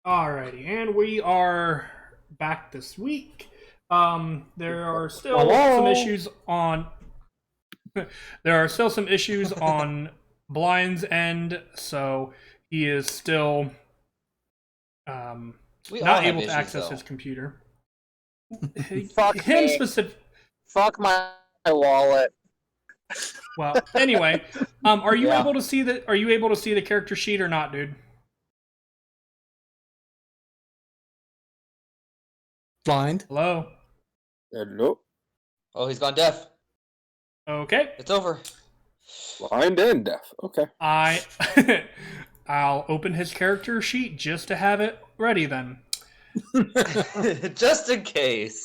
Alrighty, and we are back this week. There are still some Hello. issues on. There are still some issues on Blind's end, so he is still We all not have able to issues, access though. his computer. Fuck Him me. specific. Fuck my wallet. Well, anyway, are you Yeah. able to see the? Are you able to see the character sheet or not, dude? Blind. Hello. Nope. Oh, he's gone deaf. Okay. It's over. Blind and deaf. Okay. I'll open his character sheet just to have it ready then. Just in case.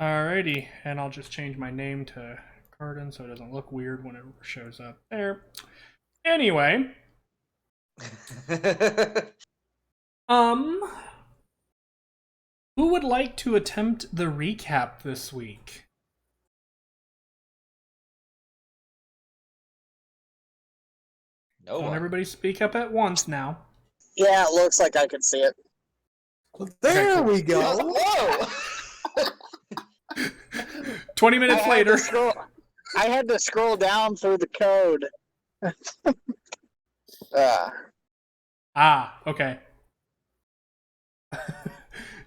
Alrighty, and I'll just change my name to Carden so it doesn't look weird whenever it shows up there. Anyway, who would like to attempt the recap this week? No Don't one. everybody speak up at once now. Yeah, it looks like I can see it. There Okay, cool. we go. Whoa! 20 minutes later. I had to scroll down through the code. Okay.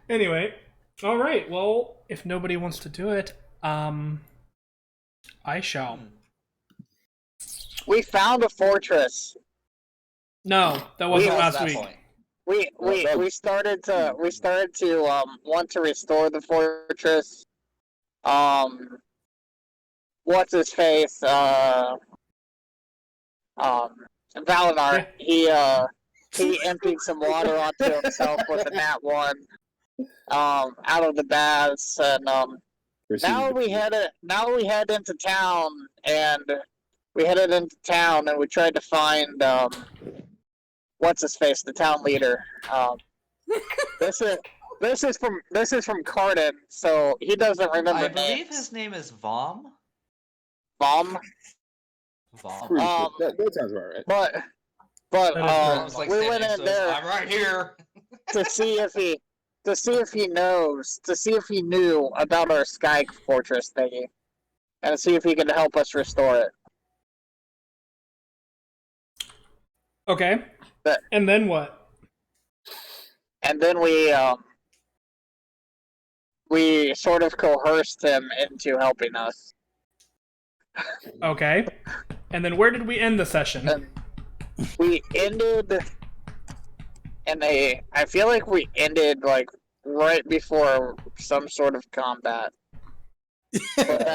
Anyway, all right. Well, if nobody wants to do it, I shall. We found a fortress. No, that wasn't Past last that week. point. We started to want to restore the fortress. What's his face? Valinar. Yeah. He emptied some water onto himself with a nat one. Out of the baths, and now we head into town, and we headed into town, and we tried to find what's his face, the town leader. This is from Carden, so he doesn't remember I believe names. his name is Vom. Vom, Vom. Pretty sure. That sounds about right. but That is correct. It's like we standing, went in so there I'm right here. to see if he knew about our sky fortress thingy, and see if he could help us restore it. Okay. But- And then what? And then we sort of coerced him into helping us. Okay. And then where did we end the session? And we ended I feel like we ended like right before some sort of combat. But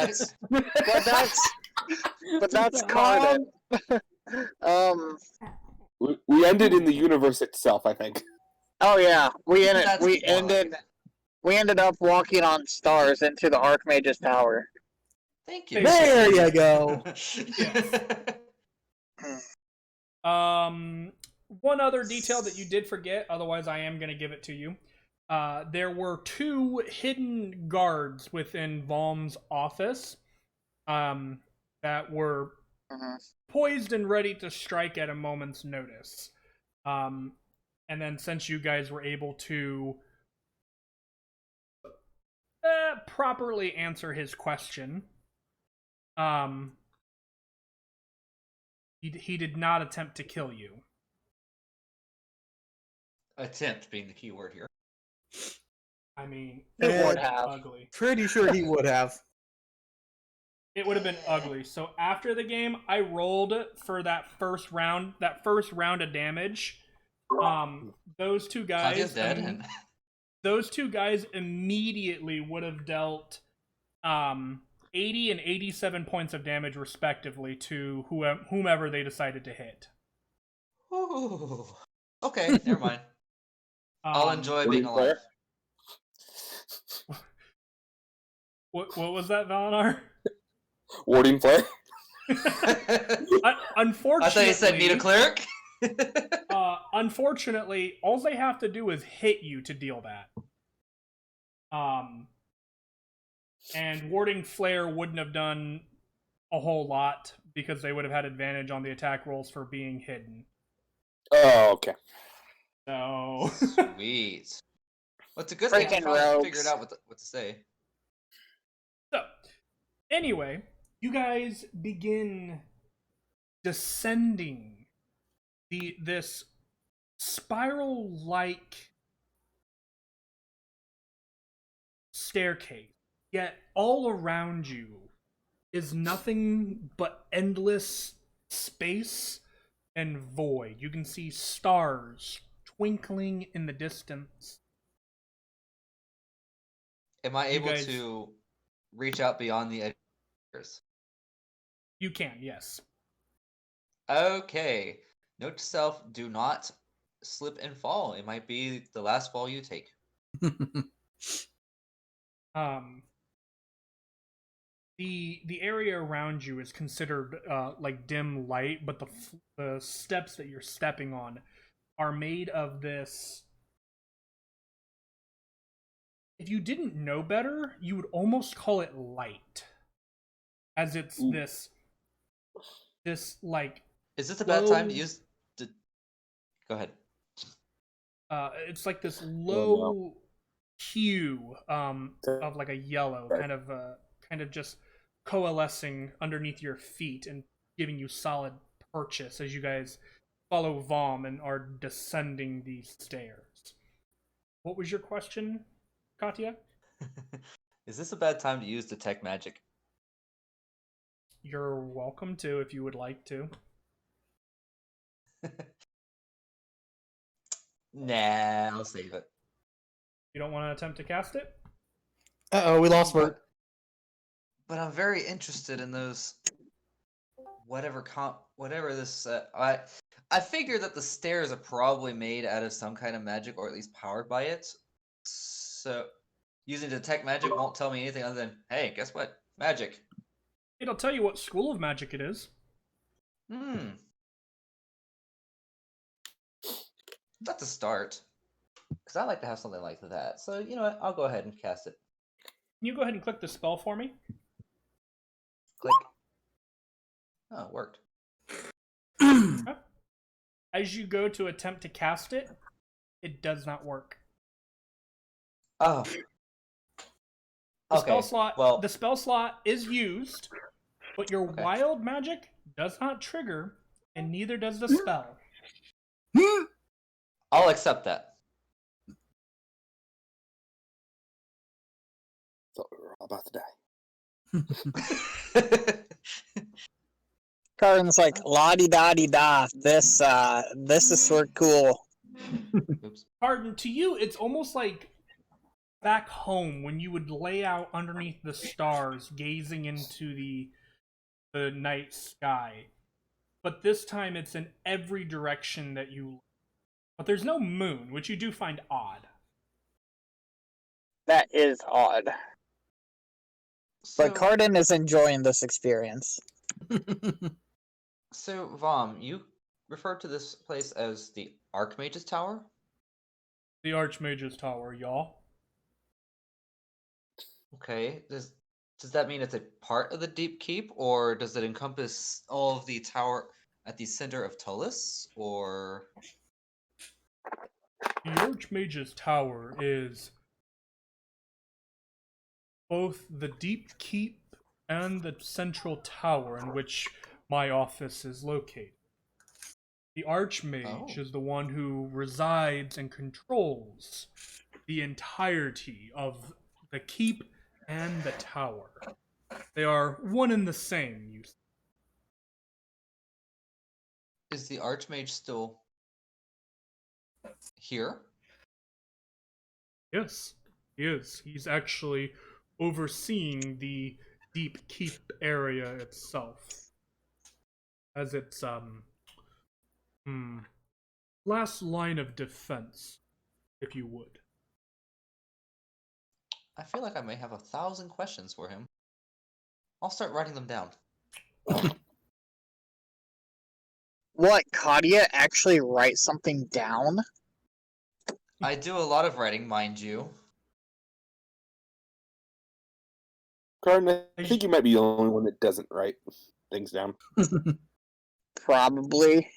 that's Carden. We ended in the universe itself, I think. Oh yeah, we That's more ended up walking on stars into the Archmage's tower. Thank you. There you go. One other detail that you did forget, otherwise I am going to give it to you. There were 2 hidden guards within Valm's office that were poised and ready to strike at a moment's notice. And then since you guys were able to properly answer his question, he did not attempt to kill you. Attempt being the key word here. I mean, It would been have. ugly. Pretty sure he would have. It would have been ugly. So after the game, I rolled for that first round of damage. Those two guys, Claudia's dead. And... those two guys immediately would have dealt 80 and 87 points of damage respectively to whomever they decided to hit. Ooh. Okay, never mind. I'll enjoy being alive. What was that, Valinar? Warding play. Unfortunately, I thought you said need a cleric. Unfortunately, all they have to do is hit you to deal that. And warding flare wouldn't have done a whole lot because they would have had advantage on the attack rolls for being hidden. Oh, okay. So Sweet. Well, it's a good thing I Freaking finally rogues. figured out what to say. So, anyway, you guys begin descending this spiral-like staircase. Yet all around you is nothing but endless space and void. You can see stars twinkling in the distance. Am I You able guys- to reach out beyond the edges? You can, yes. Okay. Note to self: do not slip and fall. It might be the last fall you take. The area around you is considered like dim light, but the steps that you're stepping on are made of this. If you didn't know better, you would almost call it light, as it's this like. Is this a bad time to low- use the? Go ahead. It's like this low hue of like a yellow kind of just coalescing underneath your feet and giving you solid purchase as you guys follow Vom and are descending these stairs. What was your question, Katya? Is this a bad time to use detect magic? You're welcome to if you would like to. Nah, I'll save it. You don't want to attempt to cast it? Uh-oh, we lost Bert. But I'm very interested in those. Whatever this. I figure that the stairs are probably made out of some kind of magic, or at least powered by it. So, using detect magic won't tell me anything other than, hey, guess what? Magic. It'll tell you what school of magic it is. That's a start. Because I like to have something like that. So, you know what? I'll go ahead and cast it. Can you go ahead and click the spell for me? Click. Oh, it worked. As you go to attempt to cast it, it does not work. Oh. Okay. The spell slot is used, but your wild magic does not trigger, and neither does the spell. I'll accept that. Thought we were all about to die. Carden's like, la-di-da-di-da. This is sort of cool. Oops. Pardon, to you, it's almost like back home when you would lay out underneath the stars, gazing into the night sky. But this time it's in every direction that you look. But there's no moon, which you do find odd. That is odd. But Carden is enjoying this experience. So, Vom, you referred to this place as the Archmage's Tower? The Archmage's Tower, y'all. Okay. Does that mean it's a part of the Deep Keep, or does it encompass all of the tower at the center of Tullus, or... The Archmage's Tower is both the Deep Keep and the central tower in which my office is located. The Archmage is the one who resides and controls the entirety of the keep and the tower. They are one and the same, you see. Is the Archmage still here? Yes, he is. He's actually overseeing the Deep Keep area itself. As its, last line of defense, if you would. I feel like I may have 1,000 questions for him. I'll start writing them down. What, Katya actually write something down? I do a lot of writing, mind you. Carden, I think you might be the only one that doesn't write things down. Probably.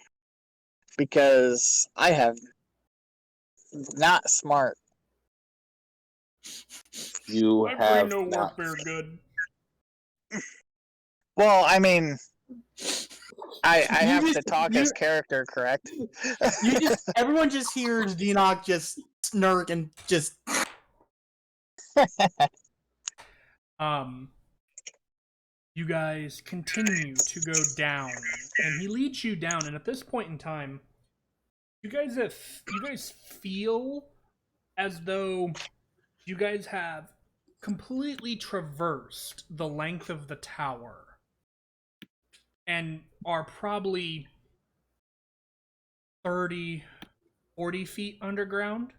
Because I have not smart. You My brain have don't not. work very good. Well, I mean, I You have just- to talk you- as character, correct? Everyone just hears Enoch just snark and just. You guys continue to go down, and he leads you down. And at this point in time, you guys feel as though you guys have completely traversed the length of the tower, and are probably 30, 40 feet underground.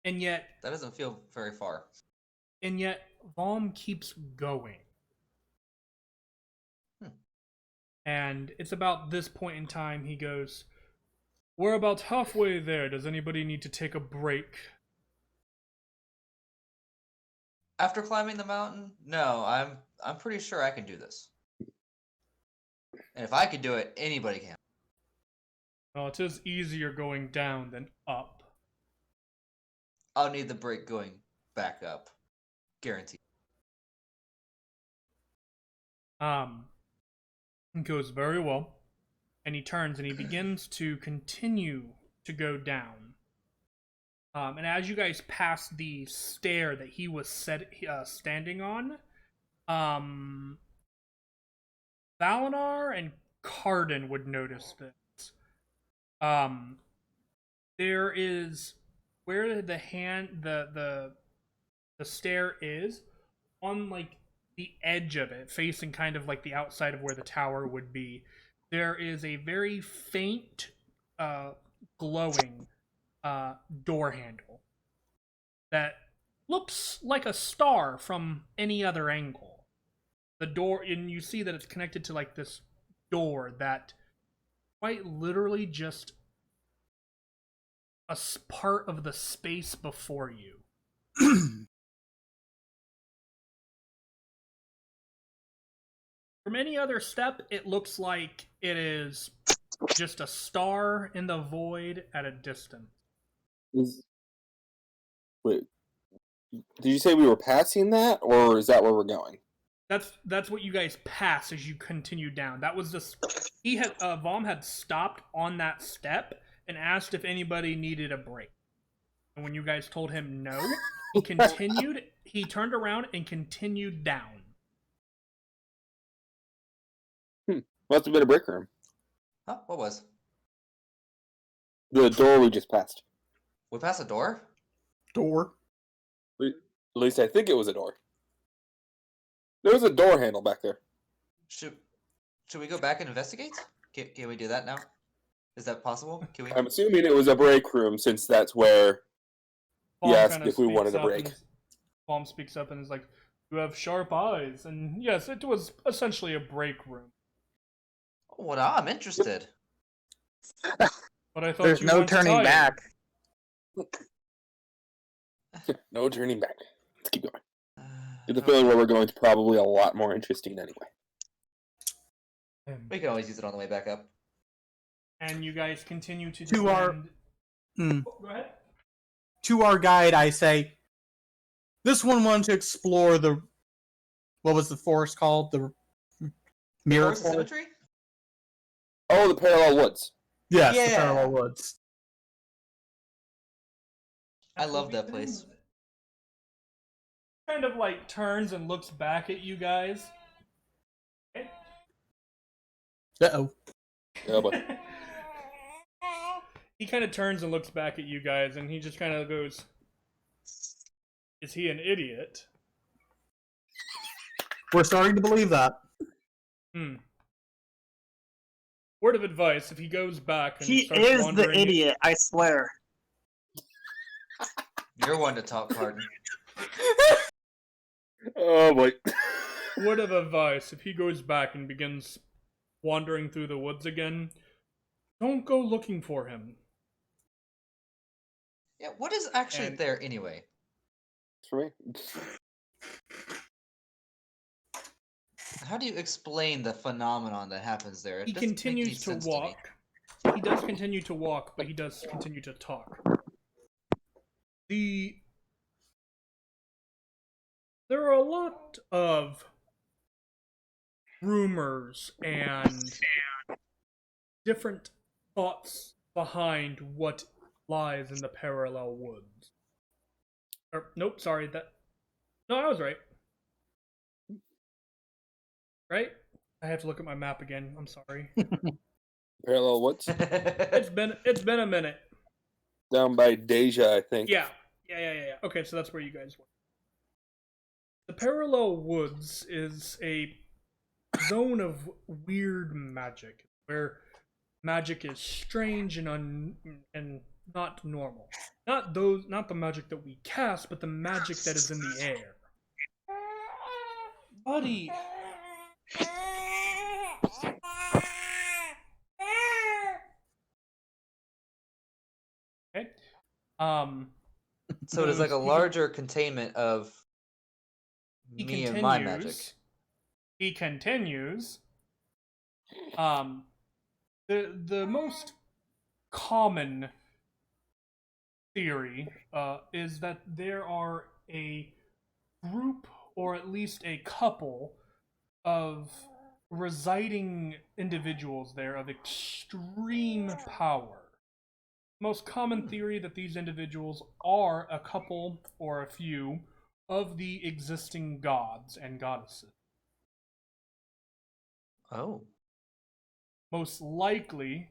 And yet, That doesn't feel very far. Vom keeps going. And it's about this point in time he goes, "We're about halfway there. Does anybody need to take a break?" After climbing the mountain, no, I'm pretty sure I can do this. And if I could do it, anybody can. Well, it is easier going down than up. I'll need the break going back up. Guaranteed. It goes very well. And he turns and he begins to continue to go down. And as you guys pass the stair that he was standing on, Valinar and Cardin would notice this. There is where the stair is on like the edge of it, facing kind of like the outside of where the tower would be. There is a very faint, glowing door handle that looks like a star from any other angle. The door, and you see that it's connected to like this door that quite literally just a part of the space before you. From any other step, it looks like it is just a star in the void at a distance. Wait, did you say we were passing that, or is that where we're going? That's what you guys pass as you continue down. That was this. Vom had stopped on that step and asked if anybody needed a break. And when you guys told him no, he continued. He turned around and continued down. Must have been a break room. Huh? What was? The door we just passed. We passed a door? Door. At least I think it was a door. There was a door handle back there. Should we go back and investigate? Can we do that now? Is that possible? Can we? I'm assuming it was a break room, since that's where he asked if we wanted a break. Vom speaks up and is like, "You have sharp eyes," and yes, it was essentially a break room. Well, now I'm interested. But I thought There's you no weren't turning tired. back. No turning back. Let's keep going. Get the feeling where we're going is probably a lot more interesting anyway. We can always use it on the way back up. And you guys continue to To our- descend. Go ahead. To our guide, I say, this one wanted to explore the. What was the forest called? The mirror Forest forest? Symmetry? Oh, the parallel woods. Yes, the Yeah. parallel woods. I love that place. Kind of like turns and looks back at you guys. Uh-oh. Yeah, but He kind of turns and looks back at you guys, and he just kind of goes, "Is he an idiot?" We're starting to believe that. Word of advice: if he goes back and He starts is the wandering, idiot, I swear. You're one to talk, Cardin. oh boy. Word of advice: if he goes back and begins wandering through the woods again, don't go looking for him. Yeah, what is actually And- there anyway? For me. How do you explain the phenomenon that happens there? It He doesn't make any continues to sense me. walk, he does continue to walk, but he does continue to talk. There are a lot of rumors and different thoughts behind what lies in the parallel woods. Nope, sorry, no, I was right. Right? I have to look at my map again. I'm sorry. Parallel woods? It's been a minute. Down by Deja, I think. Yeah. Okay, so that's where you guys were. The parallel woods is a zone of weird magic, where magic is strange and not normal. Not the magic that we cast, but the magic that is in the air. Buddy. Okay. So it is like a larger containment of me and my magic. He continues. The most common theory is that there are a group, or at least a couple, of residing individuals there of extreme power. Most common theory that these individuals are a couple or a few of the existing gods and goddesses. Oh. Most likely,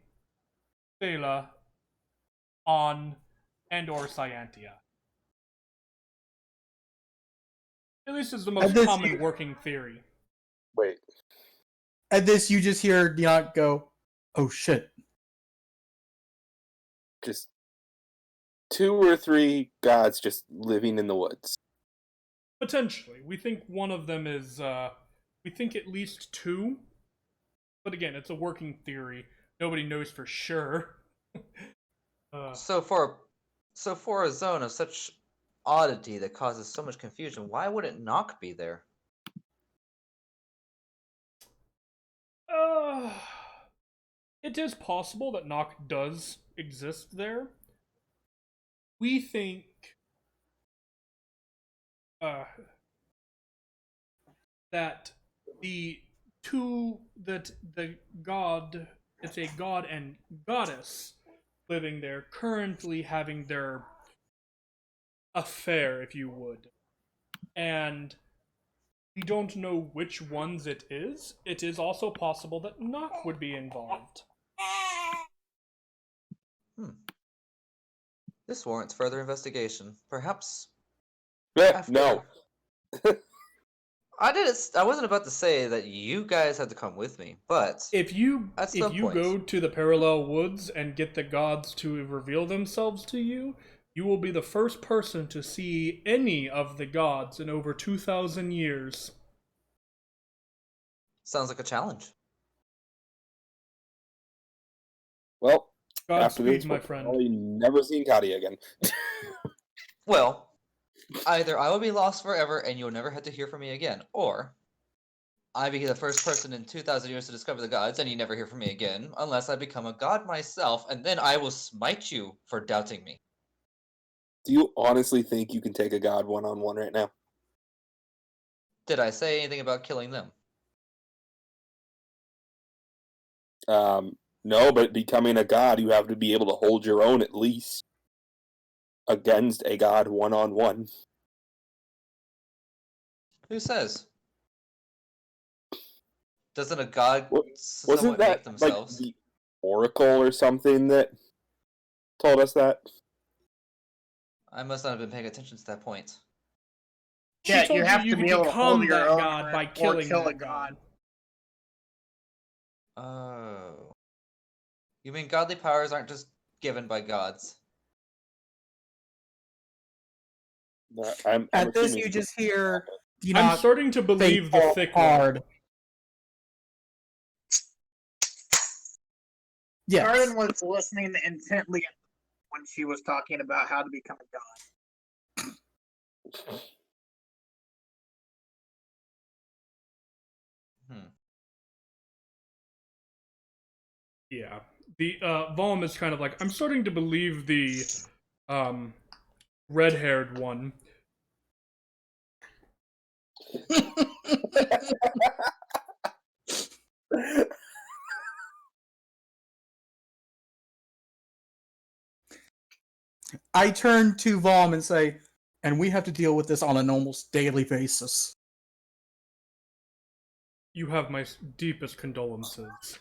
Thela, On, and or Scientia. At least is the most common working theory. Wait. At this, you just hear Deont go, "Oh shit." Just 2 or 3 gods just living in the woods. Potentially. We think one of them is, we think at least 2. But again, it's a working theory. Nobody knows for sure. So for a zone of such oddity that causes so much confusion, why wouldn't Nock be there? It is possible that Nock does exist there. We think that the god, it's a god and goddess living there, currently having their affair, if you would. And we don't know which ones it is. It is also possible that Nock would be involved. This warrants further investigation. Perhaps. No. I wasn't about to say that you guys had to come with me, but if you point. go to the parallel woods and get the gods to reveal themselves to you, you will be the first person to see any of the gods in over 2,000 years. Sounds like a challenge. Well, Godspeed, after this, my we'll friend. probably never seen Katia again. Well, either I will be lost forever and you will never have to hear from me again, or I be the first person in 2,000 years to discover the gods and you never hear from me again, unless I become a god myself, and then I will smite you for doubting me. Do you honestly think you can take a god one-on-one right now? Did I say anything about killing them? No, but becoming a god, you have to be able to hold your own at least against a god one-on-one. Who says? Doesn't a god Wasn't somewhat that make themselves? like the Oracle or something that told us that? I must not have been paying attention to that point. She told you have to could be able to hold become your that own god by or killing kill that a god. Oh. You mean godly powers aren't just given by gods? At this, you just hear Deont I'm starting to believe the thick hard. Yes. Garden was listening intently when she was talking about how to become a god. Yeah. The Volm is kind of like, I'm starting to believe the red-haired one. I turn to Vom and say, and we have to deal with this on an almost daily basis. You have my deepest condolences.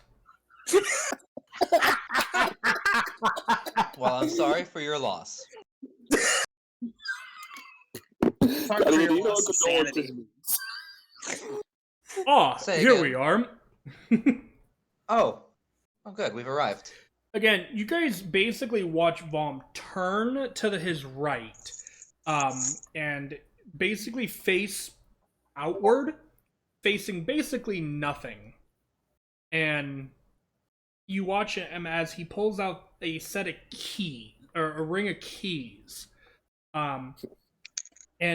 Well, I'm sorry for your loss. Sorry for your loss of sanity. Say Here again. we are. Oh, good. We've arrived. Again, you guys basically watch Vom turn to his right, and basically face outward, facing basically nothing. And you watch him as he pulls out a set of keys, or a ring of keys. And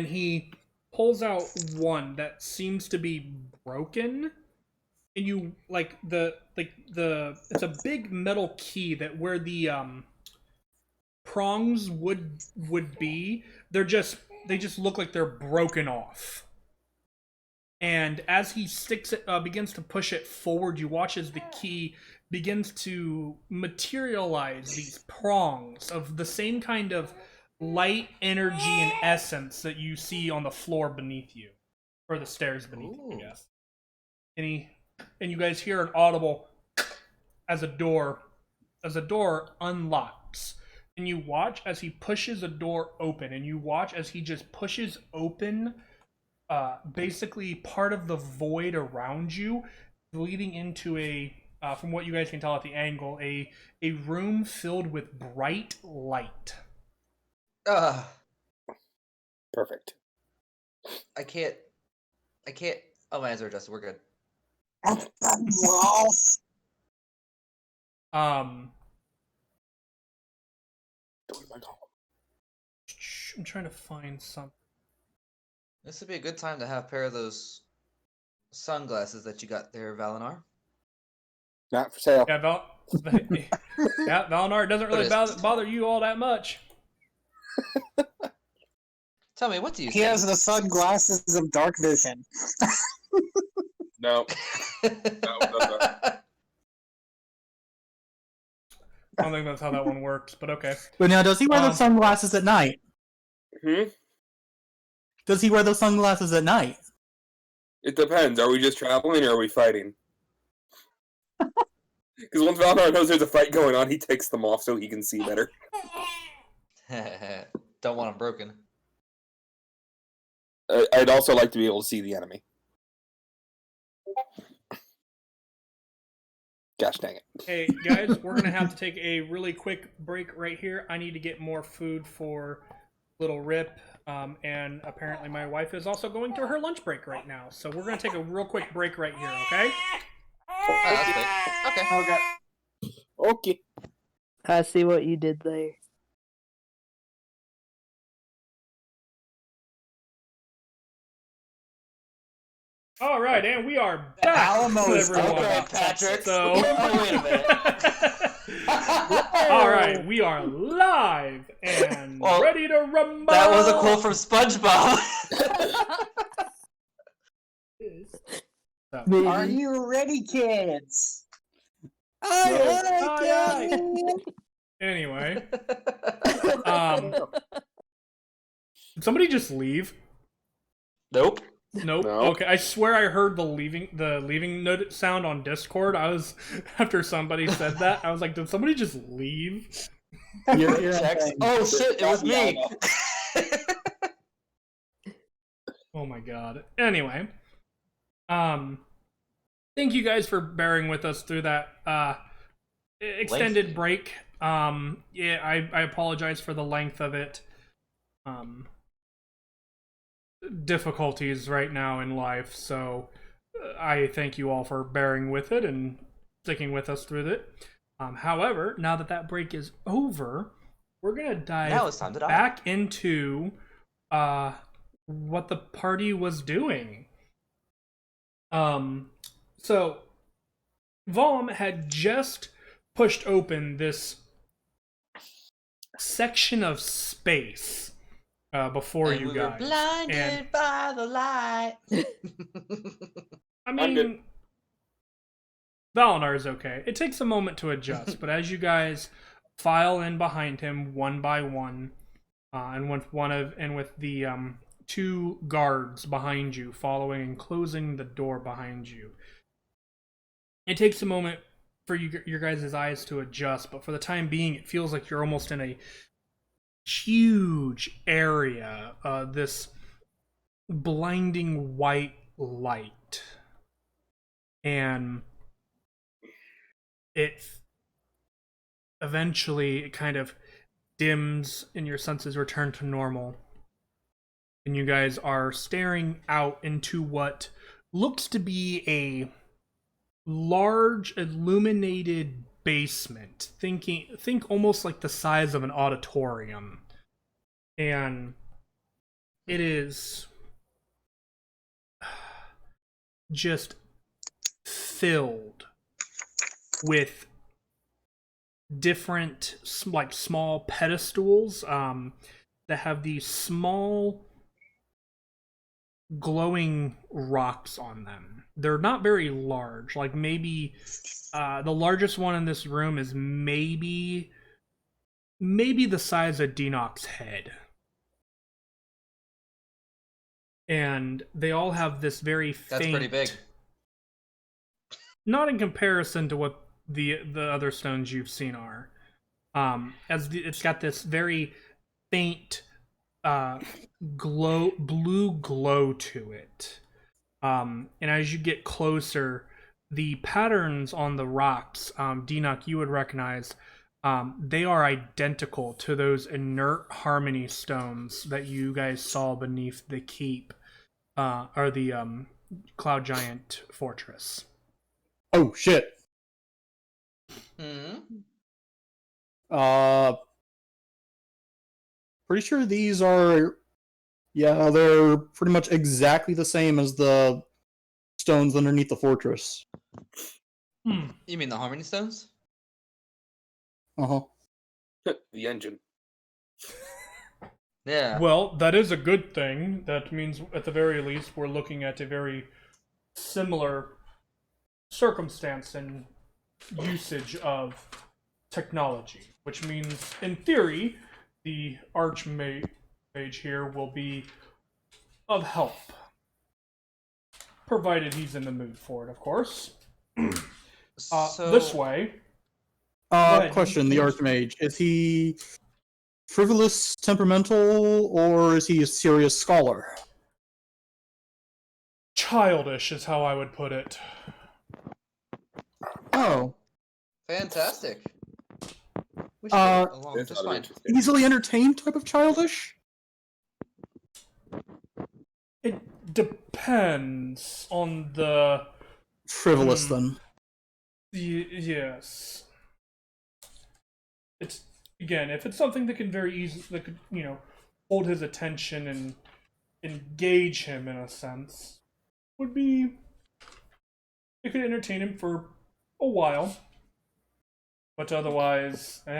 he pulls out one that seems to be broken. And you it's a big metal key that where the prongs would be, they just look like they're broken off. And as he sticks it, begins to push it forward, you watch as the key begins to materialize these prongs of the same kind of light energy and essence that you see on the floor beneath you, or the stairs beneath you, I guess. And you guys hear an audible as a door unlocks. And you watch as he pushes a door open, and you watch as he just pushes open basically part of the void around you, leading into a, from what you guys can tell at the angle, a room filled with bright light. Perfect. I can't. Oh, my eyes are adjusted. We're good. I'm trying to find something. This would be a good time to have a pair of those sunglasses that you got there, Valinar. Not for sale. Yeah, Valinar, it doesn't really bother you all that much. Tell me, what do you He think? has the sunglasses of dark vision. No. I don't think that's how that one works, but okay. But now, does he wear those sunglasses at night? Does he wear those sunglasses at night? It depends. Are we just traveling or are we fighting? Because once Valnar knows there's a fight going on, he takes them off so he can see better. Don't want them broken. I'd also like to be able to see the enemy. Gosh dang it. Hey, guys, we're going to have to take a really quick break right here. I need to get more food for Little Rip, and apparently my wife is also going to her lunch break right now. So we're going to take a real quick break right here, okay? Okay. I see what you did there. All right, and we are back, everyone. Okay, Patrick. So, wait a minute. all right, we are live and ready to rumble. That was a quote from SpongeBob. Are you ready, kids? Anyway, did somebody just leave? Nope. Nope. No. Okay, I swear I heard the leaving note sound on Discord. I was after somebody said that. I was like, did somebody just leave? Oh shit! It was me. Oh my god. Anyway, thank you guys for bearing with us through that extended break. Yeah, I apologize for the length of it. Difficulties right now in life, so I thank you all for bearing with it and sticking with us through it. However, now that break is over, we're gonna dive back into what the party was doing. So Vom had just pushed open this section of space before And you we guys. were blinded And by the light. I I'm good. mean, Valinar's okay. It takes a moment to adjust, but as you guys file in behind him one by one, and with the two guards behind you following and closing the door behind you, it takes a moment for your guys' eyes to adjust, but for the time being, it feels like you're almost in a huge area. This blinding white light, and it eventually kind of dims and your senses return to normal, and you guys are staring out into what looks to be a large illuminated basement. Think almost like the size of an auditorium, and it is just filled with different like small pedestals that have these small glowing rocks on them. They're not very large, like maybe the largest one in this room is maybe the size of Dinok's head, and they all have this very faint, That's pretty big. not in comparison to what the other stones you've seen are. It's got this very faint blue glow to it. And as you get closer, the patterns on the rocks, Dinok, you would recognize, they are identical to those inert harmony stones that you guys saw beneath the keep, or the Cloud Giant fortress. Oh shit. Hmm. Pretty sure these are, yeah, they're pretty much exactly the same as the stones underneath the fortress. You mean the Harmony Stones? Uh-huh. The engine. Yeah. Well, that is a good thing. That means, at the very least, we're looking at a very similar circumstance and usage of technology, which means, in theory, the Archmage here will be of help. Provided he's in the mood for it, of course. This way. ahead. Question, the Archmage. Is he frivolous, temperamental, or is he a serious scholar? Childish is how I would put it. Oh. Fantastic. We should Uh, get along That's just not fine. interesting. Easily entertained type of childish? It depends on the... Frivolous, then. Yes. It's, again, if it's something that can very easily, that could, hold his attention and engage him in a sense, would be, it could entertain him for a while. But otherwise, he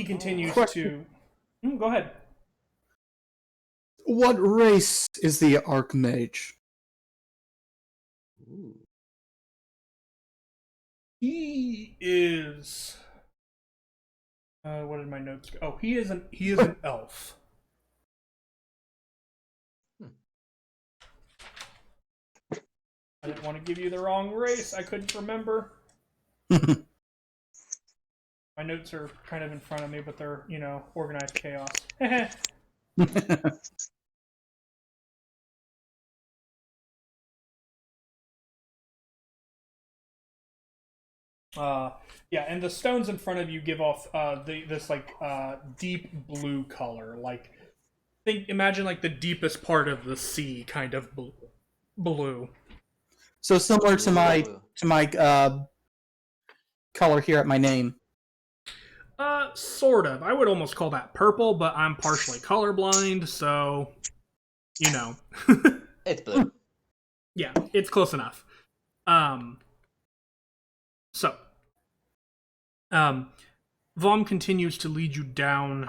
continues question. to... go ahead. What race is the Archmage? He is... what did my notes go? Oh, he is an elf. I didn't want to give you the wrong race. I couldn't remember. My notes are kind of in front of me, but they're, organized chaos. Yeah, and the stones in front of you give off this deep blue color. Like, imagine like the deepest part of the sea, kind of blue. So similar to my color here at my name. Sort of. I would almost call that purple, but I'm partially colorblind, so It's blue. Yeah, it's close enough. So, Vom continues to lead you down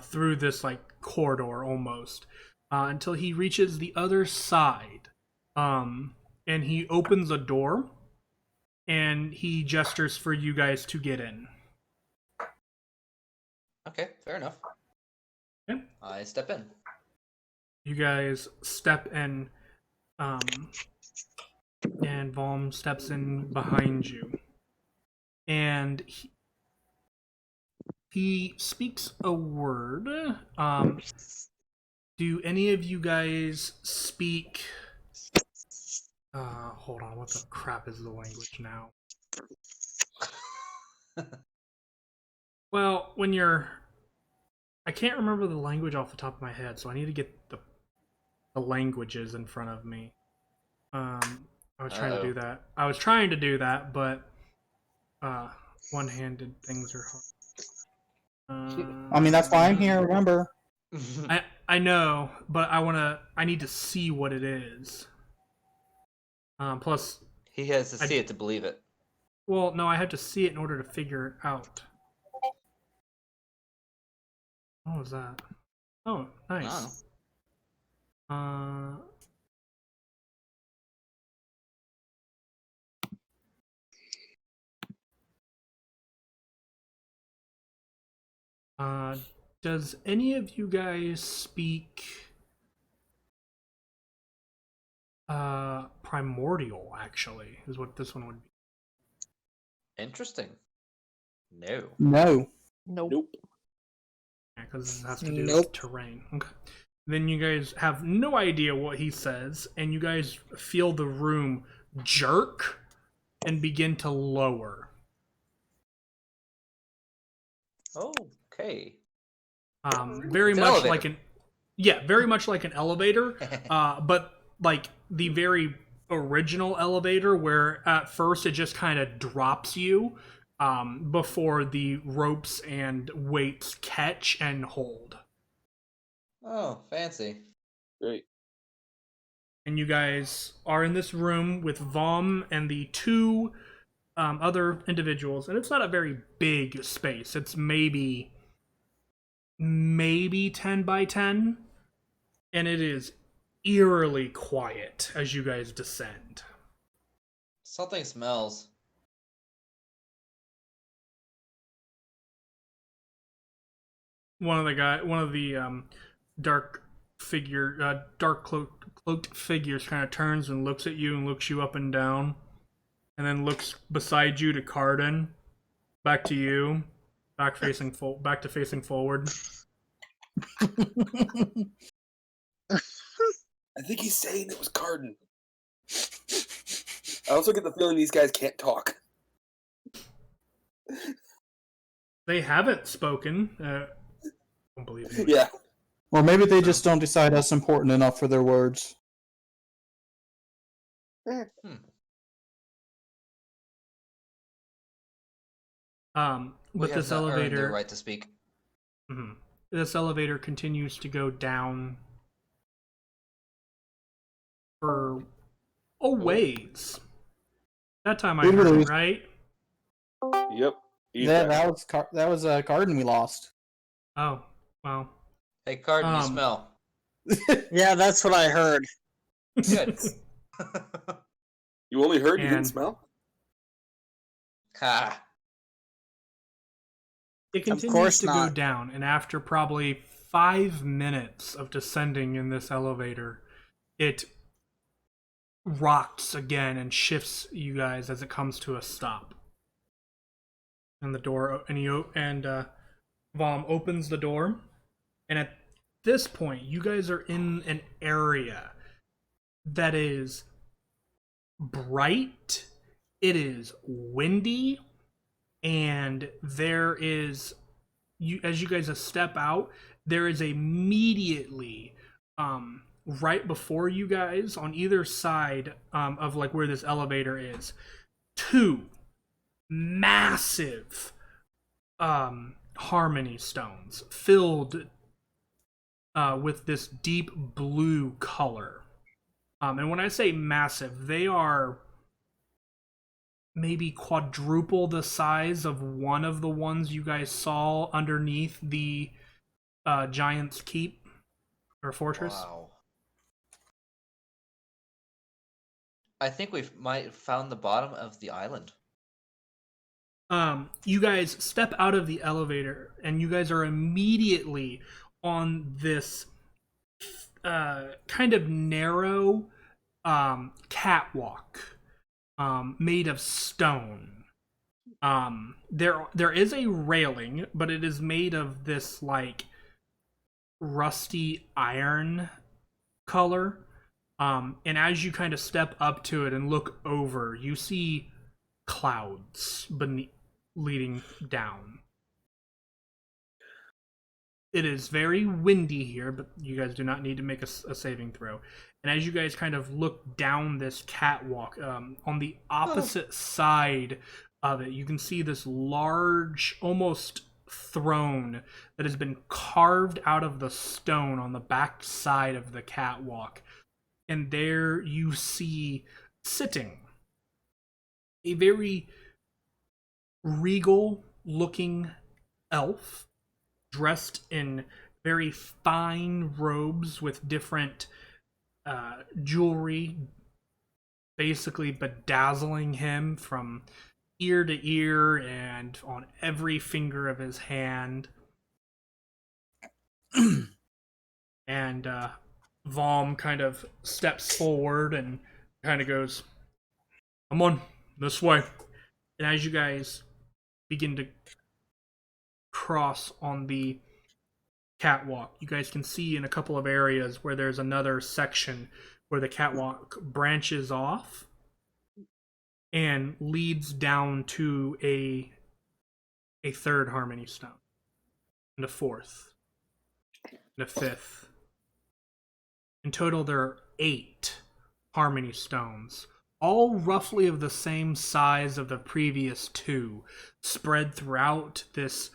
through this like corridor almost until he reaches the other side. And he opens a door and he gestures for you guys to get in. Okay, fair enough. Okay. I step in. You guys step in, and Vom steps in behind you. And he speaks a word. Do any of you guys speak... hold on, what the crap is the language now? Well, when you're... I can't remember the language off the top of my head, so I need to get the languages in front of me. I was trying to do that. But one-handed things are hard. I mean, that's why I'm here, remember. I know, but I need to see what it is. Plus... He has to see it to believe it. Well, no, I have to see it in order to figure it out. What was that? Oh, nice. Does any of you guys speak primordial, actually, is what this one would be. Interesting. No. No. Nope. Yeah, because this has to do with terrain. Okay. Then you guys have no idea what he says, and you guys feel the room jerk and begin to lower. Okay. Very It's an much elevator. like very much like an elevator, but like the very original elevator where at first it just kind of drops you before the ropes and weights catch and hold. Oh, fancy. Great. And you guys are in this room with Vom and the two other individuals, and it's not a very big space. It's maybe 10 by 10, and it is eerily quiet as you guys descend. Something smells. One of the dark cloaked figures kind of turns and looks at you and looks you up and down, and then looks beside you to Cardin, back to you, back to facing forward. I think he's saying it was Cardin. I also get the feeling these guys can't talk. They haven't spoken. I don't believe it. Yeah. Or maybe they just don't decide us important enough for their words. But We have this not earned elevator, their right to speak. this elevator continues to go down for a ways. That time I heard it, right? Yep. That was a Garden we lost. Oh, well. Hey, Cardin, you smell. Yeah, that's what I heard. Good. You only heard, you didn't And- smell? Ha. It continues course to go not. down, and after probably 5 minutes of descending in this elevator, it rocks again and shifts you guys as it comes to a stop. And the door, and Vom opens the door, and at this point, you guys are in an area that is bright, it is windy, and there is, as you guys step out, there is immediately right before you guys on either side of like where this elevator is, two massive harmony stones filled with this deep blue color. And when I say massive, they are maybe quadruple the size of one of the ones you guys saw underneath the Giant's Keep or Fortress. Wow. I think we might have found the bottom of the island. You guys step out of the elevator, and you guys are immediately on this kind of narrow catwalk made of stone. There is a railing, but it is made of this like rusty iron color. And as you kind of step up to it and look over, you see clouds beneath leading down. It is very windy here, but you guys do not need to make a saving throw. And as you guys kind of look down this catwalk, on the opposite side of it, you can see this large, almost throne that has been carved out of the stone on the back side of the catwalk. And there you see sitting a very regal looking elf dressed in very fine robes with different jewelry, basically bedazzling him from ear to ear and on every finger of his hand. And Vom kind of steps forward and kind of goes, "Come on, this way." And as you guys begin to cross on the catwalk, you guys can see in a couple of areas where there's another section where the catwalk branches off and leads down to a third harmony stone, and a fourth, and a fifth. In total, there are 8 harmony stones, all roughly of the same size of the previous 2, spread throughout this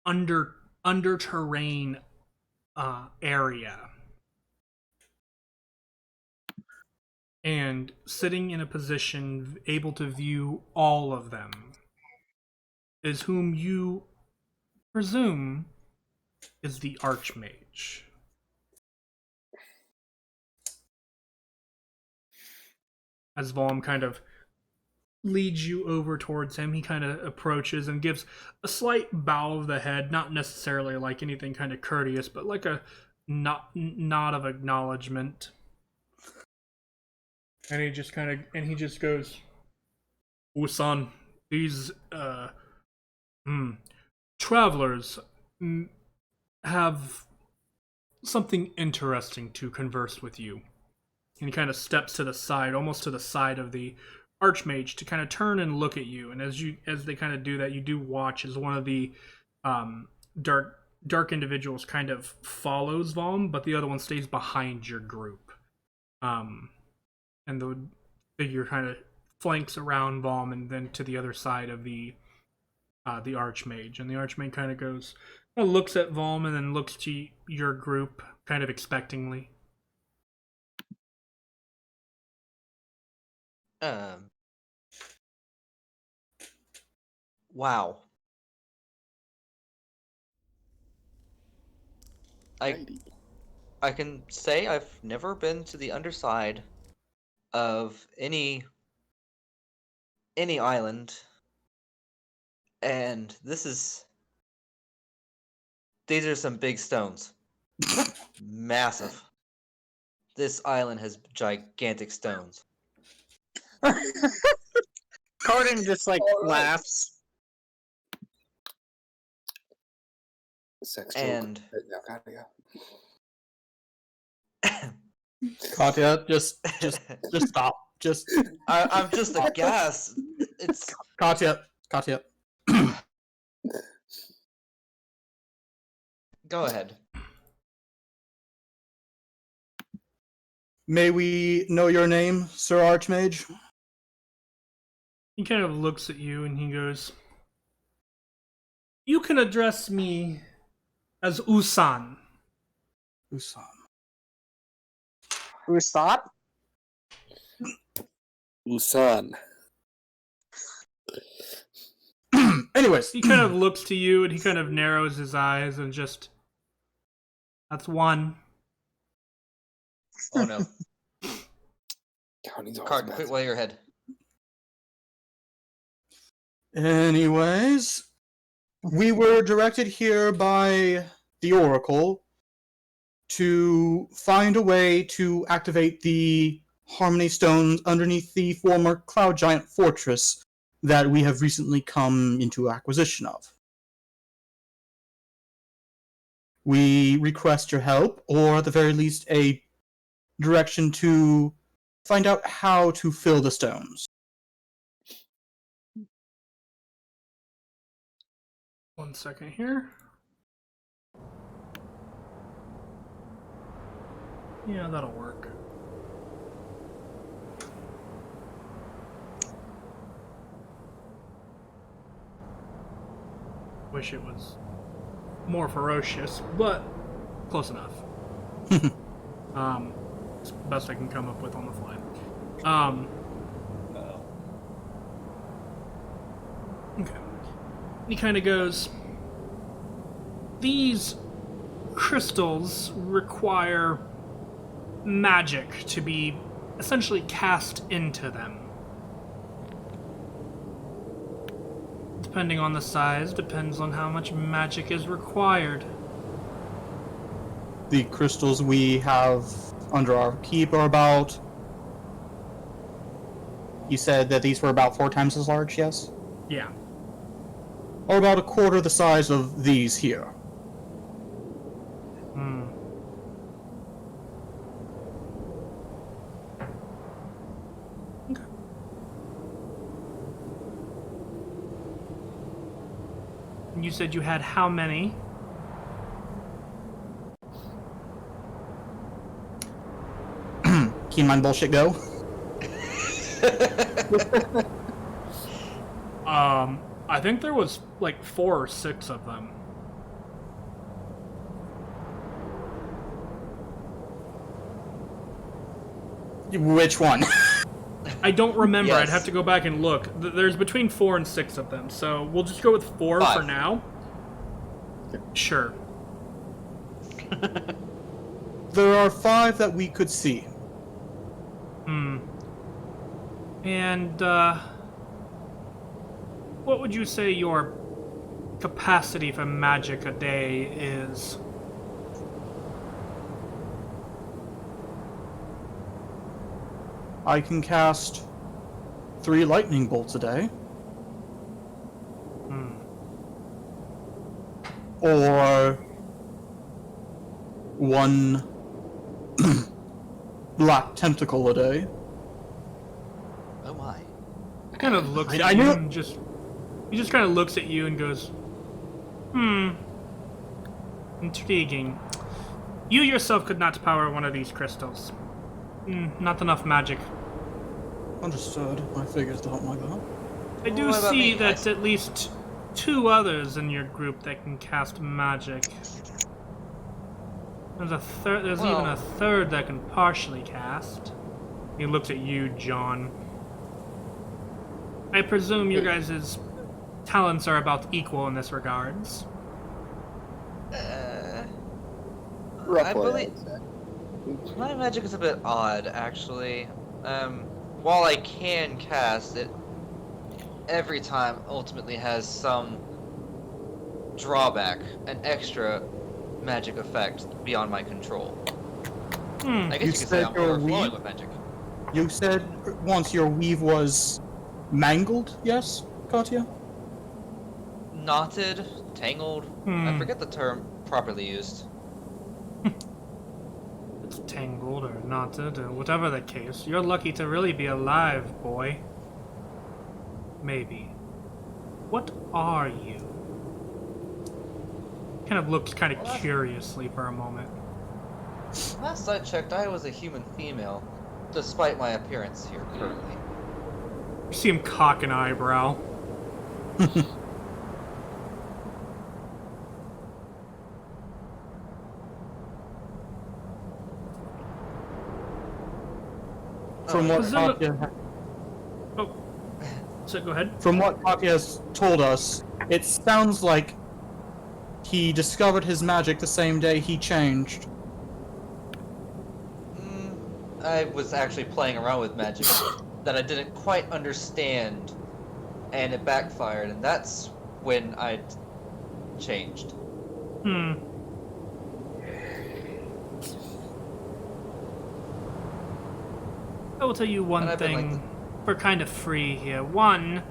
under terrain area. And sitting in a position able to view all of them is whom you presume is the Archmage. As Vom kind of leads you over towards him, he kind of approaches and gives a slight bow of the head, not necessarily like anything kind of courteous, but like a nod of acknowledgement. And he just goes, "Usan, these travelers have something interesting to converse with you." And he kind of steps to the side, almost to the side of the Archmage, to kind of turn and look at you. And as they kind of do that, you do watch as one of the dark individuals kind of follows Vom, but the other one stays behind your group. And the figure kind of flanks around Vom and then to the other side of the Archmage. And the Archmage kind of looks at Vom and then looks to your group kind of expectingly. Wow. I can say I've never been to the underside of any island, and these are some big stones. Massive. This island has gigantic stones. Corden just laughs. Sex And Katya, just stop. I'm just aghast. It's Katya. Go ahead. May we know your name, Sir Archmage? He kind of looks at you and he goes, "You can address me as Usan." Usan. Usop? Usan. Anyways, He kind of looks to you and he kind of narrows his eyes and just. That's one. Oh no. Counting's always Card, best. quit while you're ahead. anyways, we were directed here by the Oracle to find a way to activate the Harmony Stones underneath the former Cloud Giant Fortress that we have recently come into acquisition of. We request your help, or at the very least, a direction to find out how to fill the stones. One second here. Yeah, that'll work. Wish it was more ferocious, but close enough. It's the best I can come up with on the fly. Okay. He kind of goes, these crystals require magic to be essentially cast into them. Depending on the size, depends on how much magic is required. The crystals we have under our keep are about... You said that these were about 4 times as large, yes? Yeah. Or about a quarter the size of these here. Hmm. Okay. And you said you had how many? Keen mind bullshit go? I think there was like 4 or 6 of them. Which one? I don't remember. Yes. I'd have to go back and look. There's between 4 and 6 of them, so we'll just go with 4 for 5. now. Sure. There are 5 that we could see. And, what would you say your capacity for magic a day is? I can cast 3 lightning bolts a day. Or 1 black tentacle a day. Oh my. Kind of looks I at you knew- and he just kind of looks at you and goes, intriguing. You yourself could not power one of these crystals. Not enough magic. Understood. My figures don't like that. I do What about see me? that at least 2 others in your group that can cast magic. There's a third. There's even a third that can partially cast. He looks at you, John. I presume you guys' talents are about equal in this regards. I Roughly, believe I'd say. my magic is a bit odd, actually. While I can cast it, every time ultimately has some drawback, an extra magic effect beyond my control. I guess you could say said I'm you're overflowing weak? with magic. You said once your weave was mangled, yes, Katya? Knotted, tangled. I forget the term properly used. It's tangled or knotted or whatever the case. You're lucky to really be alive, boy. Maybe. What are you? Kind of looks kind of curiously for a moment. Last I checked, I was a human female, despite my appearance here currently. You see him cock an eyebrow. From what Katya, So go ahead. from what Katya has told us, it sounds like he discovered his magic the same day he changed. I was actually playing around with magic that I didn't quite understand, and it backfired, and that's when I changed. I will tell you one And I've been thing like for kind of free here. One,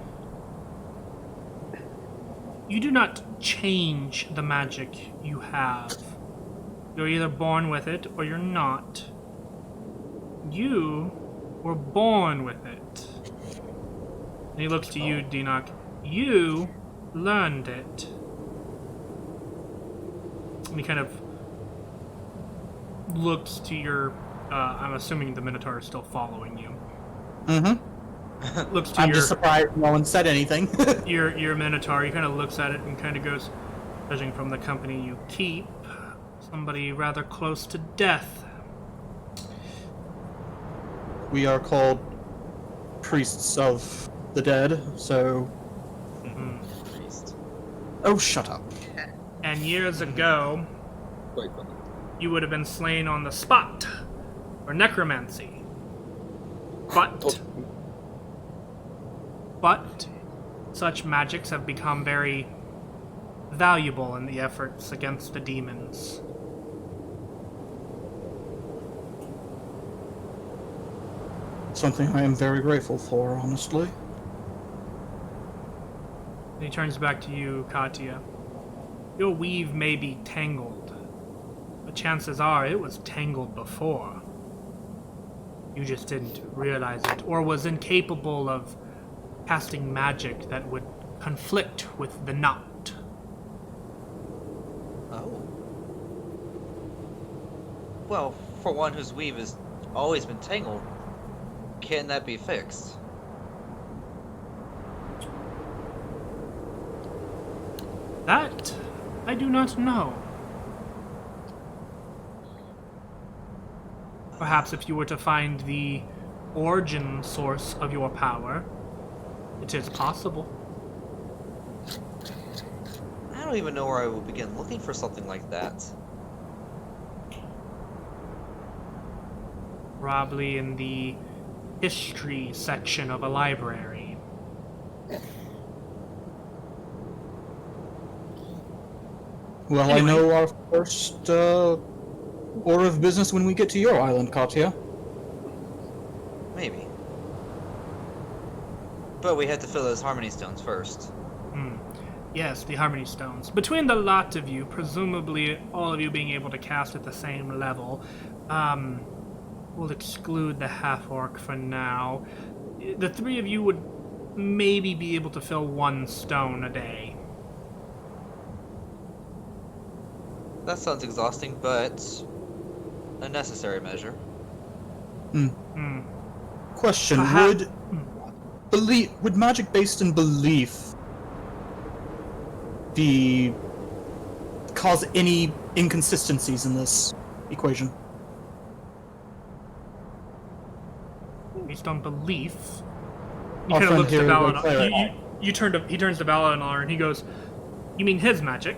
you do not change the magic you have. You're either born with it or you're not. You were born with it. And he looks to you, Dinok. You learned it. And he kind of looks to your... I'm assuming the Minotaur is still following you. Mm-hmm. Looks to I'm your... just surprised no one said anything. your Minotaur, he kind of looks at it and kind of goes, judging from the company you keep, somebody rather close to death. We are called priests of the dead, so... Priest. Oh, shut up. And years ago, you would have been slain on the spot for necromancy. But such magics have become very valuable in the efforts against the demons. Something I am very grateful for, honestly. And he turns back to you, Katya. Your weave may be tangled, but chances are it was tangled before. You just didn't realize it, or was incapable of casting magic that would conflict with the knot. Oh. Well, for one whose weave has always been tangled, can that be fixed? That I do not know. Perhaps if you were to find the origin source of your power, it is possible. I don't even know where I will begin looking for something like that. Probably in the history section of a library. Well, Anyway. I know our first order of business when we get to your island, Katya. Maybe. But we had to fill those harmony stones first. Yes, the Harmony Stones. Between the lot of you, presumably all of you being able to cast at the same level, we'll exclude the half-orc for now. The three of you would maybe be able to fill one stone a day. That sounds exhausting, but a necessary measure. Question: Perhaps- would magic based in belief cause any inconsistencies in this equation? Based on belief. He Our kind of friend looks to here, Valinor. cleric. He turns to Valinor and he goes, "You mean his magic?"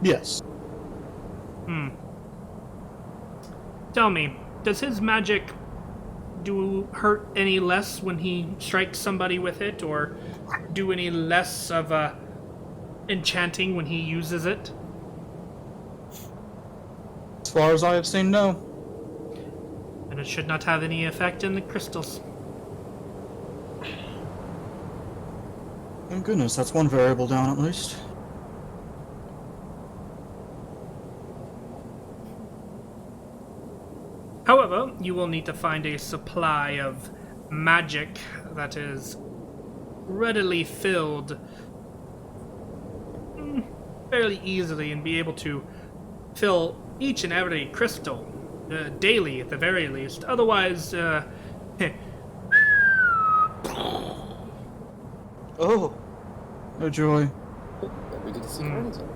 Yes. Tell me, does his magic hurt any less when he strikes somebody with it, or do any less of enchanting when he uses it? As far as I have seen, no. And it should not have any effect in the crystals. Thank goodness, that's one variable down at least. However, you will need to find a supply of magic that is readily filled fairly easily and be able to fill each and every crystal daily at the very least. Otherwise, Oh! Oh joy. We get to see Harmony Zone.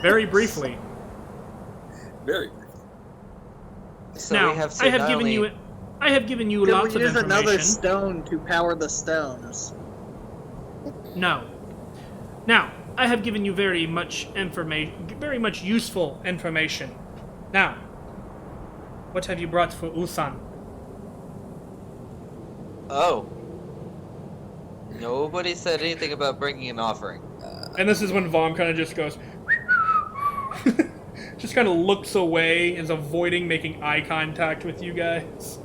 very briefly. Very. So now, we have to I have not given only... you I have given you Could lots we of use another information. stone to power the stones? No. Now, I have given you very much useful information. Now, what have you brought for Usan? Oh. Nobody said anything about bringing an offering. And this is when Vom kind of just goes, just kind of looks away, is avoiding making eye contact with you guys.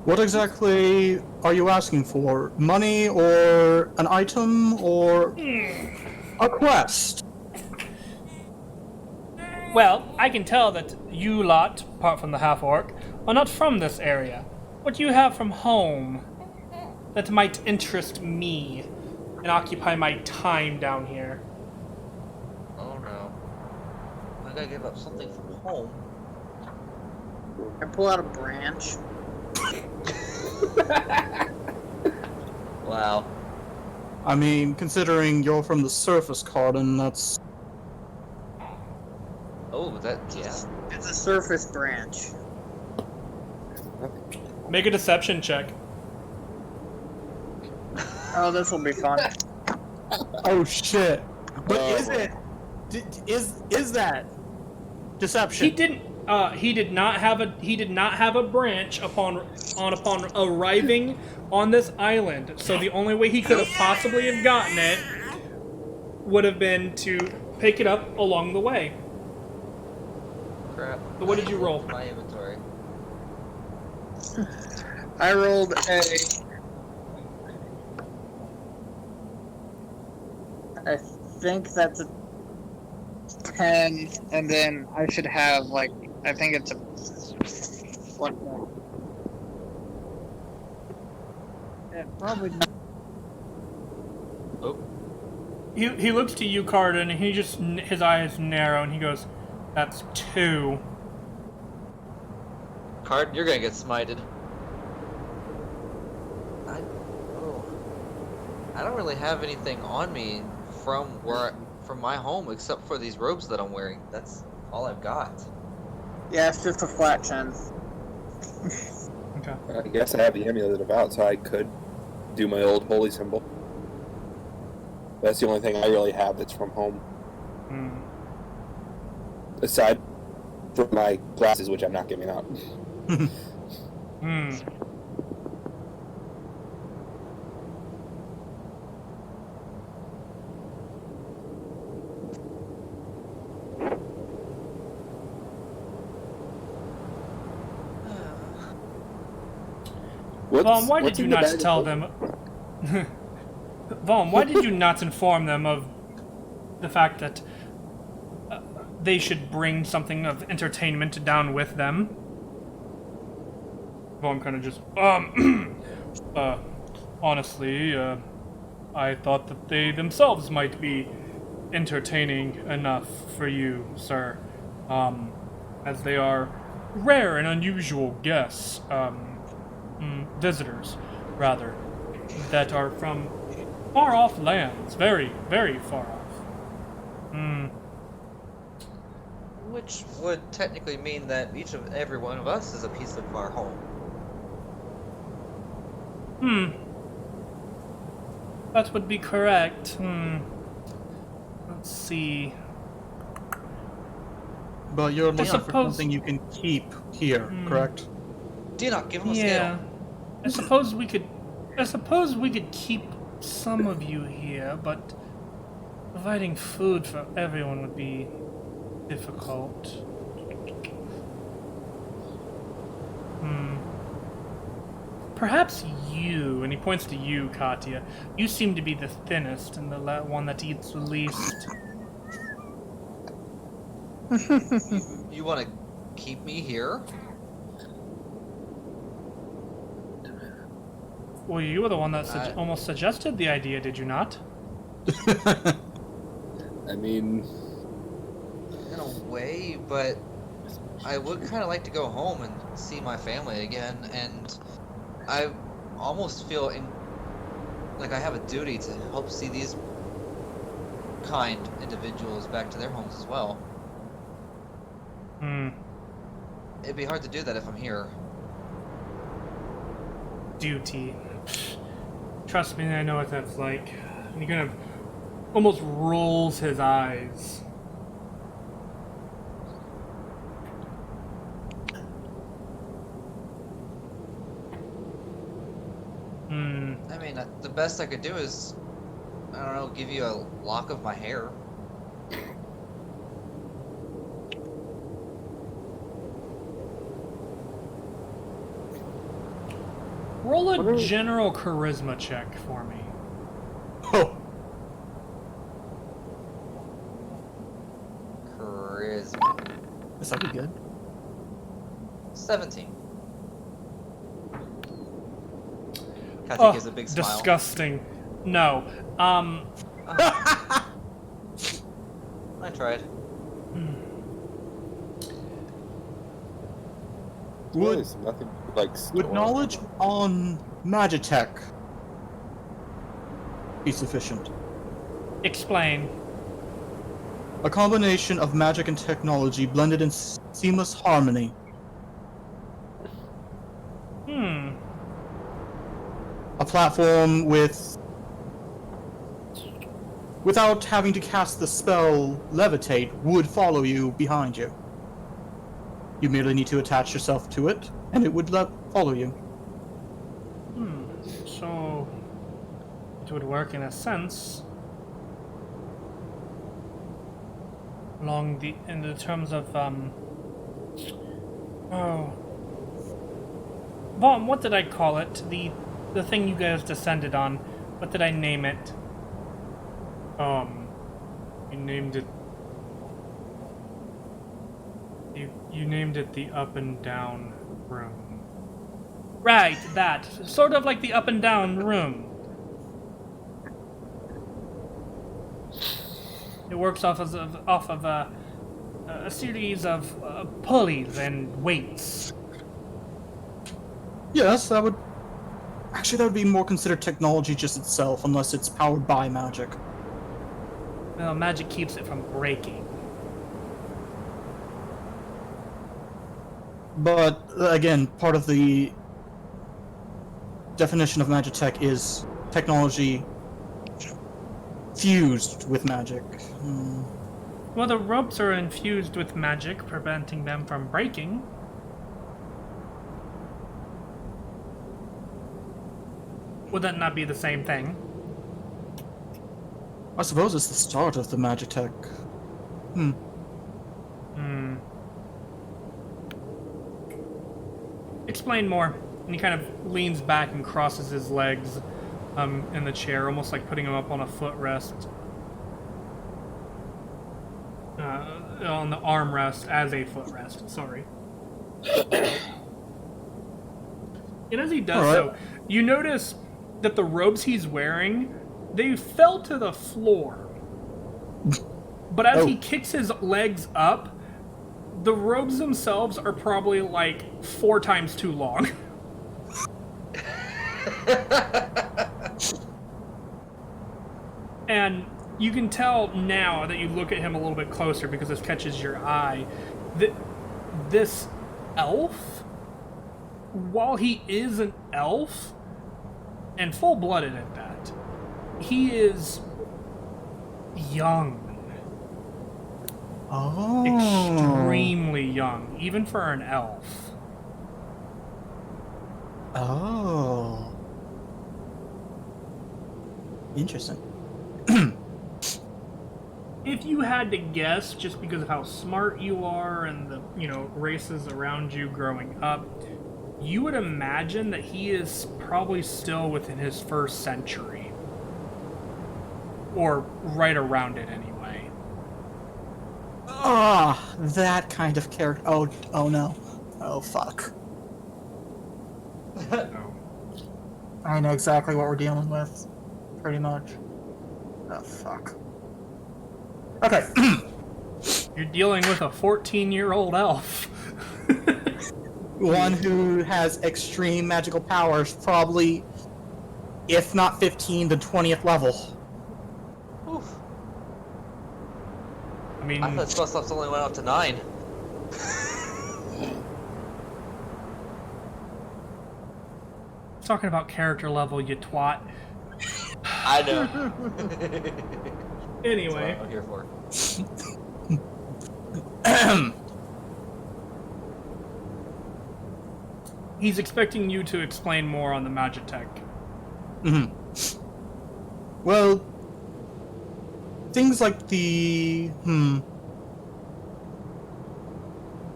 What exactly are you asking for? Money or an item or a quest? Well, I can tell that you lot, apart from the half-orc, are not from this area. What do you have from home that might interest me and occupy my time down here? Oh no. I gotta give up something from home. I pull out a branch. Wow. I mean, considering you're from the surface garden, that's... Oh, that, yeah. It's a surface branch. Make a deception check. Oh, this will be fun. Oh shit. But Oh, is boy. it... Is that... Deception? He did not have a branch upon arriving on this island. So the only way he could have possibly have gotten it would have been to pick it up along the way. Crap. So what did you roll? My inventory. I rolled a... I think that's a 10, and then I should have, like, I think it's a... What? Yeah, probably not. Oh. He looks to you, Carden, and his eyes narrow, and he goes, "That's 2." Card, you're gonna get smited. I don't really have anything on me from my home except for these robes that I'm wearing. That's all I've got. Yeah, it's just a flat chin. Okay. I guess I have the amulet of out, so I could do my old holy symbol. That's the only thing I really have that's from home. Hmm. Aside from my glasses, which I'm not giving up. Hmm. Vom, why did you not tell them? Vom, why did you not inform them of the fact that they should bring something of entertainment down with them? Vom kind of just, honestly, I thought that they themselves might be entertaining enough for you, sir, as they are rare and unusual guests, visitors, rather, that are from far-off lands, very, very far off. Which would technically mean that every one of us is a piece of our home. That would be correct. Let's see. But you're looking for suppose- something you can keep here, correct? Do you not give him a Yeah. scale? I suppose we could keep some of you here, but providing food for everyone would be difficult. Perhaps you, and he points to you, Katya. You seem to be the thinnest and the one that eats the least. You want to keep me here? Well, you were the one that almost suggested the idea, did you not? I mean, In a way, but I would kind of like to go home and see my family again, and I almost feel like I have a duty to help see these kind individuals back to their homes as well. Hmm. It'd be hard to do that if I'm here. Duty. Trust me, I know what that's like. And he kind of almost rolls his eyes. Hmm. I mean, the best I could do is, I don't know, give you a lock of my hair. Roll a general charisma check for me. Oh, Charisma. this will be good. 17. Kathy gives a big smile. Disgusting. No. I tried. Would There's nothing like would store. knowledge on Magitech be sufficient? Explain. A combination of magic and technology blended in seamless harmony. Hmm. A platform without having to cast the spell Levitate would follow you behind you. You merely need to attach yourself to it, and it would follow you. Hmm. So it would work in a sense in the terms of Vaughn, what did I call it? The thing you guys descended on. What did I name it? You named it. You named it the up and down room. Right, that. Sort of like the up and down room. It works off of a series of pulleys and weights. Yes, that would... Actually, that would be more considered technology just itself, unless it's powered by magic. Well, magic keeps it from breaking. But, again, part of the definition of Magitech is technology fused with magic. Well, the ropes are infused with magic, preventing them from breaking. Would that not be the same thing? I suppose it's the start of the Magitech. Explain more. And he kind of leans back and crosses his legs in the chair, almost like putting him up on a footrest. On the armrest as a footrest, sorry. And as he does so, you notice that the robes he's wearing, they fell to the floor. But as he kicks his legs up, the robes themselves are probably like 4 times too long. And you can tell now that you look at him a little bit closer because this catches your eye, that this elf, while he is an elf, and full-blooded at that, he is young. Oh. Extremely young, even for an elf. Oh. Interesting. If you had to guess, just because of how smart you are and the, races around you growing up, you would imagine that he is probably still within his first century. Or right around it, anyway. Ah, that kind of character. Oh no. Oh, fuck. I know exactly what we're dealing with. Pretty much. Oh, fuck. Okay. You're dealing with a 14-year-old elf. One who has extreme magical powers, probably, if not 15, the 20th level. Oof. mean, I thought spell slots only went up to 9. talking about character level, you twat. I know. Anyway. That's what I'm here for. He's expecting you to explain more on the Magitech. Well, things like the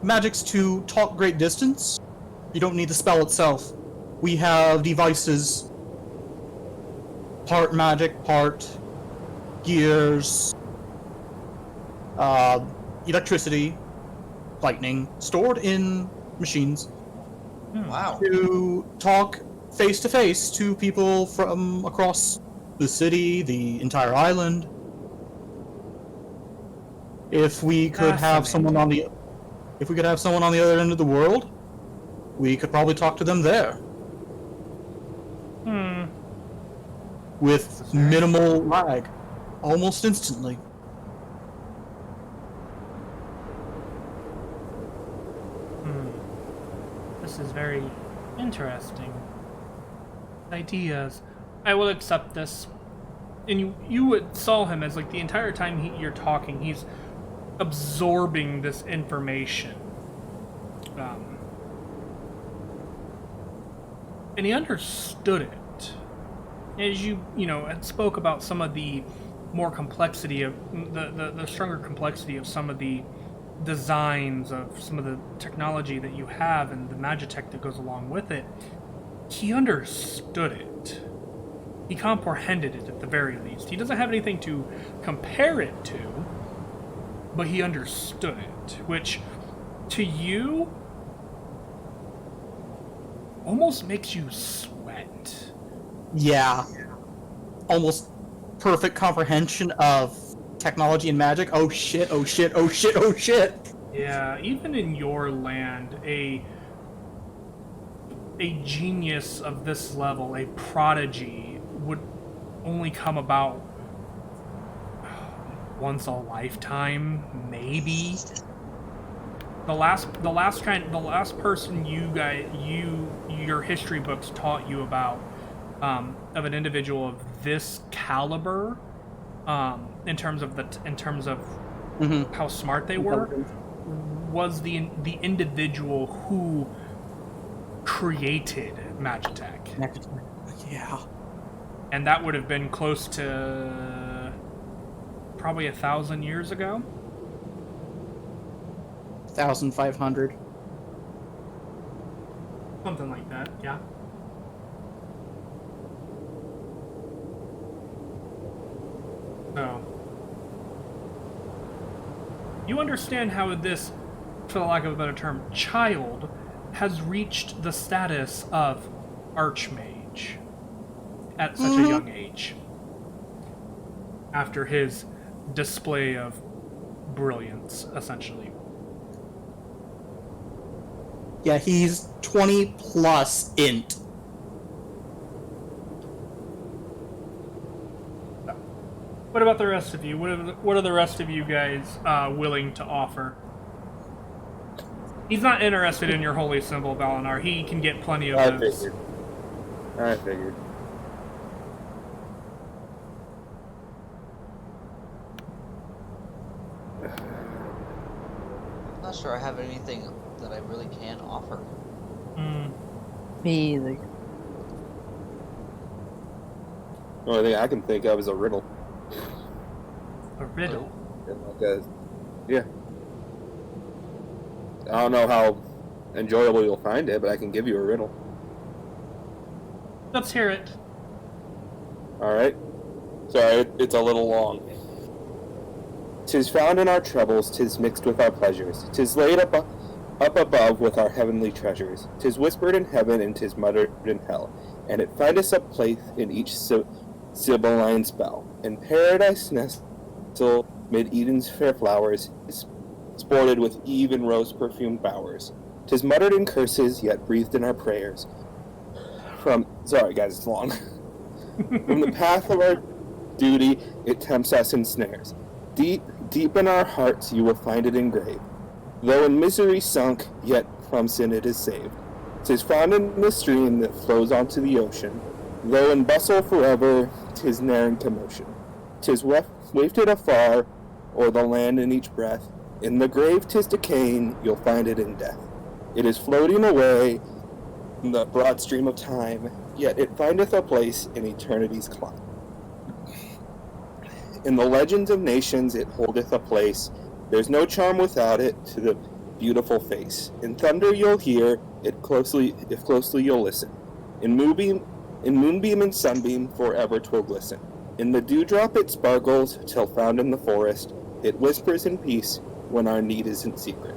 magics to talk great distance. You don't need the spell itself. We have devices, part magic, part gears, electricity, lightning, stored in machines Wow. to talk face to face to people from across the city, the entire island. If we could have someone on the other end of the world, we could probably talk to them there. With minimal lag, almost instantly. This is very interesting. Ideas. I will accept this. And you saw him as, like, the entire time you're talking, he's absorbing this information. And he understood it. As you spoke about some of the more complexity of the stronger complexity of some of the designs of some of the technology that you have and the magitech that goes along with it, he understood it. He comprehended it at the very least. He doesn't have anything to compare it to, but he understood it, which to you almost makes you sweat. Yeah. Almost perfect comprehension of technology and magic. Oh shit, oh shit, oh shit, oh shit. Yeah, even in your land, a genius of this level, a prodigy, would only come about once a lifetime, maybe. The last person your history books taught you about of an individual of this caliber, in terms of how smart they were, was the individual who created Magitech. Yeah. And that would have been close to probably 1,000 years ago. 1,500. Something like that, yeah. So, you understand how this, for the lack of a better term, child has reached the status of Archmage at such a young age. After his display of brilliance, essentially. Yeah, he's 20 plus int. What about the rest of you? What are the rest of you guys willing to offer? He's not interested in your holy symbol, Valinar. He can get plenty of those. I figured. I'm not sure I have anything that I really can offer. Me either. The only thing I can think of is a riddle. A riddle? Yeah. I don't know how enjoyable you'll find it, but I can give you a riddle. Let's hear it. Alright. Sorry, it's a little long. 'Tis found in our troubles, 'tis mixed with our pleasures, 'tis laid up above with our heavenly treasures, 'tis whispered in heaven and 'tis muttered in hell, and it findeth a place in each Sibylline spell. In paradise nestle mid Eden's fair flowers, sported with Eve in rose-perfumed bowers. 'Tis muttered in curses, yet breathed in our prayers. Sorry guys, it's long. From the path of our duty, it tempts us in snares. Deep in our hearts you will find it engraved. Though in misery sunk, yet from sin it is saved. 'Tis found in the stream that flows onto the ocean. Though in bustle forever, 'tis ne'er in commotion. 'Tis wafted afar, o'er the land in each breath. In the grave 'tis decaying, you'll find it in death. It is floating away in the broad stream of time, yet it findeth a place in eternity's climb. In the legends of nations it holdeth a place. There's no charm without it to the beautiful face. In thunder you'll hear it if closely you'll listen. In moonbeam and sunbeam forever 'twill glisten. In the dewdrop it sparkles till found in the forest. It whispers in peace when our need isn't secret.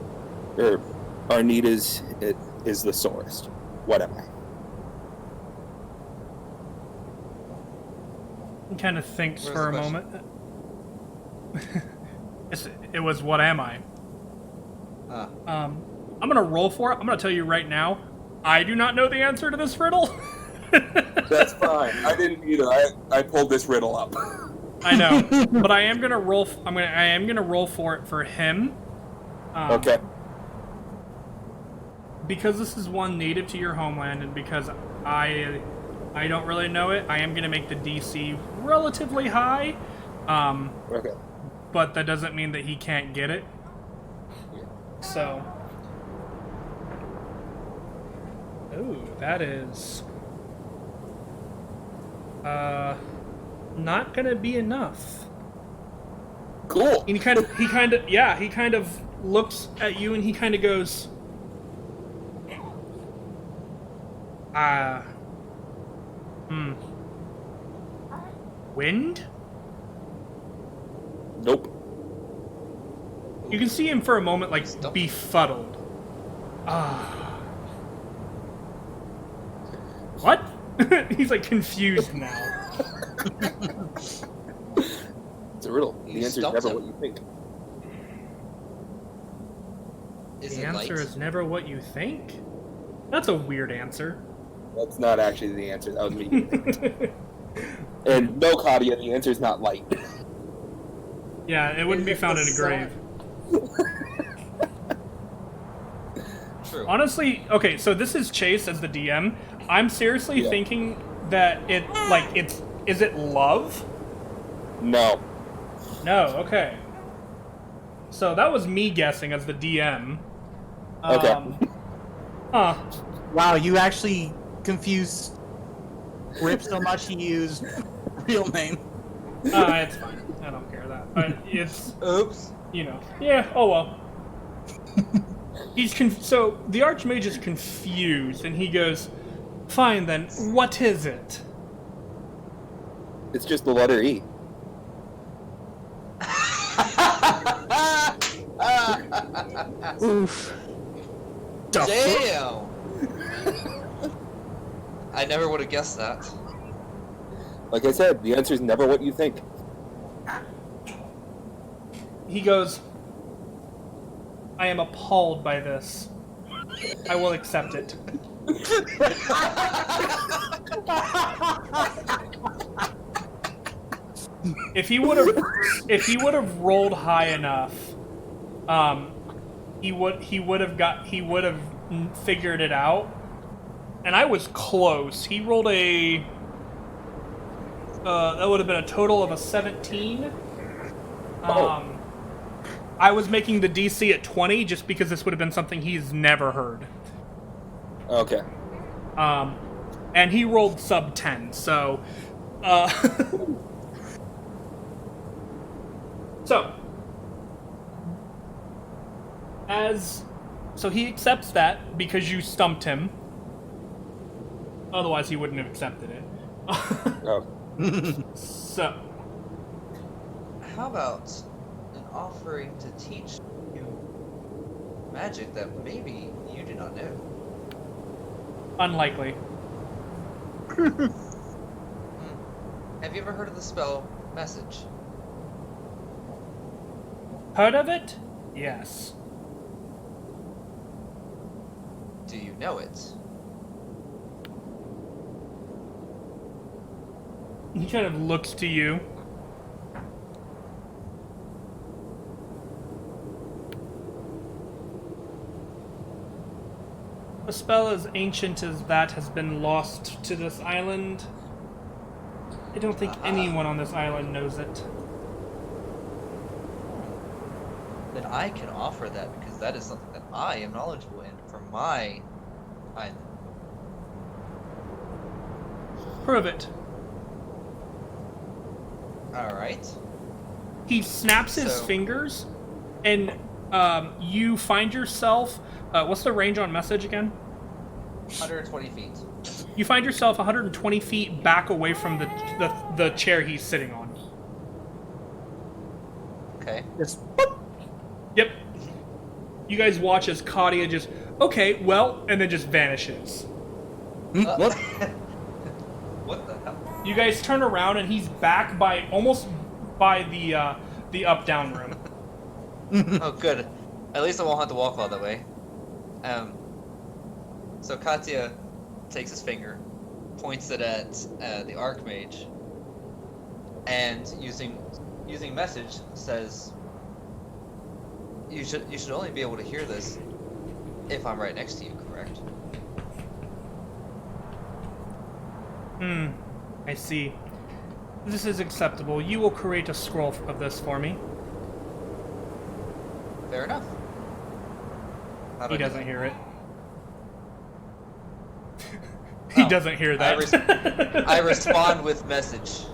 Our need is the sorest. What am I? He kind of thinks Where's for a the question? moment. It was what am I? I'm gonna roll for it. I'm gonna tell you right now, I do not know the answer to this riddle. That's fine. I didn't either. I pulled this riddle up. I know, but I am gonna roll. I am gonna roll for it for him. Okay. Because this is one native to your homeland, and because I don't really know it, I am gonna make the DC relatively high. Okay. But that doesn't mean that he can't get it. So. Ooh, that is. Not gonna be enough. Cool. And he kind of looks at you and he kind of goes, wind? Nope. You can see him for a moment, like, Stop. befuddled. What? He's, like, confused now. It's a riddle. You The answer is stumped never him. what you think. Is The it answer light? is never what you think? That's a weird answer. That's not actually the answer. That was me. And no, Claudia, the answer is not light. Yeah, it wouldn't be found in a grave. True. Honestly, okay, so this is Chase as the DM. I'm seriously Yeah. thinking that is it love? No. No, okay. So that was me guessing as the DM. Okay. Huh. Wow, you actually confused Rip so much he used real name. It's fine. I don't care that. It's, Oops. you know. Yeah, oh well. So the Archmage is confused, and he goes, "Fine then, what is it?" It's just the letter E. Oof. Damn! I never would have guessed that. Like I said, the answer is never what you think. He goes, "I am appalled by this. I will accept it." If he would have rolled high enough, he would have figured it out. And I was close. He rolled a that would have been a total of a 17. I was making the DC at 20 just because this would have been something he's never heard. Okay. And he rolled sub 10, so so he accepts that because you stumped him. Otherwise he wouldn't have accepted it. Oh. So How about an offering to teach you magic that maybe you do not know? unlikely. Have you ever heard of the spell message? Heard of it? Yes. Do you know it? He kind of looks to you. A spell as ancient as that has been lost to this island. I don't think anyone on this island knows it. Then I can offer that because that is something that I am knowledgeable in for my island. Prove it. Alright. He snaps his fingers, and you find yourself... what's the range on message again? 120 feet. You find yourself 120 feet back away from the chair he's sitting on. Okay. Yes. Yep. You guys watch as Katia just, okay, well, and then just vanishes. What? What the hell? You guys turn around and he's back by almost by the up-down room. Oh, good. At least I won't have to walk all the way. So Katya takes his finger, points it at the Archmage, and using message says, "You should only be able to hear this if I'm right next to you, correct?" I see. This is acceptable. You will create a scroll of this for me. Fair enough. How do He I do doesn't that? hear it. He Oh, doesn't hear that. I respond with message.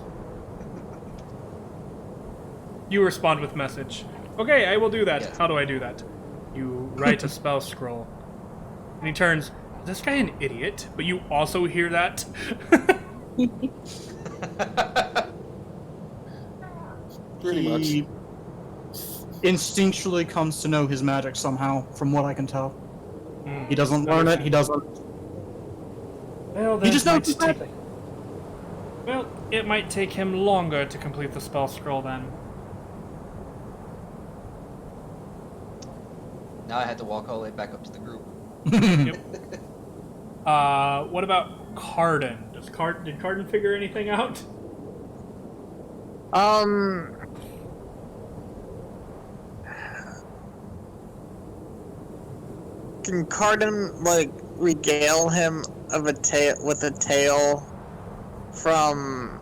You respond with message. Okay, I will do that. Yes. How do I do that? You write a spell scroll. And he turns, is this guy an idiot? But you also hear that? Pretty much. He instinctually comes to know his magic somehow, from what I can tell. He doesn't learn it, he doesn't... Well, He just knows might his take- magic. Well, it might take him longer to complete the spell scroll then. Now I had to walk all the way back up to the group. What about Carden? Did Carden figure anything out? Can Carden regale him of a tale from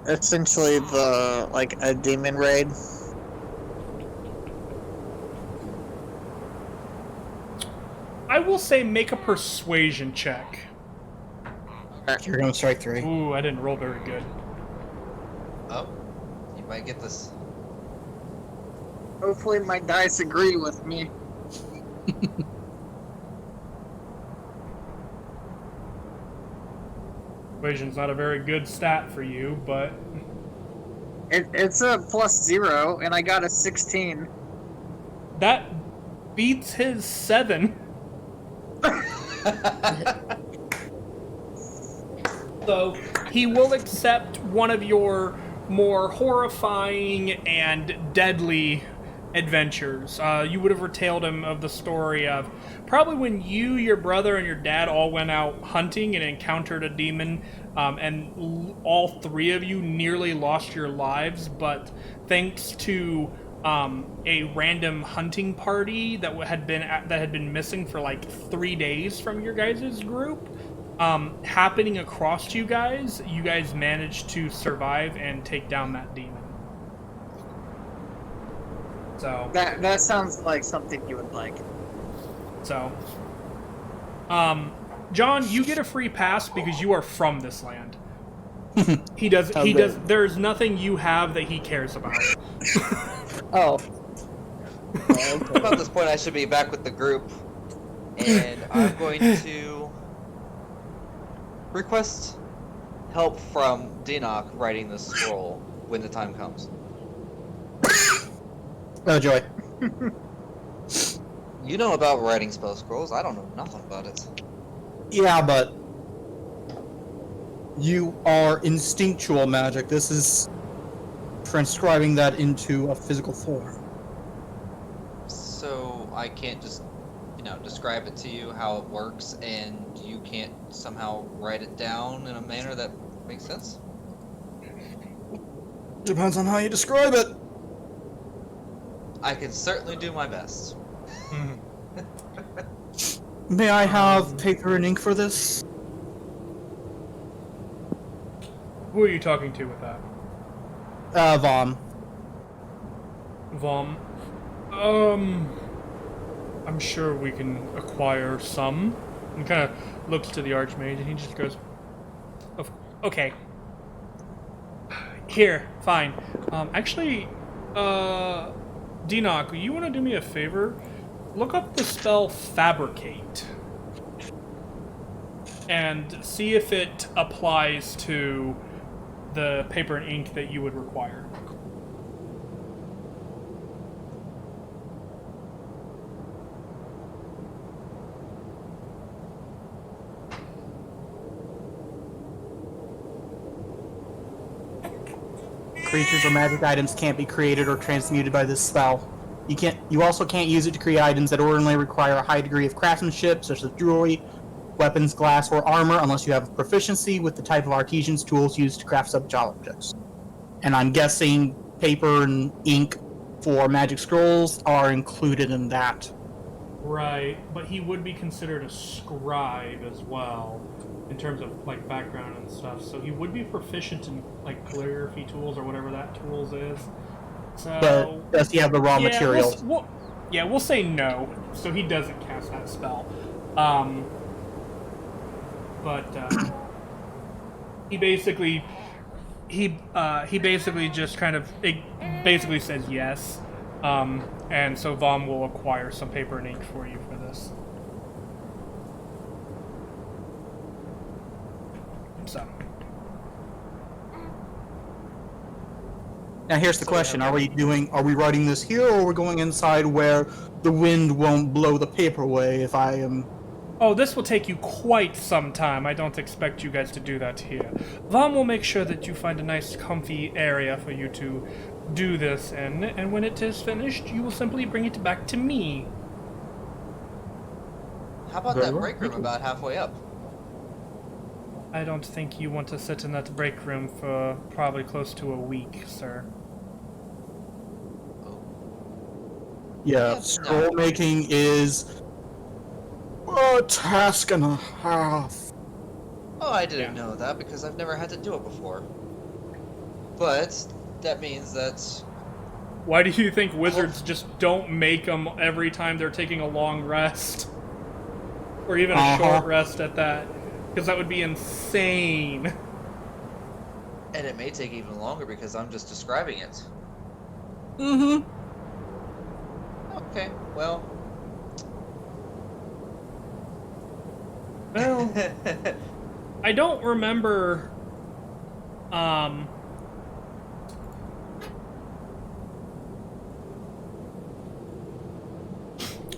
essentially a demon raid? I will say make a persuasion check. You're gonna strike 3. Ooh, I didn't roll very good. Oh, you might get this. Hopefully my dice agree with me. Persuasion's not a very good stat for you, but It's a +0, and I got a 16. that beats his 7. So he will accept one of your more horrifying and deadly adventures. You would have retailed him of the story of probably when you, your brother, and your dad all went out hunting and encountered a demon, and all 3 of you nearly lost your lives, but thanks to a random hunting party that had been missing for 3 days from your guys' group, happening across you guys managed to survive and take down that demon. So That sounds like something you would like. So, John, you get a free pass because you are from this land. He does. There's nothing you have that he cares about. Oh. About this point, I should be back with the group, and I'm going to request help from Dinok writing the scroll when the time comes. Oh, joy. You know about writing spell scrolls. I don't know nothing about it. Yeah, but you are instinctual magic. This is transcribing that into a physical form. So I can't just, describe it to you how it works, and you can't somehow write it down in a manner that makes sense? Depends on how you describe it. I can certainly do my best. May I have paper and ink for this? Who are you talking to with that? Vom. Vom. I'm sure we can acquire some. And kind of looks to the Archmage and he just goes, okay. Here, fine. Actually, Dinok, you want to do me a favor? Look up the spell Fabricate. And see if it applies to the paper and ink that you would require. Creatures or magic items can't be created or transmuted by this spell. You also can't use it to create items that ordinarily require a high degree of craftsmanship, such as jewelry, weapons, glass, or armor, unless you have proficiency with the type of artisan's tools used to craft such objects. And I'm guessing paper and ink for magic scrolls are included in that. Right, but he would be considered a scribe as well, in terms of like background and stuff. So he would be proficient in like calligraphy tools or whatever that tools is. So But does he have the raw materials? We'll say no. So he doesn't cast that spell. He basically just kind of basically says yes. And so Vom will acquire some paper and ink for you for this. So. Now here's the question: Are we writing this here, or are we going inside where the wind won't blow the paper away? If I am. Oh, this will take you quite some time. I don't expect you guys to do that here. Vom will make sure that you find a nice, comfy area for you to do this in, and when it is finished, you will simply bring it back to me. How about that break room about halfway up? I don't think you want to sit in that break room for probably close to a week, sir. Yeah, scroll making is a task and a half. Oh, I didn't know that because I've never had to do it before. But that means that... Why do you think wizards just don't make them every time they're taking a long rest? Or even a short rest at that? Because that would be insane. And it may take even longer because I'm just describing it. Mm-hmm. Okay, well... Well, I don't remember, I'm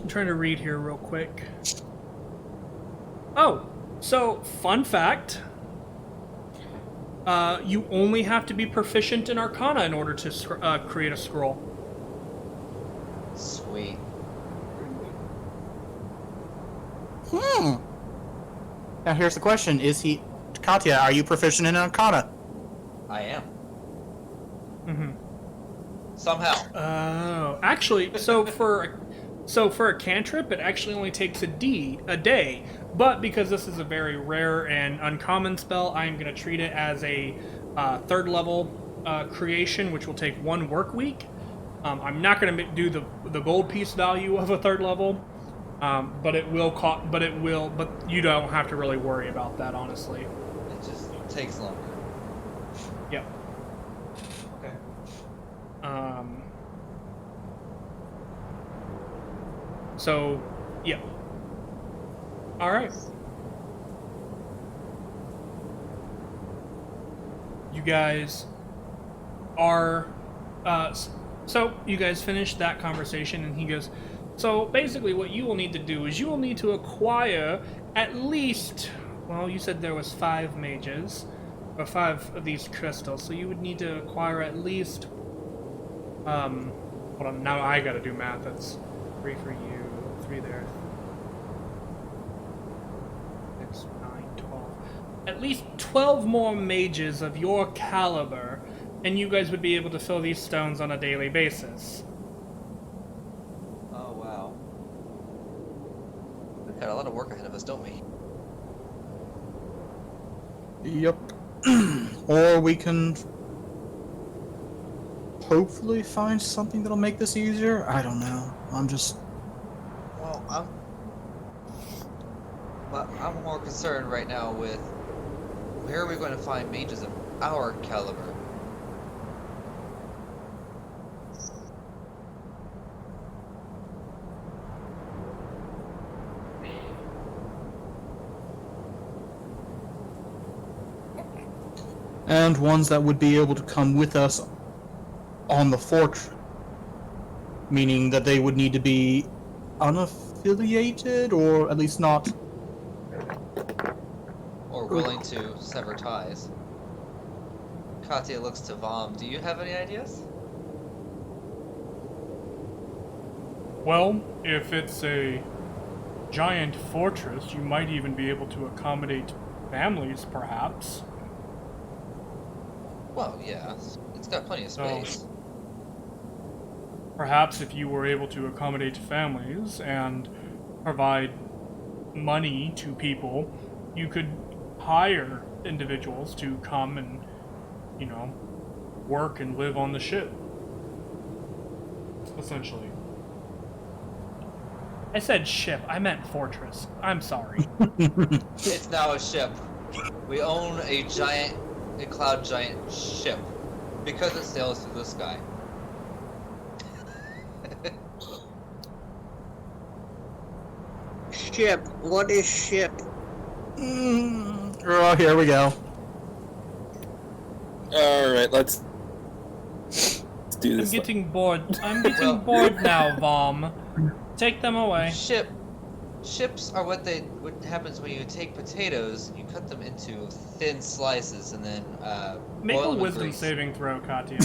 trying to read here real quick. Oh, so, fun fact. You only have to be proficient in Arcana in order to create a scroll. Sweet. Now here's the question: Katya, are you proficient in Arcana? I am. Mm-hmm. Somehow. Oh, actually, so for a cantrip, it actually only takes a day. But because this is a very rare and uncommon spell, I am going to treat it as a third level creation, which will take 1 work week. I'm not going to do the gold piece value of a third level, but you don't have to really worry about that, honestly. It just takes longer. Yep. Okay. So, yeah. All right. You guys are, so you guys finished that conversation, and he goes, so basically what you will need to do is you will need to acquire at least, well, you said there was 5 mages, or 5 of these crystals, so you would need to acquire at least, hold on, now I gotta do math. That's 3 for you, 3 there, 6, 9, 12. At least 12 more mages of your caliber, and you guys would be able to fill these stones on a daily basis. Oh, wow. Got a lot of work ahead of us, don't we? Yep. Or we can hopefully find something that'll make this easier. I don't know. Well, I'm more concerned right now with where are we going to find mages of our caliber? And ones that would be able to come with us on the fortress. Meaning that they would need to be unaffiliated, or at least not. Or willing to sever ties. Katya looks to Vom. Do you have any ideas? Well, if it's a giant fortress, you might even be able to accommodate families, perhaps. Well, yeah. It's got plenty of space. Perhaps if you were able to accommodate families and provide money to people, you could hire individuals to come and, work and live on the ship. Essentially. I said ship, I meant fortress. I'm sorry. It's now a ship. We own a cloud giant ship because it sails through the sky. Ship. What is ship? Oh, here we go. Alright, let's do I'm this. getting bored. I'm getting bored now, Vom. Take them away. Ships are what happens when you take potatoes, you cut them into thin slices, and then Make boil a them in wisdom grease. saving throw, Katya.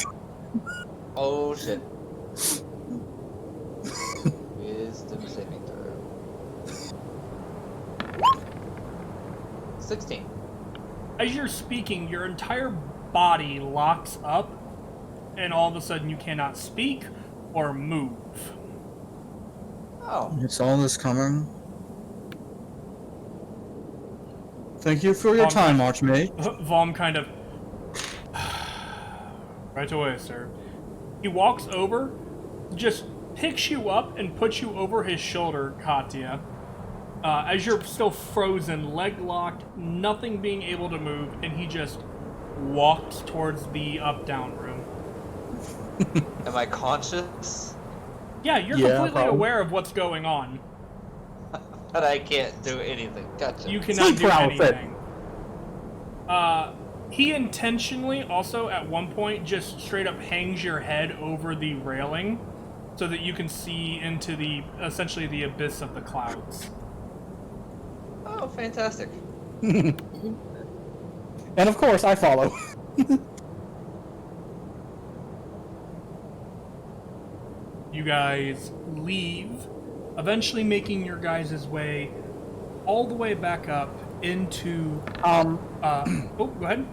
Oh shit. Wisdom saving throw. 16. As you're speaking, your entire body locks up, and all of a sudden you cannot speak or move. Oh. It's all this coming. Thank you for your time, Archmage. Vom kind of... Right away, sir. He walks over, just picks you up and puts you over his shoulder, Katya. As you're still frozen, leg locked, nothing being able to move, and he just walks towards the up-down room. Am I conscious? Yeah, you're completely aware of what's going on. But I can't do anything. Gotcha. You cannot do anything. He intentionally also at one point just straight up hangs your head over the railing so that you can see into essentially the abyss of the clouds. Oh, fantastic. And of course, I follow. You guys leave, eventually making your guys' way all the way back up into... oh, go ahead.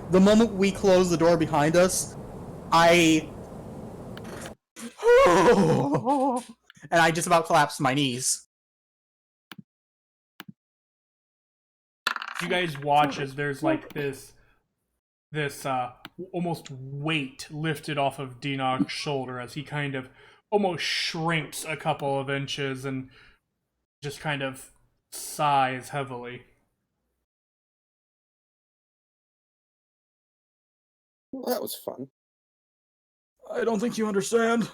The moment we close the door behind us, and I just about collapsed to my knees. You guys watch as there's like this almost weight lifted off of Dinog's shoulder as he kind of almost shrinks a couple of inches and just kind of sighs heavily. Well, that was fun. I don't think you understand.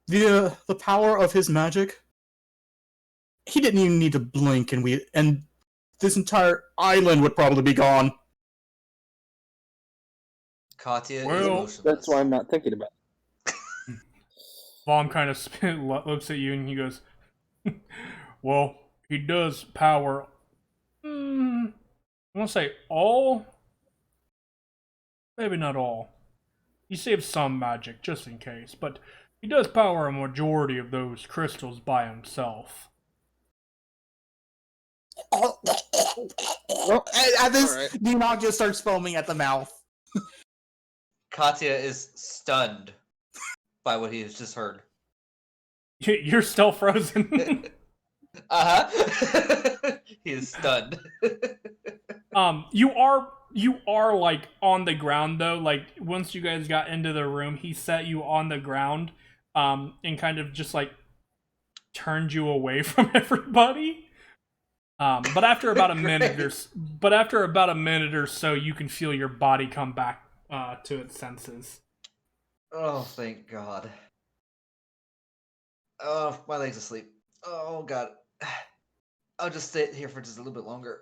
The power of his magic. He didn't even need to blink, and this entire island would probably be gone. Katya is Well, motionless. That's why I'm not thinking about it. Vom kind of looks at you and he goes, well, he does power... I want to say all? Maybe not all. He saves some magic, just in case, but he does power a majority of those crystals by himself. At this, Right. Dinog just starts foaming at the mouth. Katya is stunned by what he has just heard. You're still frozen. He is stunned. You are like on the ground though. Like once you guys got into the room, he set you on the ground, and kind of just like turned you away from everybody. But after about a minute or so, you can feel your body come back to its senses. Oh, thank God. Oh, my leg's asleep. Oh, God. I'll just stay here for just a little bit longer.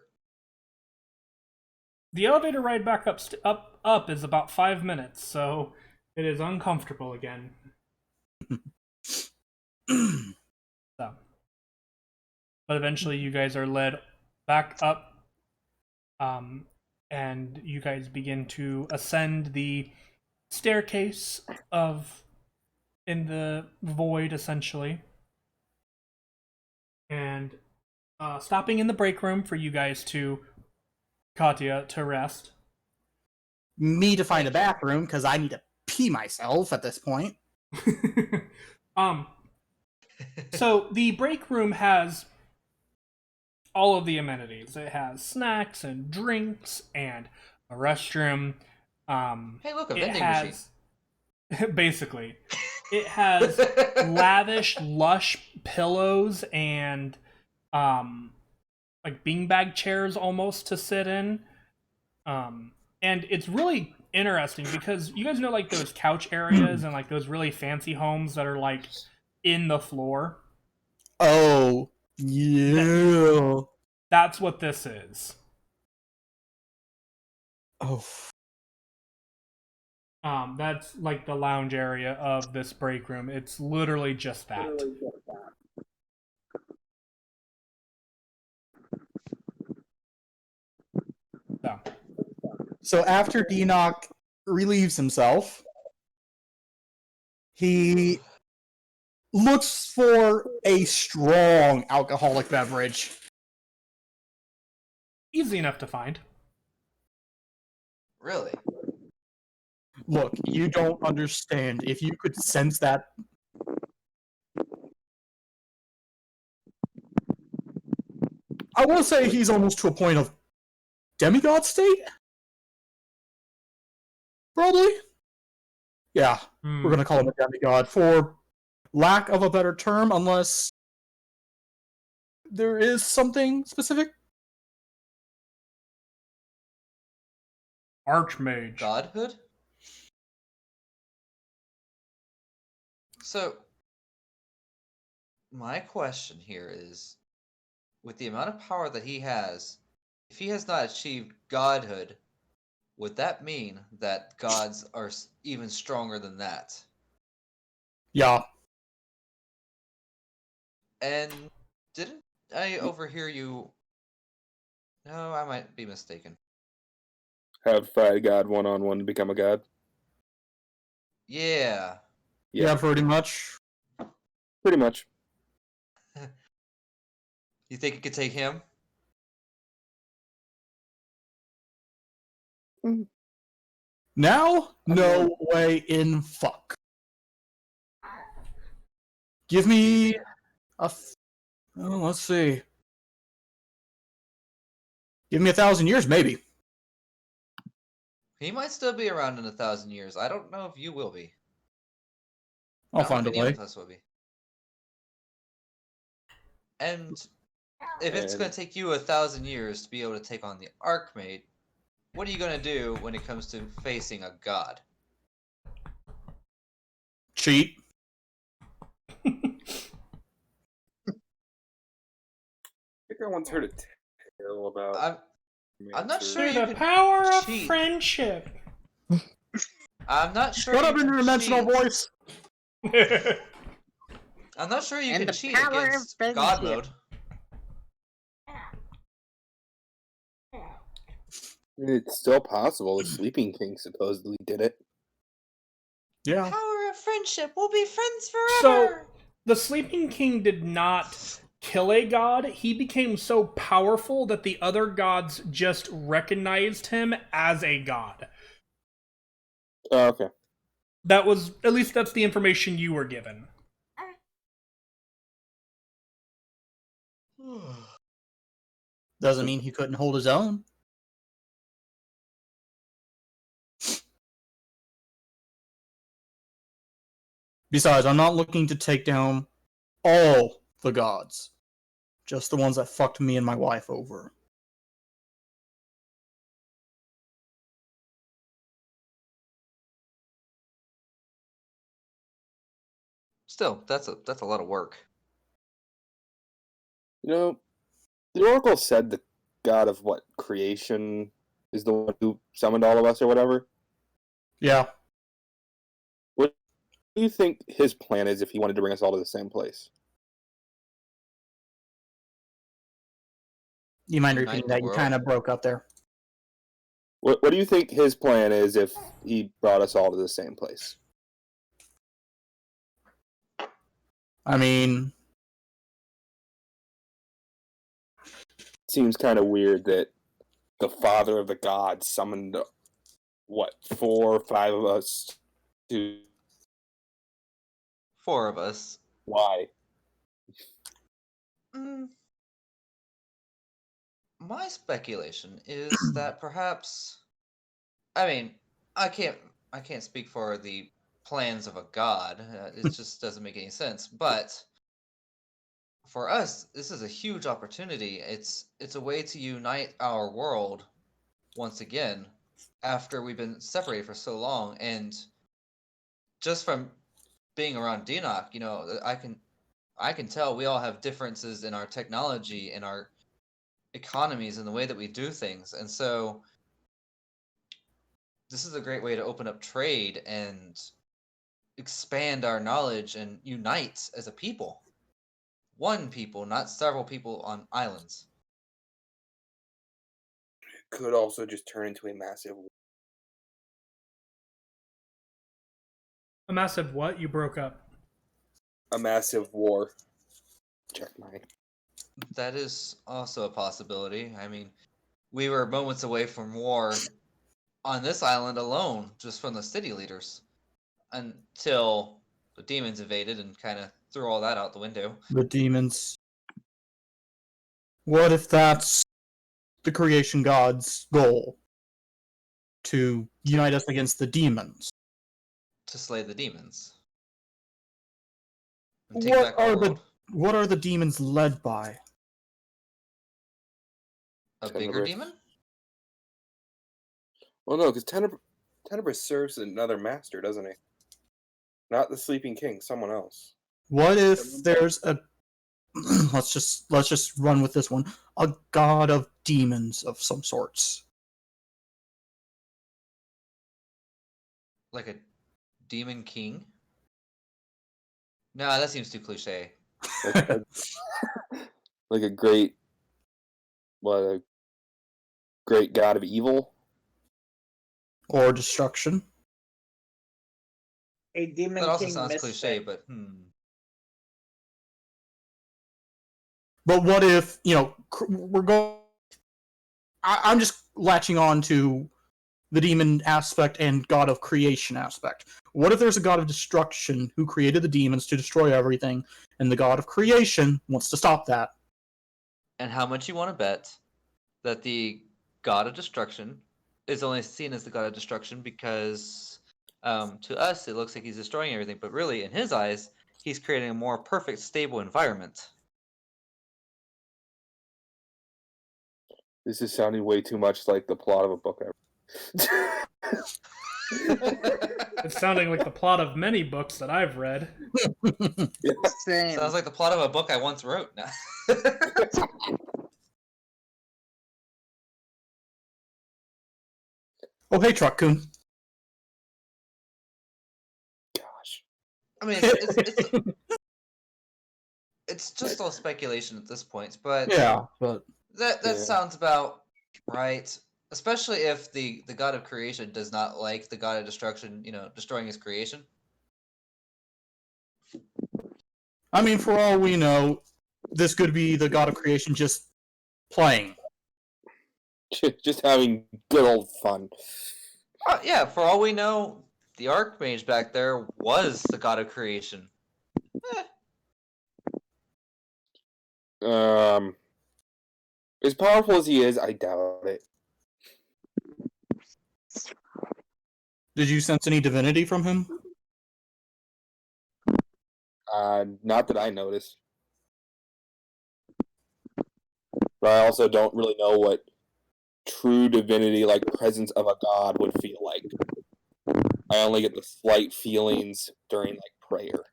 The elevator ride back up is about 5 minutes, so it is uncomfortable again. So, but eventually, you guys are led back up, and you guys begin to ascend the staircase in the void, essentially, and stopping in the break room for you guys Katya to rest. Me to find a bathroom because I need to pee myself at this point. So the break room has all of the amenities. It has snacks and drinks and a restroom. Hey, look, a vending machine. Basically, it has lavish, lush pillows and like beanbag chairs almost to sit in. And it's really interesting because you guys know like those couch areas and like those really fancy homes that are like in the floor. Oh, yeah. That's what this is. Oh. That's like the lounge area of this break room. It's literally just that. So after Enoch relieves himself, he looks for a strong alcoholic beverage. Easy enough to find. Really? Look, you don't understand. If you could sense that. I will say he's almost to a point of demigod state? Probably. Yeah, we're going to call him a demigod for lack of a better term, unless there is something specific. Archmage. Godhood? So, my question here is, with the amount of power that he has, if he has not achieved godhood, would that mean that gods are even stronger than that? Yeah. And didn't I overhear you? No, I might be mistaken. Have fight a god one-on-one to become a god? Yeah. Yeah, pretty much. Pretty much. You think you could take him? Now? No way in fuck. Give me let's see. Give me 1,000 years, maybe. He might still be around in 1,000 years. I don't know if you will be. I'll find a way. Any of us will be. And if it's going to take you 1,000 years to be able to take on the Archmage, what are you going to do when it comes to facing a god? Cheat. I think I once heard a tale about. I'm not sure you The can power of cheat. friendship. I'm not sure. Shut up, you can interdimensional cheat. voice. I'm not sure you And can the cheat power of against God friendship. mode. It's still possible. The Sleeping King supposedly did it. Yeah. Power of friendship. We'll be friends So, forever. the Sleeping King did not kill a god. He became so powerful that the other gods just recognized him as a god. Oh, okay. That was, at least that's the information you were given. Doesn't mean he couldn't hold his own. Besides, I'm not looking to take down all the gods. Just the ones that fucked me and my wife over. Still, that's a lot of work. You know, the Oracle said the god of what, creation is the one who summoned all of us or whatever. Yeah. What do you think his plan is if he wanted to bring us all to the same place? You mind Unite repeating the that? You world? kind of broke up there. What do you think his plan is if he brought us all to the same place? I mean, Seems kind of weird that the father of the gods summoned, what, 4 or 5 of us to... 4 of us. Why? My speculation is that perhaps, I mean, I can't speak for the plans of a god. It just doesn't make any sense. But for us, this is a huge opportunity. It's a way to unite our world once again after we've been separated for so long. And just from being around Denoch, you know, I can tell we all have differences in our technology and our economies and the way that we do things. And so this is a great way to open up trade and expand our knowledge and unite as a people. One people, not several people on islands. Could also just turn into a massive... A massive what? You broke up. A massive war. Check my... That is also a possibility. I mean, we were moments away from war on this island alone, just from the city leaders, until the demons invaded and kind of threw all that out the window. the demons. What if that's the creation god's goal? To unite us against the demons? To slay the demons. And take back our world. What are the demons led by? A bigger Tenebrae. demon? Well, no, because Tenebrae serves another master, doesn't he? Not the Sleeping King, someone else. What if there's a let's just run with this one. A god of demons of some sorts. Like a demon king? No, that seems too cliche. Like a great god of evil? Or destruction. A demon That also king sounds misfit. cliche, but But what if, you know, we're going... I'm just latching on to the demon aspect and god of creation aspect. What if there's a god of destruction who created the demons to destroy everything, and the god of creation wants to stop that? And how much you want to bet that the god of destruction is only seen as the god of destruction because to us it looks like he's destroying everything, but really in his eyes he's creating a more perfect, stable environment. This is sounding way too much like the plot of a book It's sounding like the plot of many books that I've read. Same. Sounds like the plot of a book I once wrote. Oh, hey, Truck Coon. Gosh. I mean, it's just all speculation at this point, but Yeah, but that Yeah. sounds about right. Especially if the god of creation does not like the god of destruction, you know, destroying his creation. I mean, for all we know, this could be the god of creation just playing. Just having good old fun. Yeah, for all we know, the Archmage back there was the god of creation. As powerful as he is, I doubt it. Did you sense any divinity from him? Not that I noticed. But I also don't really know what true divinity, like presence of a god, would feel like. I only get the slight feelings during like prayer.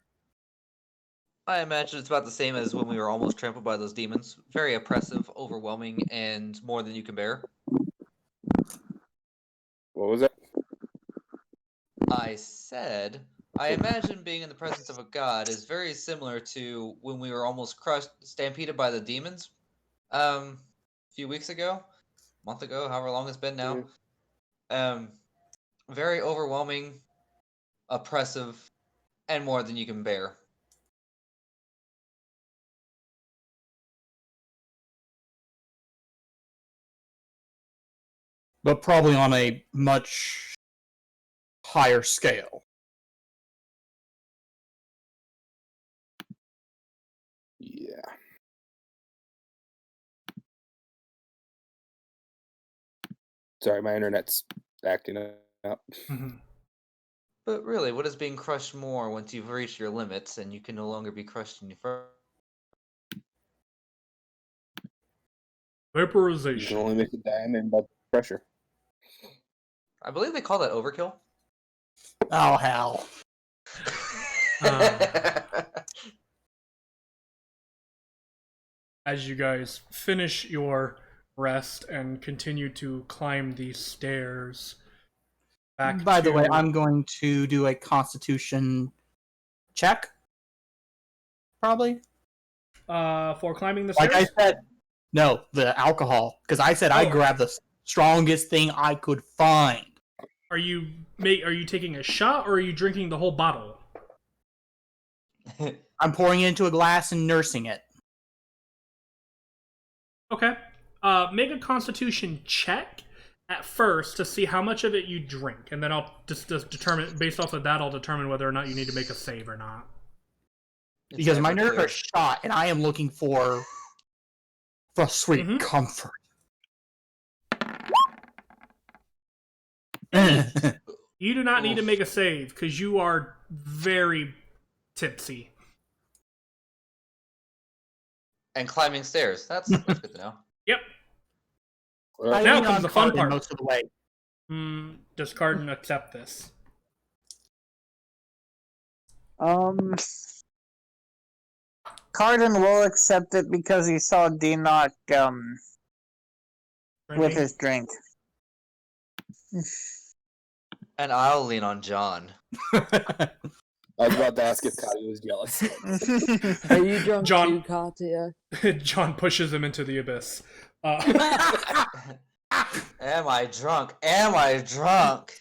I imagine it's about the same as when we were almost trampled by those demons. Very oppressive, overwhelming, and more than you can bear. What was it? I said, I imagine being in the presence of a god is very similar to when we were almost crushed, stampeded by the demons. A few weeks ago, month ago, however long it's been now. Very overwhelming, oppressive, and more than you can bear. But probably on a much higher scale. Yeah. Sorry, my internet's acting up. But really, what is being crushed more once you've reached your limits and you can no longer be crushed any further? You can Vaporization. only make a diamond by pressure. I believe they call that overkill. Oh, hell. As you guys finish your rest and continue to climb these stairs back By the way, to- I'm going to do a constitution check. Probably. for climbing the Like stairs. I said, no, the alcohol. Because I said I Oh. grabbed the strongest thing I could find. Are you taking a shot or are you drinking the whole bottle? I'm pouring it into a glass and nursing it. Okay. Make a Constitution check at first to see how much of it you drink, and then I'll just determine based off of that. I'll determine whether or not you need to make a save or not. Because my nerves clear. are shot, and I am looking for sweet comfort. You do not need to make a save because you are very tipsy. And climbing stairs. That's good to know. Yep. I Now lean comes on the fun Cardin part. most of the way. Does Cardin accept this? Cardin will accept it because he saw D-Knock with his drink. And I'll lean on John. I was about to ask if Kadi was jealous. Are you drunk John- too, Katya? John pushes him into the abyss. Am I drunk? Am I drunk?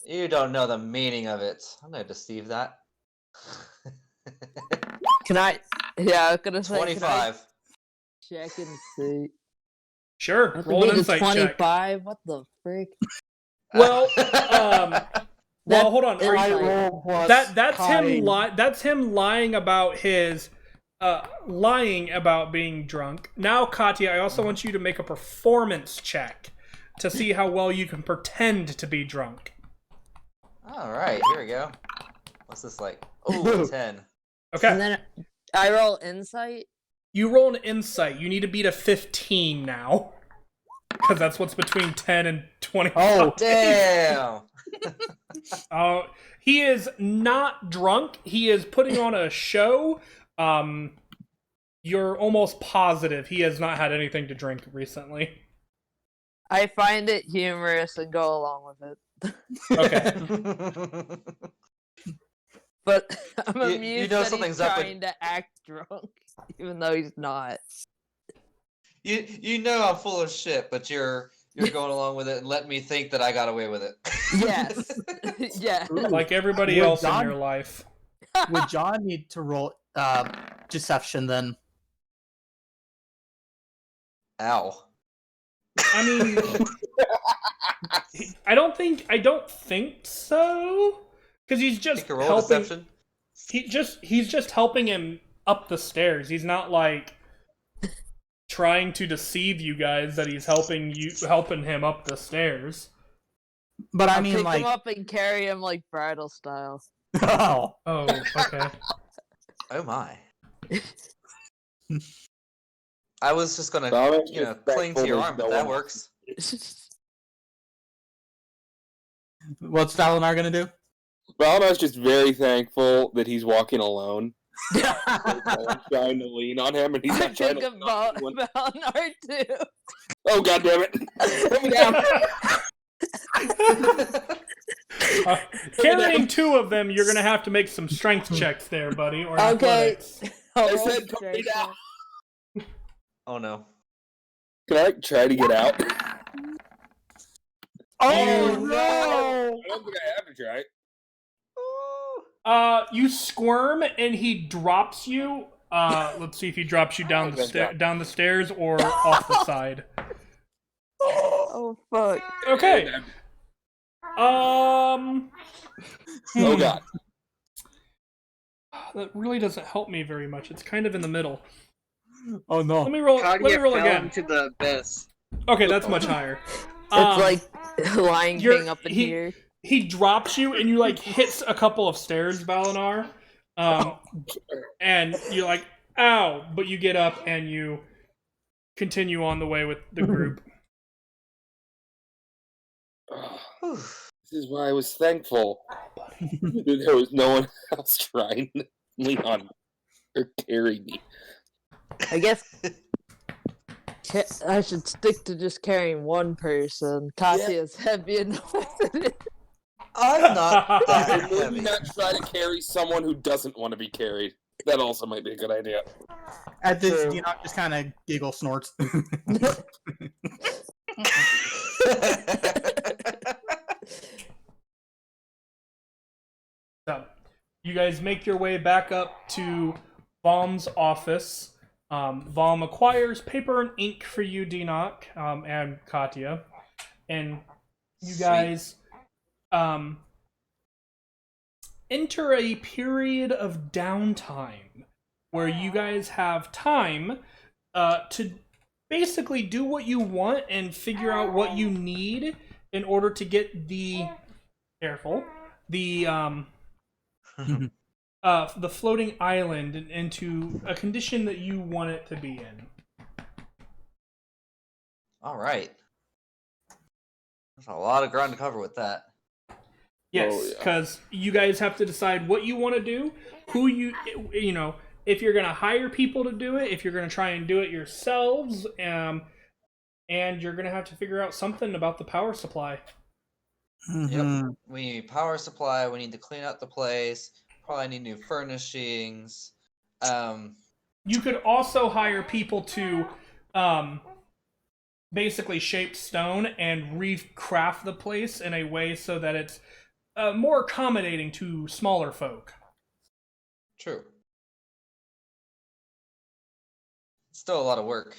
You don't know the meaning of it. I'm gonna deceive that. Can I? Yeah, I was gonna say. 25. Can I check and see. Sure. I have to Roll an beat a insight check. 25. What the frick? Well, well, hold on. Are I you, roll that's him. That's him lying about his lying about being drunk. Now, Katya, I also want you to make a performance check to see how well you can pretend to be drunk. Alright, here we go. What's this like? Oh, 10. Okay. And then I roll insight. You roll an insight. You need to beat a 15 now. Because that's what's between 10 and 20. Oh, Damn! He is not drunk. He is putting on a show. You're almost positive he has not had anything to drink recently. I find it humorous and go along with it. Okay. But I'm You- amused you know that something's he's up with- trying to act drunk, even though he's not. You know I'm full of shit, but you're going along with it and let me think that I got away with it. Yes. Yeah. Like everybody Would else in John- your life. Would John need to roll deception then? Ow. I mean, I don't think so. Because he's just Take a roll helping. deception. He's just helping him up the stairs. He's not like trying to deceive you guys that he's helping him up the stairs. But I I'll mean, pick like, him up and carry him like bridal style. oh, Oh, okay. Oh my. I was just gonna, Valor's you know, just cling to your thankful arm, but there's that no one works. what's Dalinar gonna do? Valinar's just very thankful that he's walking alone. No one's trying to lean on him, and he's I not trying pick to up lean on anyone. Valnar too. Oh, God damn it. Put me down. Carrying two of them, you're gonna have to make some strength checks there, buddy, or Okay. athletics. I said put me down. Oh no. Can I, like, try to get out? Oh You- no! I don't think I have to try. You squirm and he drops you. Let's see if he drops you down the stairs or off the side. Oh fuck. Okay. Oh, God. That really doesn't help me very much. It's kind of in the middle. Oh no! Let me roll. Let me Kaguya roll fell again. into the abyss. Okay, that's much higher. It's like Lion you're- King up in he- here. He drops you and you like hits a couple of stairs, Valinar. And you're like, ow, but you get up and you continue on the way with the group. This is why I was thankful. There was no one else trying to lean on me or carry me. I guess I should stick to just carrying one person. Katya's heavy enough. I'm not that And maybe heavy. not try to carry someone who doesn't want to be carried. That also might be a good idea. At this, True. you know, just kind of giggle, snorts. So, you guys make your way back up to Valm's office. Valm acquires paper and ink for you, Dinok, and Katya. And you guys enter a period of downtime where you guys have time to basically do what you want and figure out what you need in order to get the floating island into a condition that you want it to be in. All right. There's a lot of ground to cover with that. Yes, Oh, yeah. because you guys have to decide what you want to do, who you know, if you're going to hire people to do it, if you're going to try and do it yourselves, and you're going to have to figure out something about the power supply. Mhm. Yep. We need power supply. We need to clean up the place. Probably need new furnishings. You could also hire people to basically shape stone and recraft the place in a way so that it's more accommodating to smaller folk. True. Still a lot of work.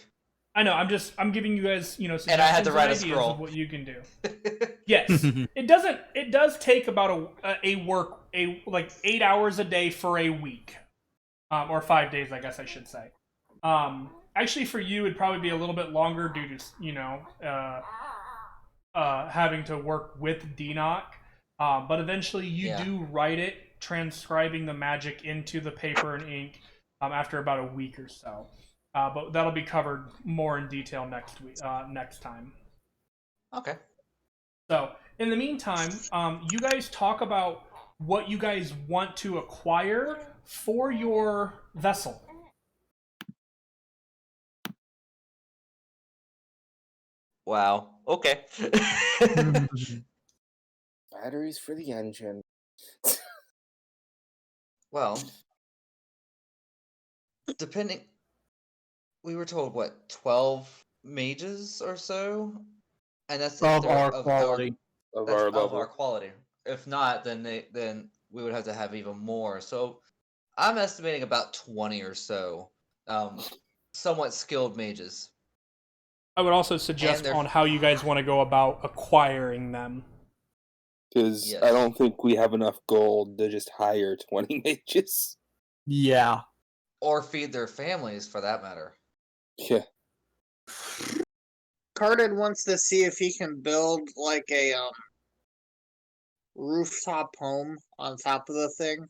I know. I'm giving you guys, you know, And I had to suggestions write a and ideas scroll. of what you can do. Yes, it doesn't. It does take about like 8 hours a day for a week, or 5 days, I guess I should say. Actually, for you, it'd probably be a little bit longer due to, you know, having to work with Dinok. But eventually, you do write it, transcribing the magic into the paper and ink after about a week or so. But that'll be covered more in detail next time. Okay. So, in the meantime, you guys talk about what you guys want to acquire for your vessel. Wow. Okay. Batteries for the engine. Well, depending, we were told what 12 mages or so, and that's if Of they're our quality. Of that's our of level. our quality. If not, then we would have to have even more. So I'm estimating about 20 or so, somewhat skilled mages. I would also suggest they're- on how you guys want to go about acquiring them. Because Yes. I don't think we have enough gold to just hire 20 mages. Yeah. Or feed their families, for that matter. Yeah. Cardin wants to see if he can build like a rooftop home on top of the thing.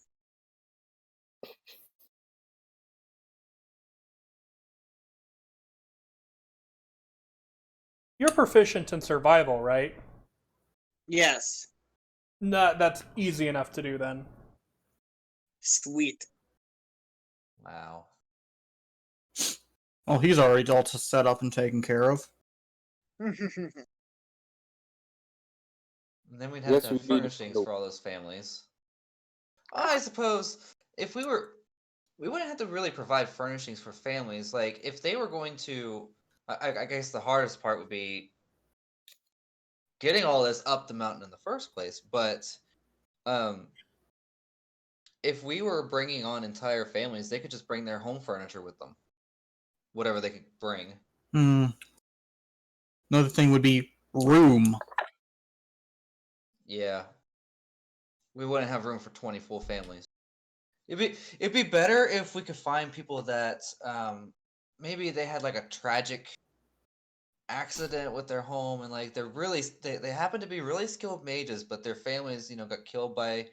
You're proficient in survival, right? Yes. No, that's easy enough to do then. Sweet. Wow. Well, he's already all set up and taken care of. And then we'd Yes, have to have we need to furnishings go. for all those families. I suppose if we wouldn't have to really provide furnishings for families. Like if they were going to, I guess the hardest part would be getting all this up the mountain in the first place. But if we were bringing on entire families, they could just bring their home furniture with them, whatever they could bring. Another thing would be room. Yeah, we wouldn't have room for 20 full families. It'd be better if we could find people that maybe they had like a tragic accident with their home and like they happen to be really skilled mages, but their families got killed by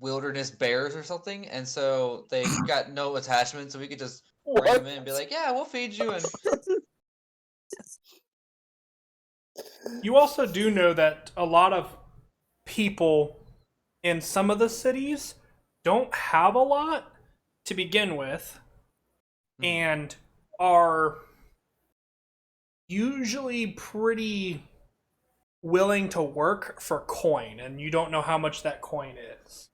wilderness bears or something, and so they got no attachment, so we could just bring them in and be like, yeah, we'll feed you. And You also do know that a lot of people in some of the cities don't have a lot to begin with and are usually pretty willing to work for coin, and you don't know how much that coin is.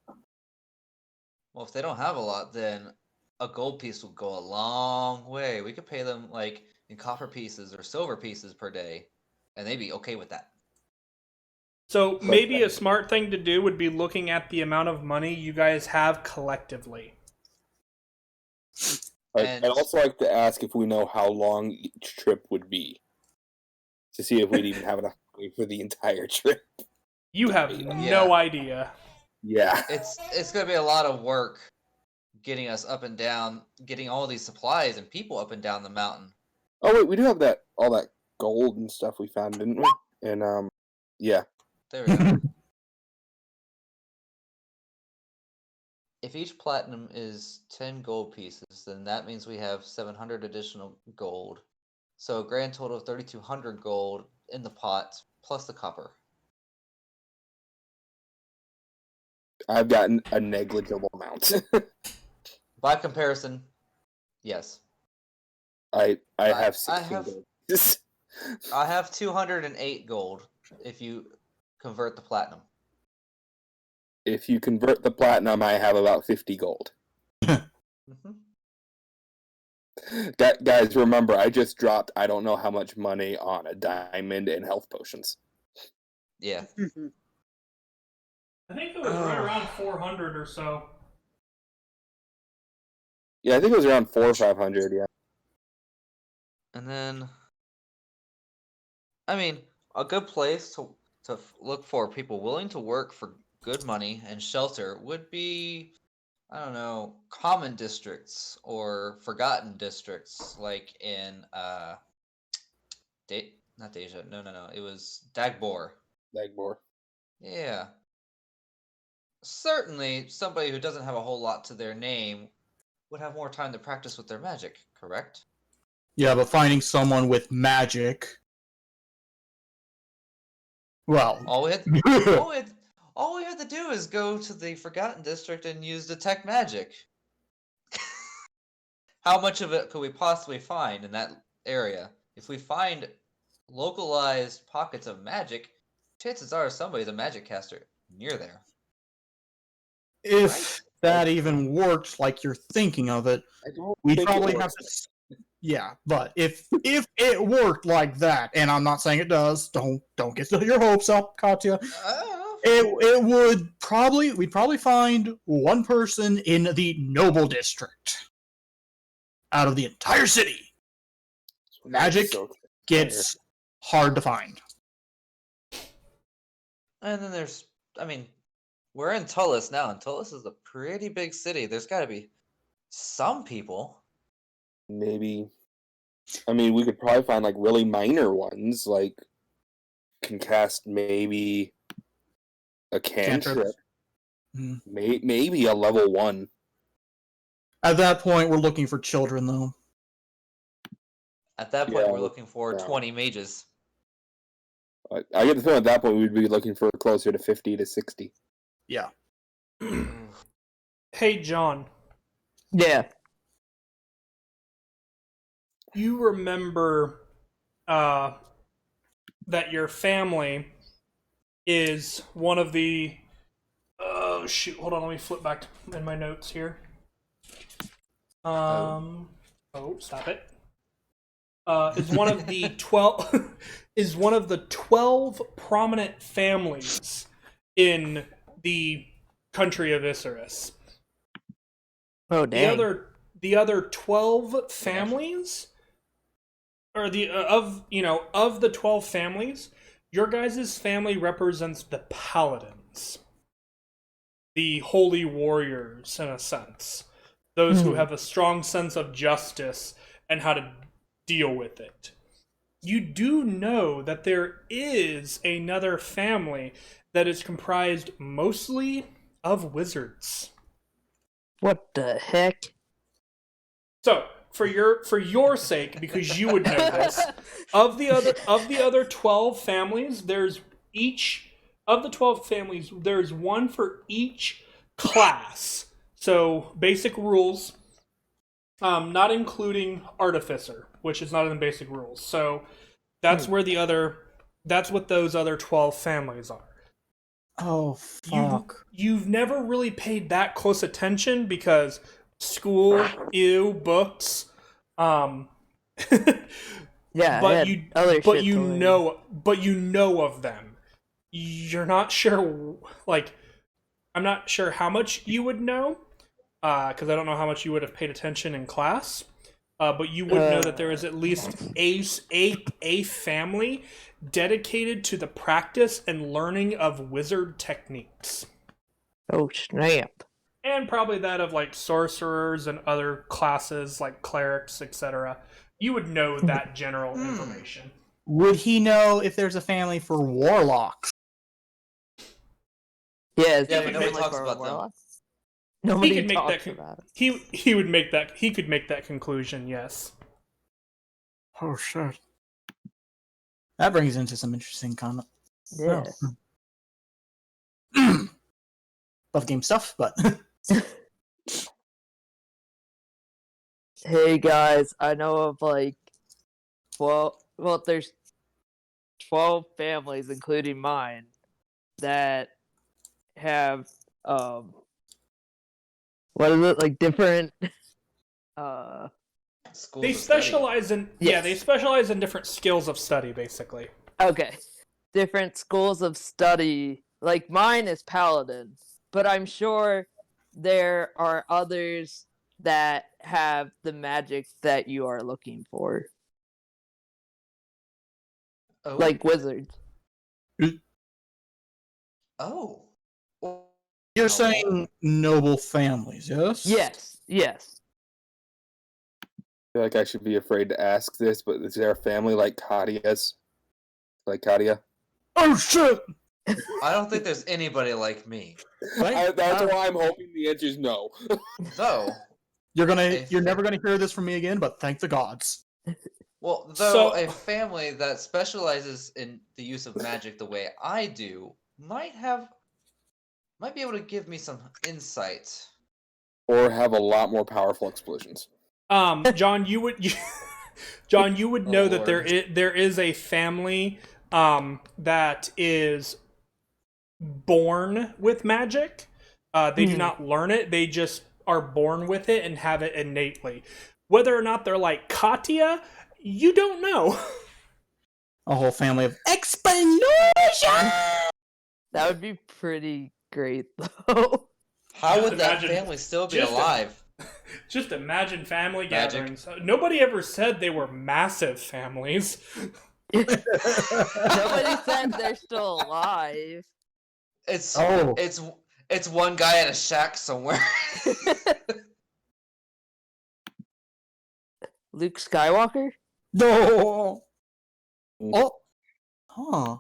well, if they don't have a lot, then a gold piece will go a long way. We could pay them like in copper pieces or silver pieces per day, and they'd be okay with that. So maybe a smart thing to do would be looking at the amount of money you guys have collectively. And- I'd also like to ask if we know how long each trip would be, to see if we'd even have enough money for the entire trip. You have no idea. Yeah. It's gonna be a lot of work getting us up and down, getting all these supplies and people up and down the mountain. Oh wait, we do have all that gold and stuff we found, didn't we? And yeah. There we go. If each platinum is 10 gold pieces, then that means we have 700 additional gold. So a grand total of 3,200 gold in the pot, plus the copper. I've gotten a negligible amount. By comparison, yes. I have I 16 have- gold. I have 208 gold if you convert the platinum. If you convert the platinum, I have about 50 gold. Mm-hmm. Guys, remember, I just dropped I don't know how much money on a diamond and health potions. Yeah. I think it was right around 400 or so. Yeah, I think it was around 400 or 500, yeah. And then, I mean, a good place to look for people willing to work for good money and shelter would be, I don't know, common districts or forgotten districts, like in not Deja. No. It was Dagbor. Dagbor. Yeah. Certainly, somebody who doesn't have a whole lot to their name would have more time to practice with their magic, correct? Yeah, but finding someone with magic. Well. All we had to do is go to the Forgotten District and use Detect Magic. How much of it could we possibly find in that area? If we find localized pockets of magic, chances are somebody's a magic caster near there. If that even worked like you're thinking of it, we'd probably have to. Yeah, but if it worked like that, and I'm not saying it does, don't get your hopes up, Katya. It would we'd probably find one person in the noble district out of the entire city. Magic gets hard to find. And then there's, I mean, we're in Tullus now, and Tullus is a pretty big city. There's got to be some people. Maybe I mean, we could probably find like really minor ones, like can cast maybe a cantrip, Cantrips. Mhm. maybe a level 1. At that point, we're looking for children, though. At that point, Yeah, we're looking for yeah. 20 mages. I get the feeling at that point we'd be looking for closer to 50 to 60. Yeah. Hey, John, Yeah. you remember that your family is one of the... Oh, shoot. Hold on. Let me flip back in my notes here. Oh, stop it. Is one of the 12 is one of the 12 prominent families in the country of Isurus. Oh, dang. The other 12 families, or of the 12 families, your guys' family represents the paladins, the holy warriors in a sense, those who have a strong sense of justice and how to deal with it. You do know that there is another family that is comprised mostly of wizards. What the heck? So, for your sake, because you would know this, of the other 12 families, there's one for each class. So, basic rules, not including artificer, which is not in the basic rules. So, that's what those other 12 families are. Oh, fuck. You've never really paid that close attention because school, books, Yeah, but you know of them. You're not sure, like, I'm not sure how much you would know, because I don't know how much you would have paid attention in class. But you would know that there is at least a family dedicated to the practice and learning of wizard techniques. Oh, snap. And probably that of like sorcerers and other classes like clerics, etc. You would know that general information. Would he know if there's a family for warlocks? Yeah, Yeah, but nobody talks about them. Nobody He could make talks that about it. he would make that he could make that conclusion, yes. Oh, shit. That brings into some interesting comment. Yeah. Love game stuff, but... Hey guys, I know of like 12, well, there's 12 families, including mine, that have, what is it, like different, Schools They of study. specialize in they specialize in different skills of study, basically. okay, different schools of study. Like mine is paladin, but I'm sure there are others that have the magic that you are looking for, Oh. like wizards. Oh. Well, You're saying noble families, yes? Yes. I feel like I should be afraid to ask this, but is there a family like Kadia's? Like Kadia? Oh, shit! I don't think there's anybody like me. That's why I'm hoping the answer is no. Though, You're never gonna hear this from me again, but thank the gods. well, a family that specializes in the use of magic the way I do might be able to give me some insight. Or have a lot more powerful explosions. John, you would know that there is a family that is born with magic. They do not learn it; they just are born with it and have it innately. Whether or not they're like Katya, you don't know. A whole family of explanation. That would be pretty great, though. How Just would that imagine- family still be just alive? Just imagine family Magic. gatherings. Nobody ever said they were massive families. Nobody said they're still alive. It's Oh. it's one guy at a shack somewhere. Luke Skywalker? No. Oh. Huh.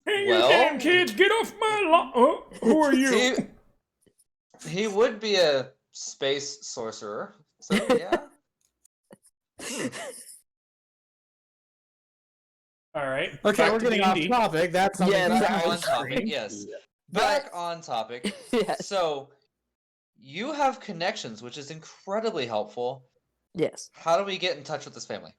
Hey, Well- you damn kids, get off my lawn! Who are you? He would be a space sorcerer, so yeah. All right. Okay, back we're to getting off D&D. topic. That's something Yeah, Back that on was topic, strange. yes. Yeah. Back on topic. Yes. So, you have connections, which is incredibly helpful. Yes. How do we get in touch with this family?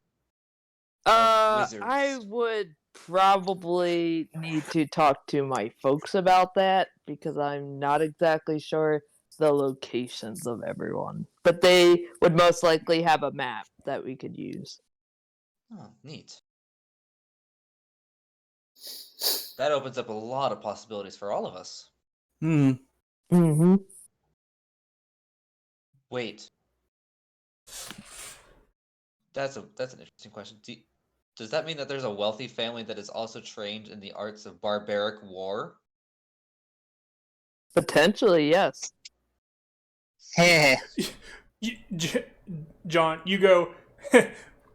Wizards. I would probably need to talk to my folks about that because I'm not exactly sure the locations of everyone. But they would most likely have a map that we could use. Oh, neat. That opens up a lot of possibilities for all of us. Hmm. Mm-hmm. Wait. That's an interesting question. Does that mean that there's a wealthy family that is also trained in the arts of barbaric war? Potentially, yes. Heh. John, you go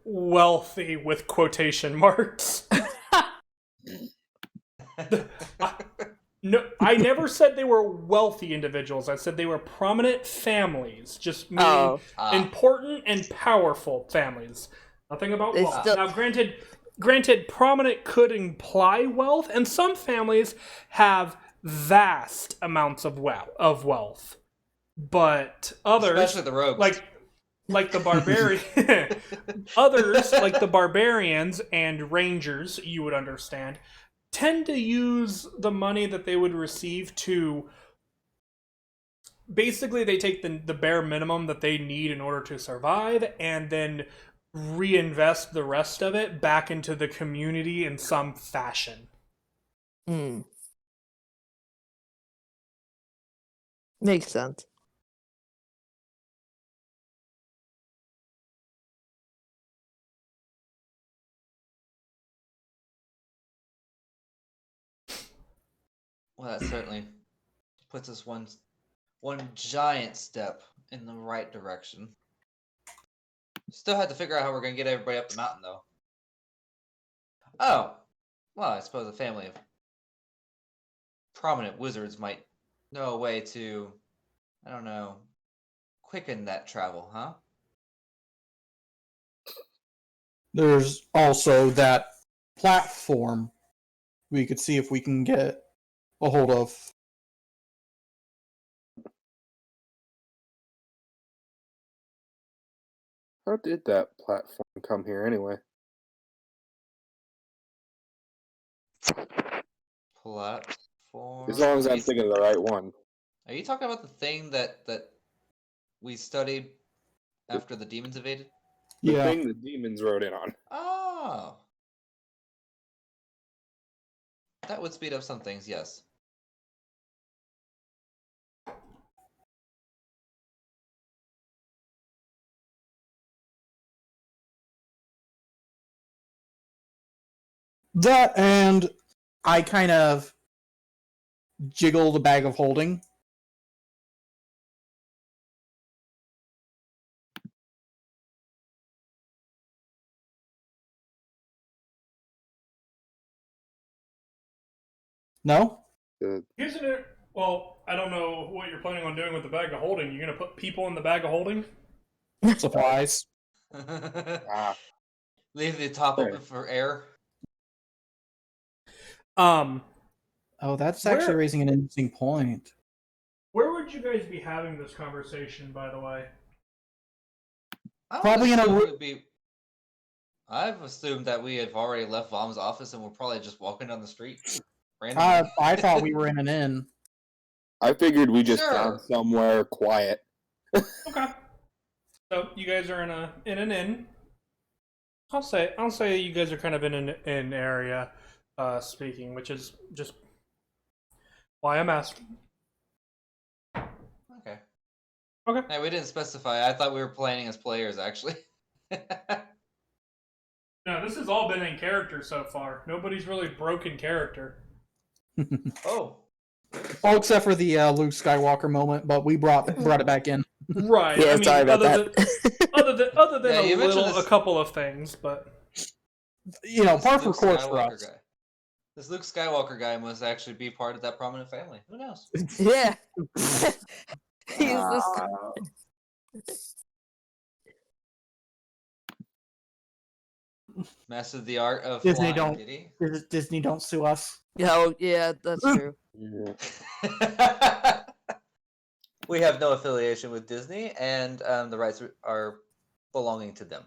wealthy with quotation marks. No, I never said they were wealthy individuals. I said they were prominent families, just meaning Oh. important and powerful families. Nothing about They wealth. still- Now, granted, prominent could imply wealth, and some families have vast amounts of wealth, but others, Especially the rogues. like the barbarian, others like the barbarians and rangers, you would understand, tend to use the money that they would receive to basically they take the bare minimum that they need in order to survive and then reinvest the rest of it back into the community in some fashion. Hmm. Makes sense. Well, that certainly puts us one giant step in the right direction. Still had to figure out how we're gonna get everybody up the mountain, though. Oh, well, I suppose a family of prominent wizards might know a way to, I don't know, quicken that travel, huh? There's also that platform we could see if we can get a hold of. How did that platform come here anyway? Platform. As long as Are I'm you- thinking of the right one. Are you talking about the thing that we studied after the demons invaded? The Yeah. thing the demons rode in on. Oh. That would speed up some things, yes. That and I kind of jiggle the bag of holding. No? Isn't it? Well, I don't know what you're planning on doing with the bag of holding. You're gonna put people in the bag of holding? Supplies. Ah, Leave the top Sure. open for air. Oh, that's actually Where- raising an interesting point. Where would you guys be having this conversation, by the way? I would Probably in a assume ro- it would be. I've assumed that we have already left Vom's office and we're probably just walking down the street. Randomly. I thought we were in an inn. I figured we just Sure. found somewhere quiet. Okay. So you guys are in an inn. I'll say you guys are kind of in an area speaking, which is just why I'm asking. Okay. Okay. Hey, we didn't specify. I thought we were playing as players, actually. No, this has all been in character so far. Nobody's really broken character. Oh. Oh, except for the Luke Skywalker moment, but we brought it back in. Right. Yeah, I mean, sorry about other that. than other than Yeah, you mentioned a this- couple of things, but You know, This par for Luke course for Skywalker us. guy. This Luke Skywalker guy must actually be part of that prominent family. Who knows? Yeah. He's this. Mastered the art of Disney flying, don't- did he? Disney, don't sue us. Oh, yeah, that's true. We have no affiliation with Disney, and the rights are belonging to them.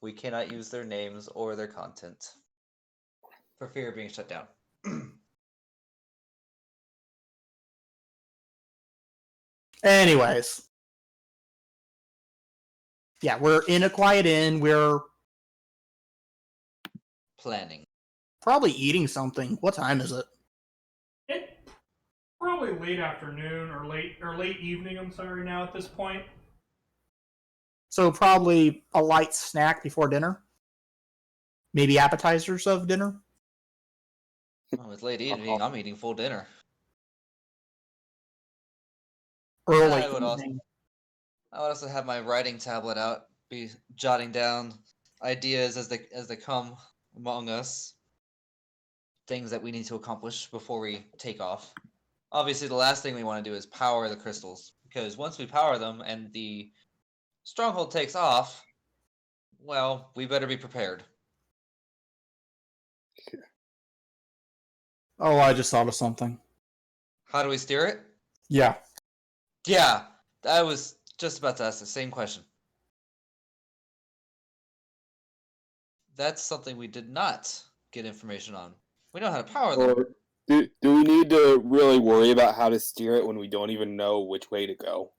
We cannot use their names or their content for fear of being shut down. Anyways. Yeah, we're in a quiet inn. We're Planning. probably eating something. What time is it? it's probably late afternoon or late evening. I'm sorry now at this point. So probably a light snack before dinner. Maybe appetizers of dinner. Oh, it's late evening. I'm eating full dinner. Early I would also- evening. I would also have my writing tablet out, be jotting down ideas as they come among us. Things that we need to accomplish before we take off. Obviously, the last thing we want to do is power the crystals, because once we power them and the stronghold takes off, well, we better be prepared. Oh, I just thought of something. How do we steer it? Yeah. Yeah, I was just about to ask the same question. That's something we did not get information on. We know how to power them. Or do we need to really worry about how to steer it when we don't even know which way to go?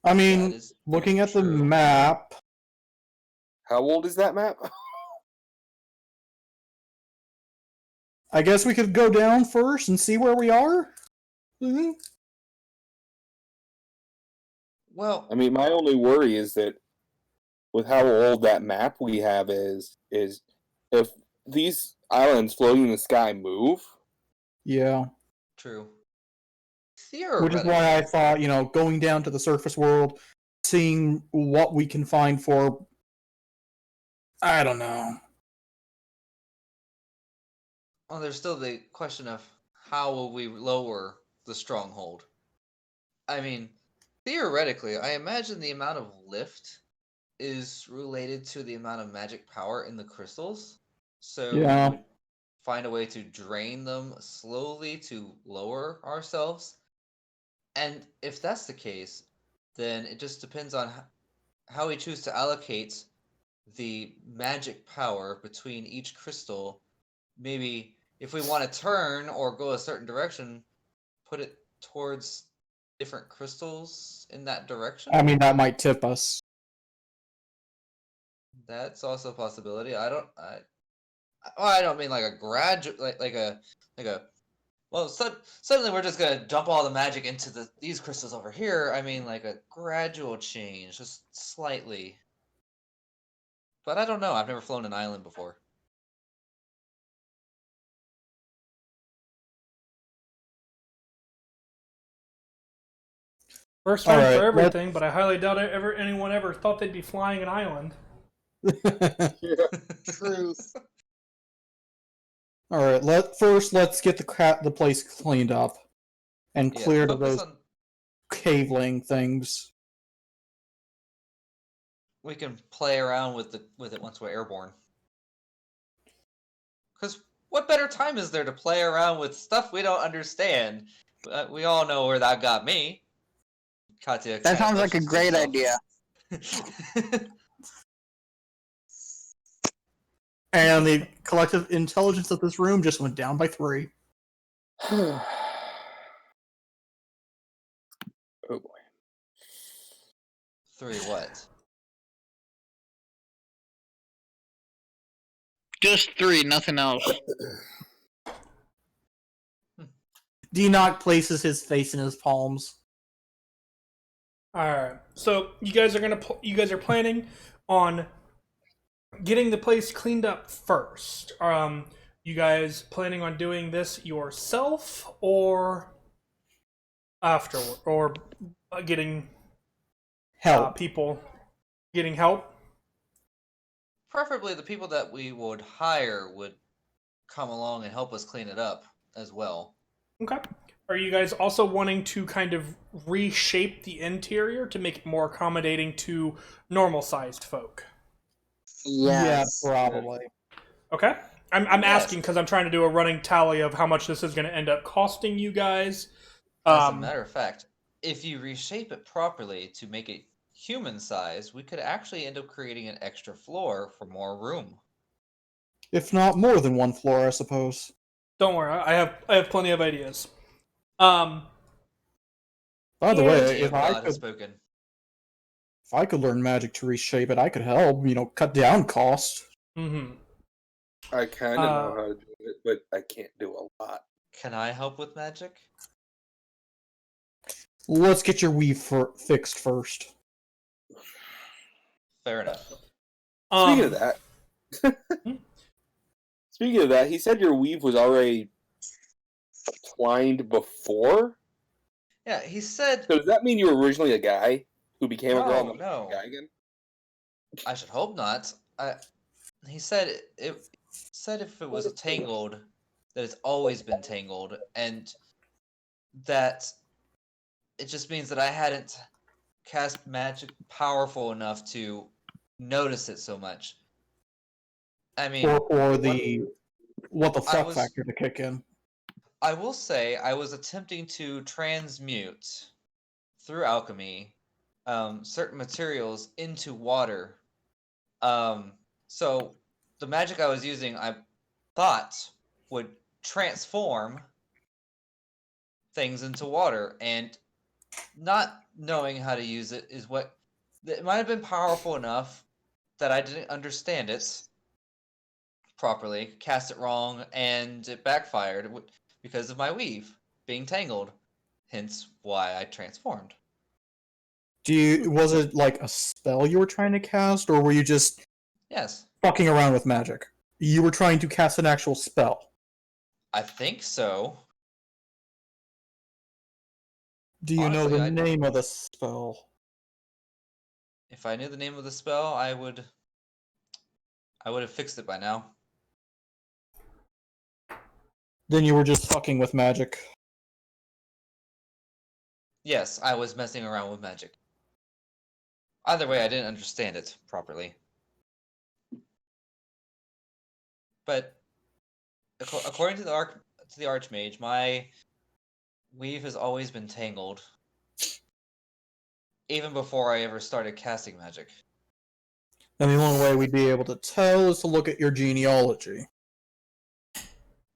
I That mean, is looking at the true. map, How old is that map? I guess we could go down first and see where we are. Mm-hmm. Well, I mean, my only worry is that with how old that map we have is if these islands floating in the sky move, Yeah. true. Which is why I thought, going down to the surface world, seeing what we can find for. I don't know. Well, there's still the question of how will we lower the stronghold? I mean, theoretically, I imagine the amount of lift is related to the amount of magic power in the crystals. So Yeah. we would find a way to drain them slowly to lower ourselves. And if that's the case, then it just depends on how we choose to allocate the magic power between each crystal. Maybe if we want to turn or go a certain direction, put it towards different crystals in that direction. I mean, that might tip us. That's also a possibility. I don't mean like a gradual, like a. Well, suddenly we're just gonna dump all the magic into these crystals over here. I mean, like a gradual change, just slightly. But I don't know. I've never flown an island before. First time Alright, for everything, but I highly doubt anyone ever thought they'd be flying an island. Truth. All right. Let's get the place cleaned up and Yeah, cleared of focus those on. caveling things. We can play around with it once we're airborne. Because what better time is there to play around with stuff we don't understand? We all know where that got me. Katya That kinda sounds like a questions great herself. idea. And the collective intelligence of this room just went down by 3. oh boy. 3 what? Just 3, nothing else. Denock places his face in his palms. All right. So you guys are planning on getting the place cleaned up first. You guys planning on doing this yourself or afterward, or getting Help. people getting help? Preferably the people that we would hire would come along and help us clean it up as well. Okay. Are you guys also wanting to kind of reshape the interior to make it more accommodating to normal-sized folk? Yes. Yeah, probably. Okay. I'm Yes. asking because I'm trying to do a running tally of how much this is going to end up costing you guys. As a matter of fact, if you reshape it properly to make it human size, we could actually end up creating an extra floor for more room. If not more than one floor, I suppose. Don't worry, I have plenty of ideas. Um, By the Yeah. way, Energy of God has spoken. if I could learn magic to reshape it, I could help, cut down cost. mhm. I kind of know how to do it, but I can't do a lot. Can I help with magic? Let's get your weave fixed first. Fair enough. Speaking of that, Hmm? speaking of that, he said your weave was already twined before. Yeah, he said. So does that mean you were originally a guy who became a girl and then No. a guy again? I should hope not. He said it said if it was tangled, that it's always been tangled, and that it just means that I hadn't cast magic powerful enough to notice it so much. I mean, Or the what the I fuck was- factor to kick in. I will say I was attempting to transmute through alchemy certain materials into water. So the magic I was using, I thought would transform things into water, and not knowing how to use it is what it might have been powerful enough that I didn't understand it properly, cast it wrong, and it backfired because of my weave being tangled. Hence why I transformed. Was it like a spell you were trying to cast, or were you just Yes, fucking around with magic? You were trying to cast an actual spell. I think so. Do you know Honestly, the I- name of the spell? If I knew the name of the spell, I would have fixed it by now. Then you were just fucking with magic. Yes, I was messing around with magic. Either way, I didn't understand it properly. But according to the Archmage, my weave has always been tangled, even before I ever started casting magic. And the only way we'd be able to tell is to look at your genealogy.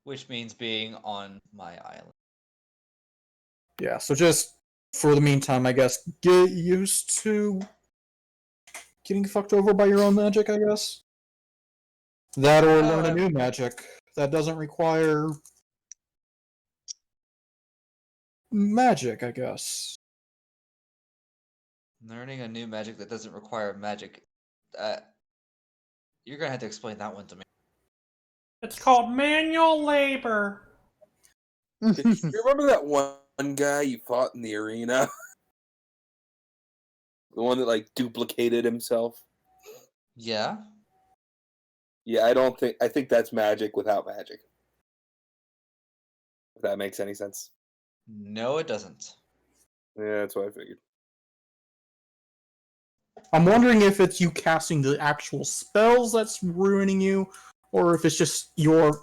Which means being on my island. Yeah, so just for the meantime, I guess, get used to getting fucked over by your own magic, I guess. That or learn a new magic that doesn't require magic, I guess. Learning a new magic that doesn't require magic. You're gonna have to explain that one to me. It's called manual labor. You remember that one guy you fought in the arena? The one that duplicated himself? Yeah? Yeah, I think that's magic without magic. If that makes any sense. No, it doesn't. Yeah, that's what I figured. I'm wondering if it's you casting the actual spells that's ruining you, or if it's just the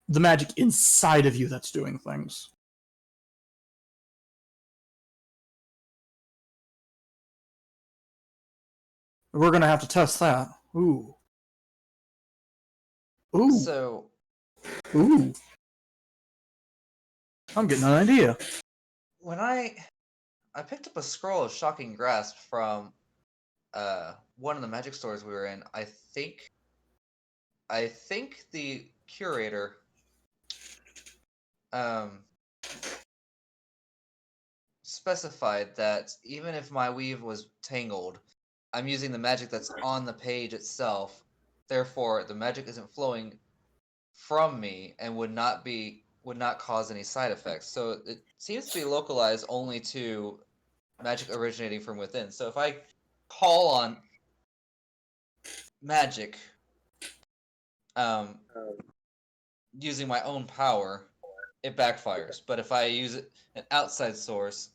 magic inside of you that's doing things. We're gonna have to test that. Ooh. Ooh. So, Ooh. I'm getting an idea. when I picked up a scroll of Shocking Grasp from one of the magic stores we were in. I think the curator specified that even if my weave was tangled, I'm using the magic that's on the page itself. Therefore, the magic isn't flowing from me and would not cause any side effects. So it seems to be localized only to magic originating from within. So if I call on magic using my own power, it backfires. But if I use an outside source,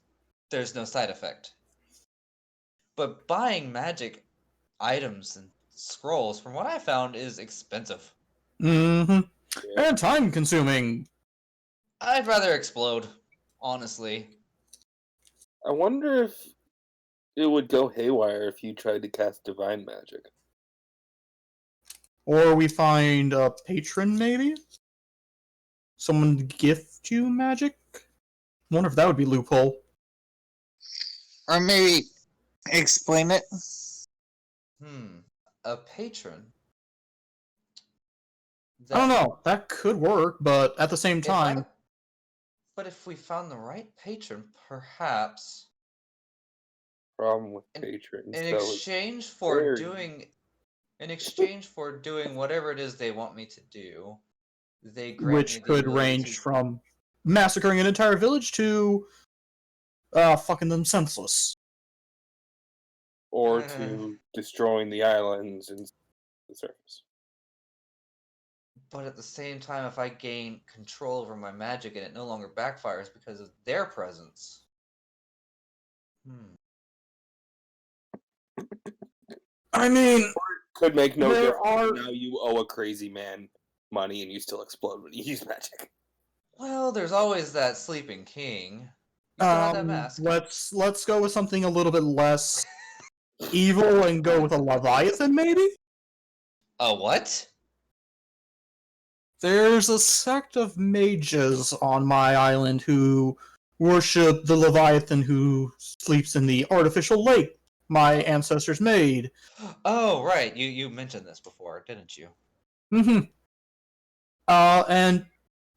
there's no side effect. But buying magic items and scrolls, from what I found, is expensive. Mm-hmm. And time consuming. I'd rather explode, honestly. I wonder if it would go haywire if you tried to cast divine magic. Or we find a patron, maybe? Someone to gift you magic? Wonder if that would be loophole. Or maybe explain it. A patron? I don't know. That could work, but at the same time... But if we found the right patron, perhaps... Problem with patrons. In exchange for doing whatever it is they want me to do, they grant which me the could ability range to... from massacring an entire village to fucking them senseless. Or to destroying the islands and the surface. But at the same time, if I gain control over my magic and it no longer backfires because of their presence... I mean... Could make no difference. Now you owe a crazy man money and you still explode when you use magic. Well, there's always that sleeping king. You still have that mask. Let's go with something a little bit less evil and go with a Leviathan, maybe? A what? There's a sect of mages on my island who worship the Leviathan who sleeps in the artificial lake my ancestors made. Oh, right. You mentioned this before, didn't you? Mm-hmm. And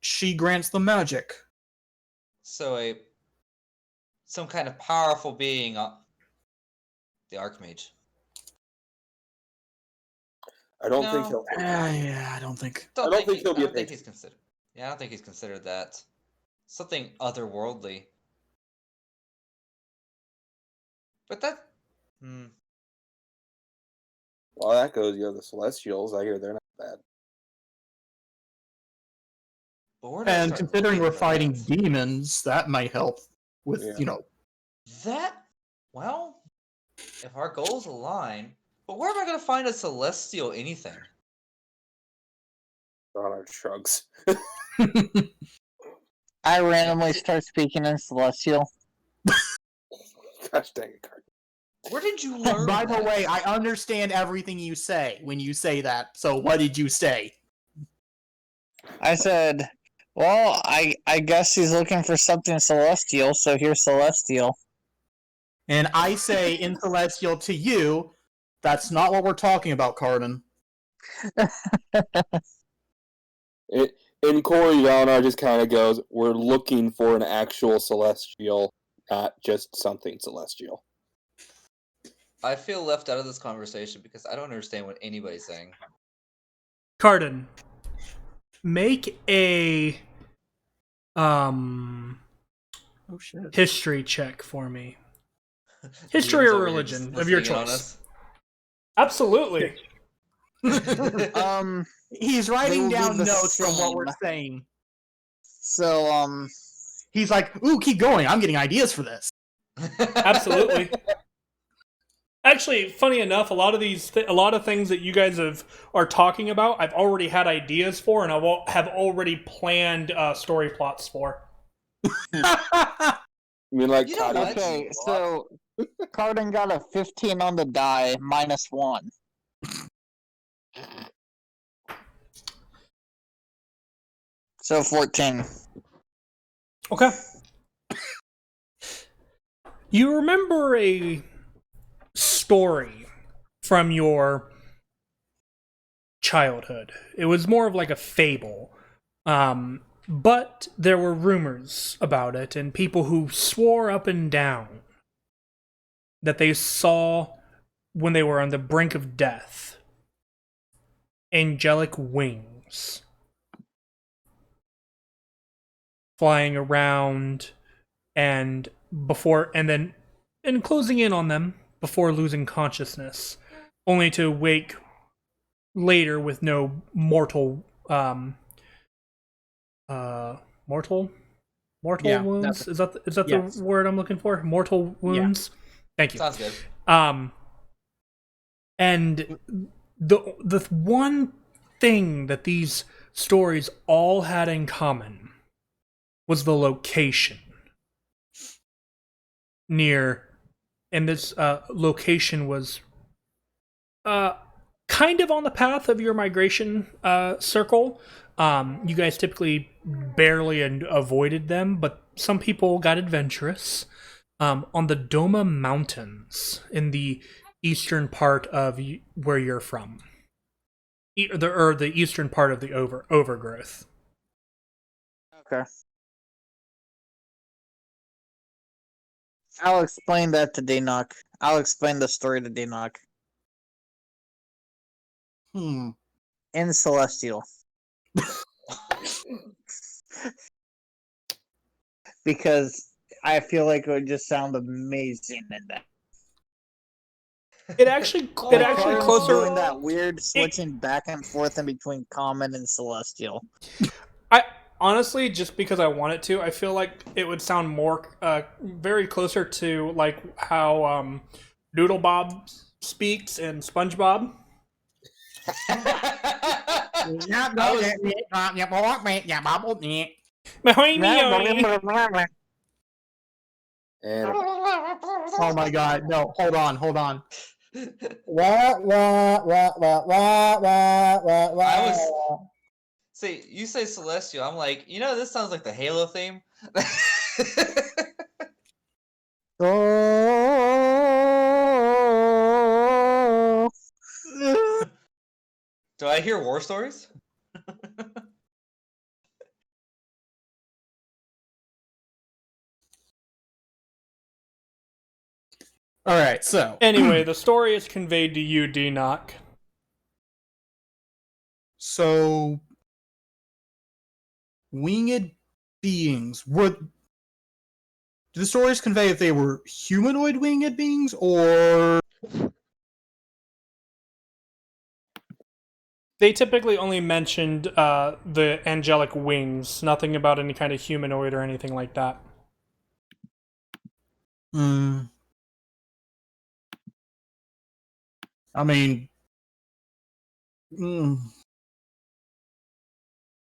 she grants the magic. So some kind of powerful being, the Archmage. I don't think he'll. I don't think. I don't think he'll be a patron. I don't think he's considered. Yeah, I don't think he's considered that. Something otherworldly. But that. Well, that goes. You have the Celestials. I hear they're not bad. And considering we're fighting demons, that might help with, That, well, if our goals align, but where am I going to find a celestial anything? Donald shrugs. I randomly start speaking in Celestial. Gosh dang it, Card. Where did you learn By that? the way, I understand everything you say when you say that, so what did you say? I said, well, I guess he's looking for something celestial, so here's Celestial. And I say in Celestial to you, that's not what we're talking about, Cardin. In Corey, Valnar just kind of goes, we're looking for an actual Celestial, not just something Celestial. I feel left out of this conversation because I don't understand what anybody's saying. Cardin, make a history check for me. History or religion of your choice. Absolutely. He's writing down notes from what we're saying. So, he's like, ooh, keep going. I'm getting ideas for this. Absolutely. Actually, funny enough, a lot of things that you guys are talking about, I've already had ideas for, and I have already planned story plots for. I mean, like, okay, so Cardin got a 15 on the die, -1. So 14. Okay. You remember a story from your childhood. It was more of like a fable. But there were rumors about it and people who swore up and down that they saw, when they were on the brink of death, angelic wings flying around and closing in on them before losing consciousness, only to wake later with no mortal mortal Yeah, wounds. Is that yes. the word I'm looking for? Mortal wounds. Thank you. Sounds good. And the one thing that these stories all had in common was the location. And this location was kind of on the path of your migration circle. You guys typically barely avoided them, but some people got adventurous. On the Doma Mountains in the eastern part of where you're from, the eastern part of the overgrowth. Okay. I'll explain that to Denock. I'll explain the story to Denock. In Celestial. Because I feel like it would just sound amazing in that. It actually Carmen's closer. doing that weird switching back and forth in between Common and Celestial. I honestly, just because I want it to, I feel like it would sound more, very closer to like how Doodle Bob speaks in SpongeBob. And Oh my god, no, hold on. See, you say Celestial, I'm like, this sounds like the Halo theme. Do I hear war stories? Alright, so. Anyway, the story is conveyed to you, Denock. So. Winged beings. Do the stories convey if they were humanoid winged beings, or. They typically only mentioned the angelic wings, nothing about any kind of humanoid or anything like that. I mean.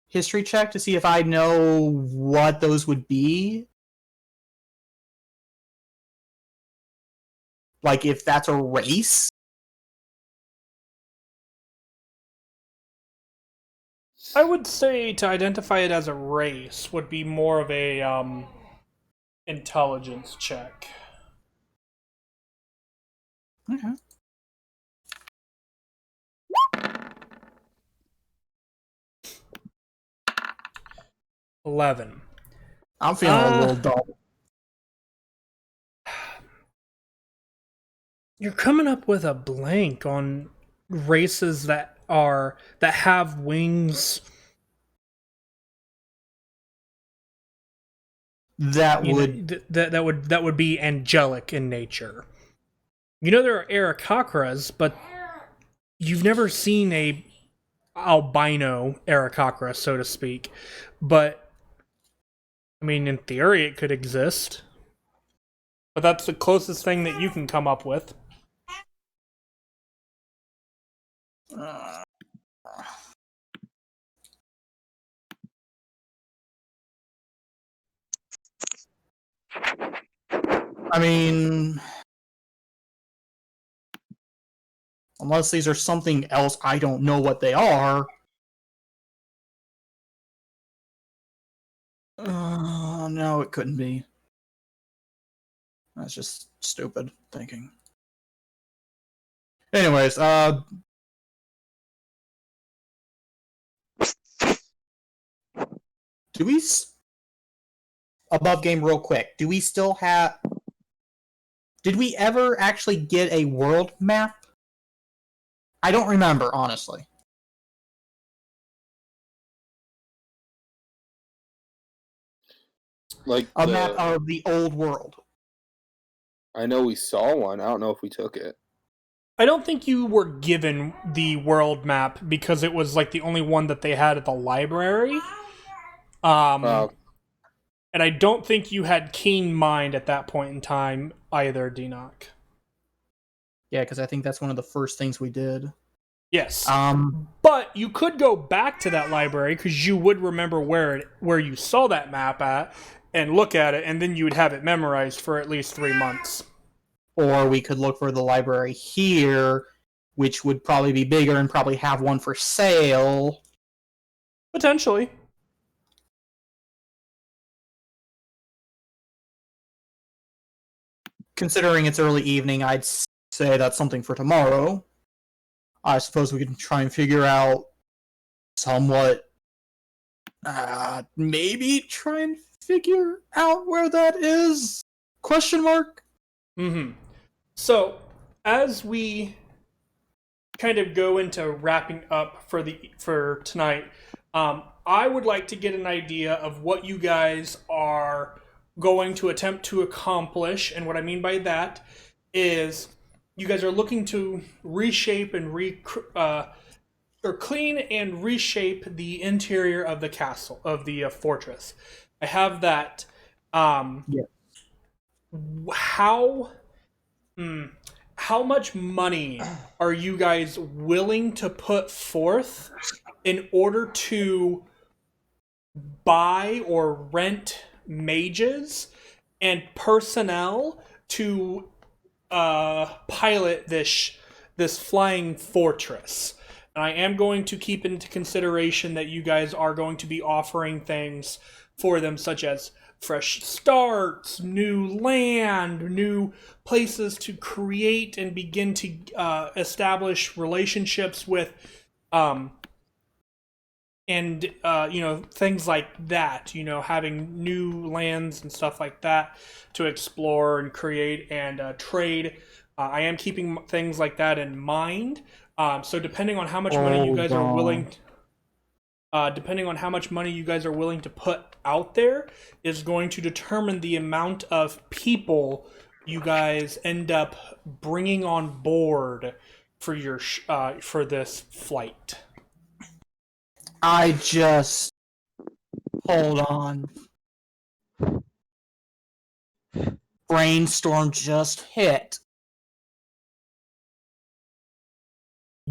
History check to see if I know what those would be. Like, if that's a race? I would say to identify it as a race would be more of a intelligence check. Okay. $11. I'm feeling a little dull. You're coming up with a blank on races that have wings. That would be angelic in nature. There are Aarakocras, but you've never seen a albino Aarakocra, so to speak. But I mean, in theory, it could exist. But that's the closest thing that you can come up with. I mean, unless these are something else, I don't know what they are. No, it couldn't be. That's just stupid thinking. Anyways, do we above game real quick? Do we still have? Did we ever actually get a world map? I don't remember, honestly. Like A map of the old world. I know we saw one. I don't know if we took it. I don't think you were given the world map because it was like the only one that they had at the library. Wow. And I don't think you had keen mind at that point in time either, Denock. Yeah, because I think that's one of the first things we did. Yes. Um, But you could go back to that library because you would remember where you saw that map at and look at it, and then you would have it memorized for at least 3 months. or we could look for the library here, which would probably be bigger and probably have one for sale. Potentially. Considering it's early evening, I'd say that's something for tomorrow. I suppose we can try and figure out somewhat. Maybe try and figure out where that is? Question mark? Mm-hmm. So, as we kind of go into wrapping up for tonight, I would like to get an idea of what you guys are going to attempt to accomplish, and what I mean by that is you guys are looking to reshape and or clean and reshape the interior of the castle of the fortress. I have that. Yeah. How much money are you guys willing to put forth in order to buy or rent mages and personnel to pilot this flying fortress? And I am going to keep into consideration that you guys are going to be offering things for them, such as fresh starts, new land, new places to create and begin to establish relationships with, things like that. Having new lands and stuff like that to explore and create and trade. I am keeping things like that in mind. So depending on how much money you guys are willing. Depending on how much money you guys are willing to put out there is going to determine the amount of people you guys end up bringing on board for your for this flight. Hold on. Brainstorm just hit.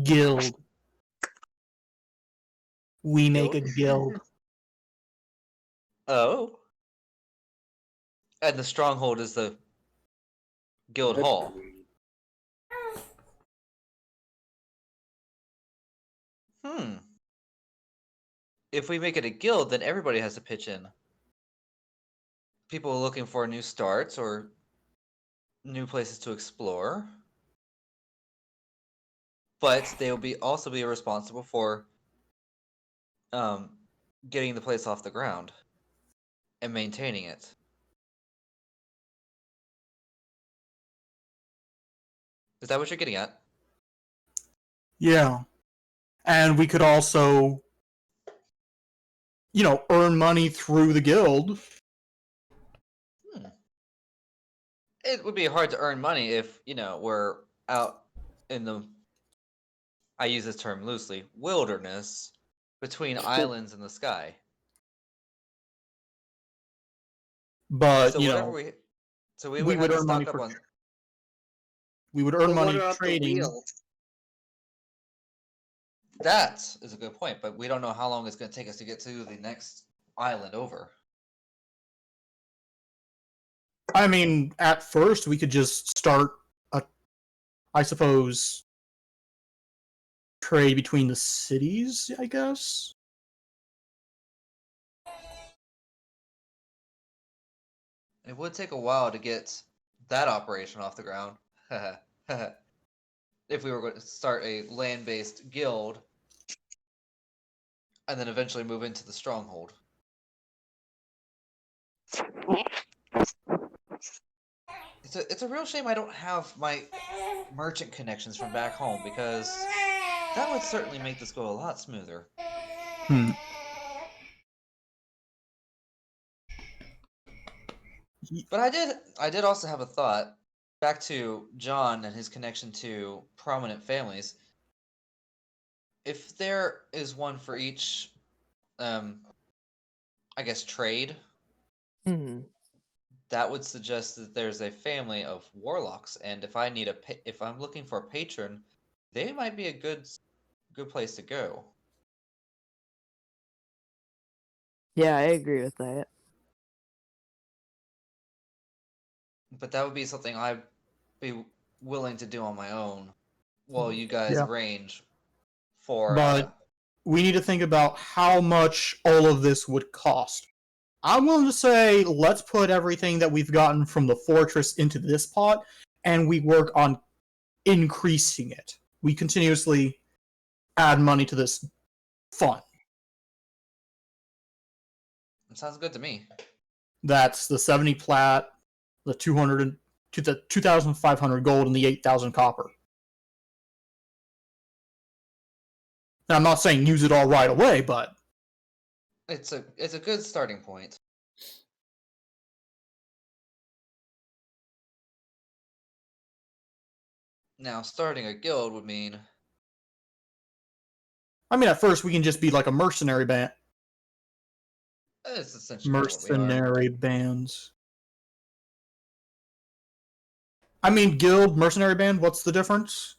Guild. We make a guild. Oh. And the stronghold is the guild hall. If we make it a guild, then everybody has to pitch in. People are looking for new starts or new places to explore. But they will also be responsible for getting the place off the ground and maintaining it. Is that what you're getting at? Yeah. And we could also, earn money through the guild. It would be hard to earn money if, we're out in the, I use this term loosely, wilderness between islands in the sky. But, So we would have to stock up on. We would earn But money what about the trading. wheel? That is a good point, but we don't know how long it's going to take us to get to the next island over. I mean, at first, we could just start I suppose, trade between the cities, I guess? It would take a while to get that operation off the ground. If we were going to start a land-based guild and then eventually move into the stronghold. It's a real shame I don't have my merchant connections from back home, because that would certainly make this go a lot smoother. But I did also have a thought. Back to John and his connection to prominent families. If there is one for each, I guess trade, Hmm. that would suggest that there's a family of warlocks, and if I need if I'm looking for a patron, they might be a good place to go. Yeah, I agree with that. But that would be something I'd be willing to do on my own, while you guys Yeah. arrange for. But we need to think about how much all of this would cost. I'm willing to say let's put everything that we've gotten from the fortress into this pot, and we work on increasing it. We continuously add money to this fund. It sounds good to me. That's the 70 plat, the 2,500 gold, and the 8,000 copper. Now, I'm not saying use it all right away, but It's a good starting point. Now, starting a guild would mean I mean, at first we can just be like a mercenary band. it's essentially what we are. Mercenary bands. I mean, guild, mercenary band, what's the difference?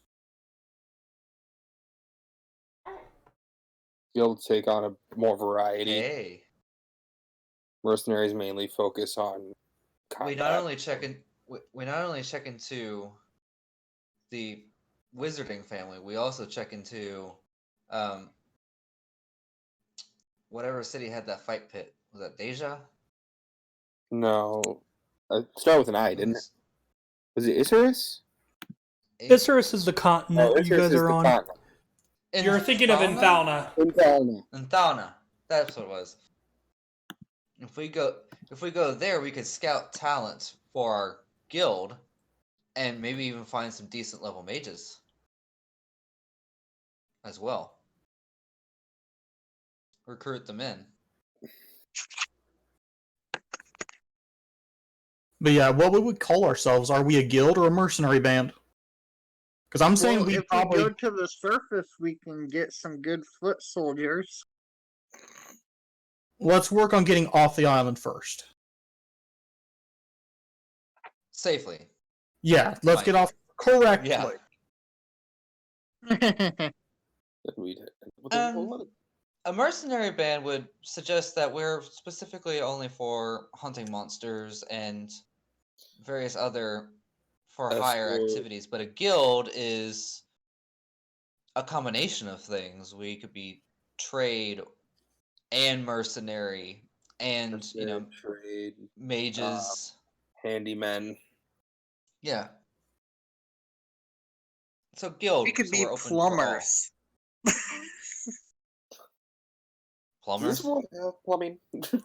Guilds take on a more variety. Hey, Mercenaries mainly focus on combat. we not only check into the wizarding family, we also check into whatever city had that fight pit. Was that Deja? No. Start with an I, didn't it? Was it Isserus? Isserus is the continent you Isserus guys is are the on. continent. You're thinking of Inthalna. Inthalna. That's what it was. If we go there, we could scout talent for our guild, and maybe even find some decent level mages as well. Recruit them in. But yeah, what would we call ourselves? Are we a guild or a mercenary band? Because I'm saying Well, we if probably... we go to the surface, we can get some good foot soldiers. Let's work on getting off the island first. Safely. Yeah, let's Fine. get off correctly. Yeah. A mercenary band would suggest that we're specifically only for hunting monsters and various other for hire activities, but a guild is a combination of things. We could be trade and mercenary and trade, mages, handymen. Yeah. So guild. We could so be we're open plumbers. for all. Does Plumbers. this one have plumbing? So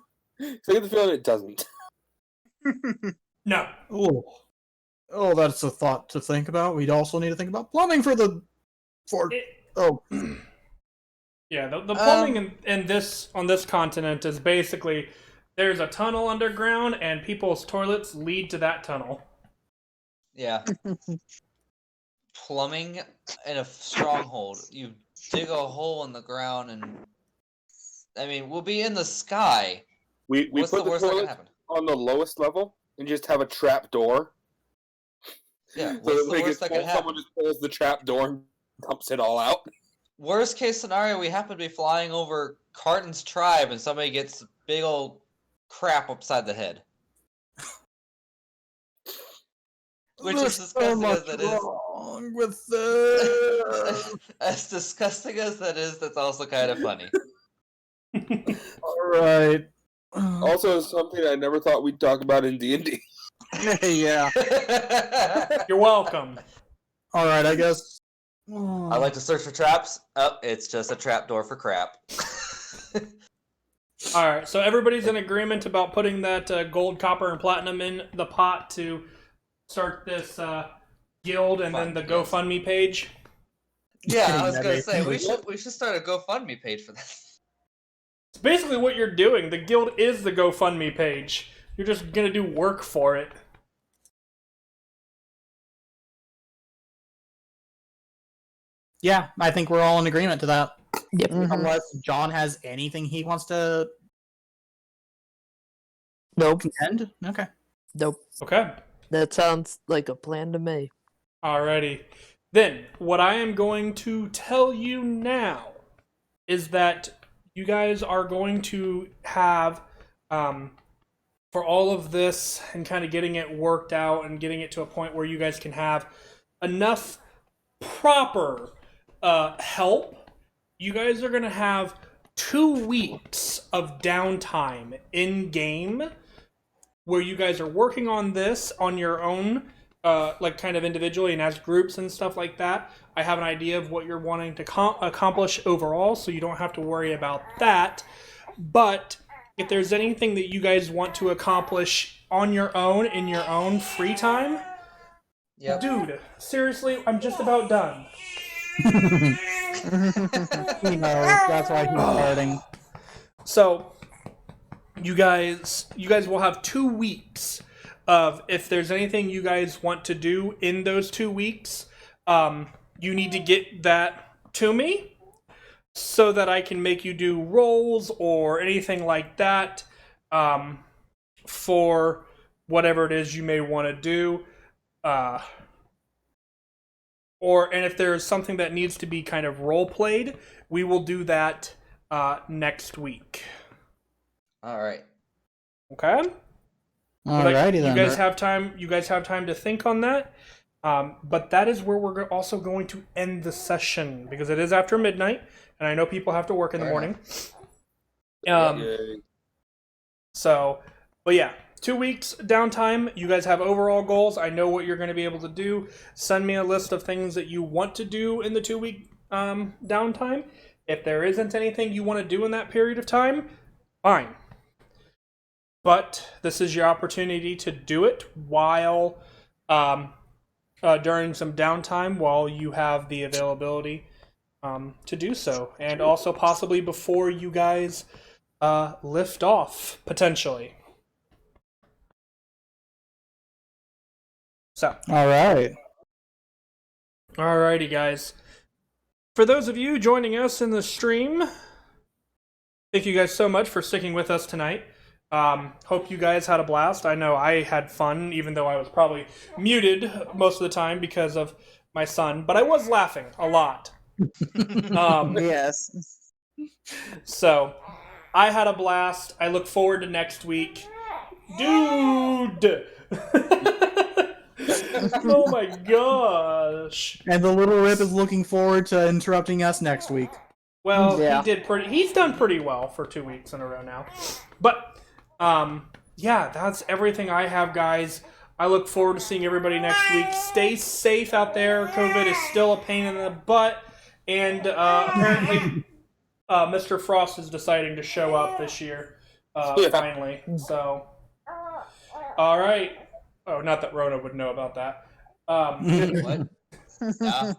I get the feeling it doesn't. No. Oh, that's a thought to think about. We'd also need to think about plumbing for the... Yeah, the plumbing in this on this continent is basically there's a tunnel underground and people's toilets lead to that tunnel. Yeah. Plumbing in a stronghold. You dig a hole in the ground and I mean, we'll be in the sky. We What's put the worst that can toilet happen? on the lowest level and just have a trap door. Yeah, So what's the worst that can happen? someone just pulls the trap door and dumps it all out. Worst case scenario, we happen to be flying over Carton's tribe and somebody gets big old crap upside the head. Which is disgusting as that is. Wrong with this. As disgusting as that is, that's also kind of funny. Alright. Also, something I never thought we'd talk about in D&D. Yeah. You're welcome. Alright, I guess... I like to search for traps. Oh, it's just a trap door for crap. Alright, so everybody's in agreement about putting that gold, copper, and platinum in the pot to start this guild and then the GoFundMe page? Yeah, I was gonna say we should start a GoFundMe page for this. It's basically what you're doing. The guild is the GoFundMe page. You're just gonna do work for it. Yeah, I think we're all in agreement to that. Yep. Unless John has anything he wants to Nope. contend. Okay. Nope. Okay. That sounds like a plan to me. Alrighty. Then, what I am going to tell you now is that you guys are going to have, for all of this and kind of getting it worked out and getting it to a point where you guys can have enough proper help, you guys are going to have 2 weeks of downtime in-game where you guys are working on this on your own, like kind of individually and as groups and stuff like that. I have an idea of what you're wanting to accomplish overall, so you don't have to worry about that. But if there's anything that you guys want to accomplish on your own, in your own free time, dude, seriously, I'm just about done. He knows. That's why he's starting. So, you guys will have 2 weeks of, if there's anything you guys want to do in those 2 weeks, you need to get that to me so that I can make you do rolls or anything like that for whatever it is you may want to do. And if there's something that needs to be kind of role played, we will do that next week. All right. Okay. Alrighty then. You guys have time. You guys have time to think on that. But that is where we're also going to end the session because it is after midnight, and I know people have to work in the morning. So, but yeah, 2 weeks downtime. You guys have overall goals. I know what you're going to be able to do. Send me a list of things that you want to do in the 2 week downtime. If there isn't anything you want to do in that period of time, fine. But this is your opportunity to do it while during some downtime while you have the availability to do so, and also possibly before you guys lift off potentially. So, Alright. alrighty, guys. For those of you joining us in the stream, thank you guys so much for sticking with us tonight. Hope you guys had a blast. I know I had fun, even though I was probably muted most of the time because of my son, but I was laughing a lot. Yes. So, I had a blast. I look forward to next week. Dude! Oh my gosh. And the little Rip is looking forward to interrupting us next week. Well, Yeah. he's done pretty well for 2 weeks in a row now. But yeah, that's everything I have, guys. I look forward to seeing everybody next week. Stay safe out there. COVID is still a pain in the butt. And apparently Mr. Frost is deciding to show up this year. Finally. So, all right. Oh, not that Rona would know about that. What? Yeah.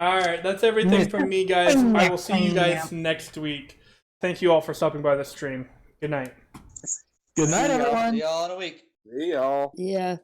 All right, that's everything from me, guys. I will see you guys next week. Thank you all for stopping by the stream. Good night. Good night, everyone. See y'all in a week. See y'all. Yeah.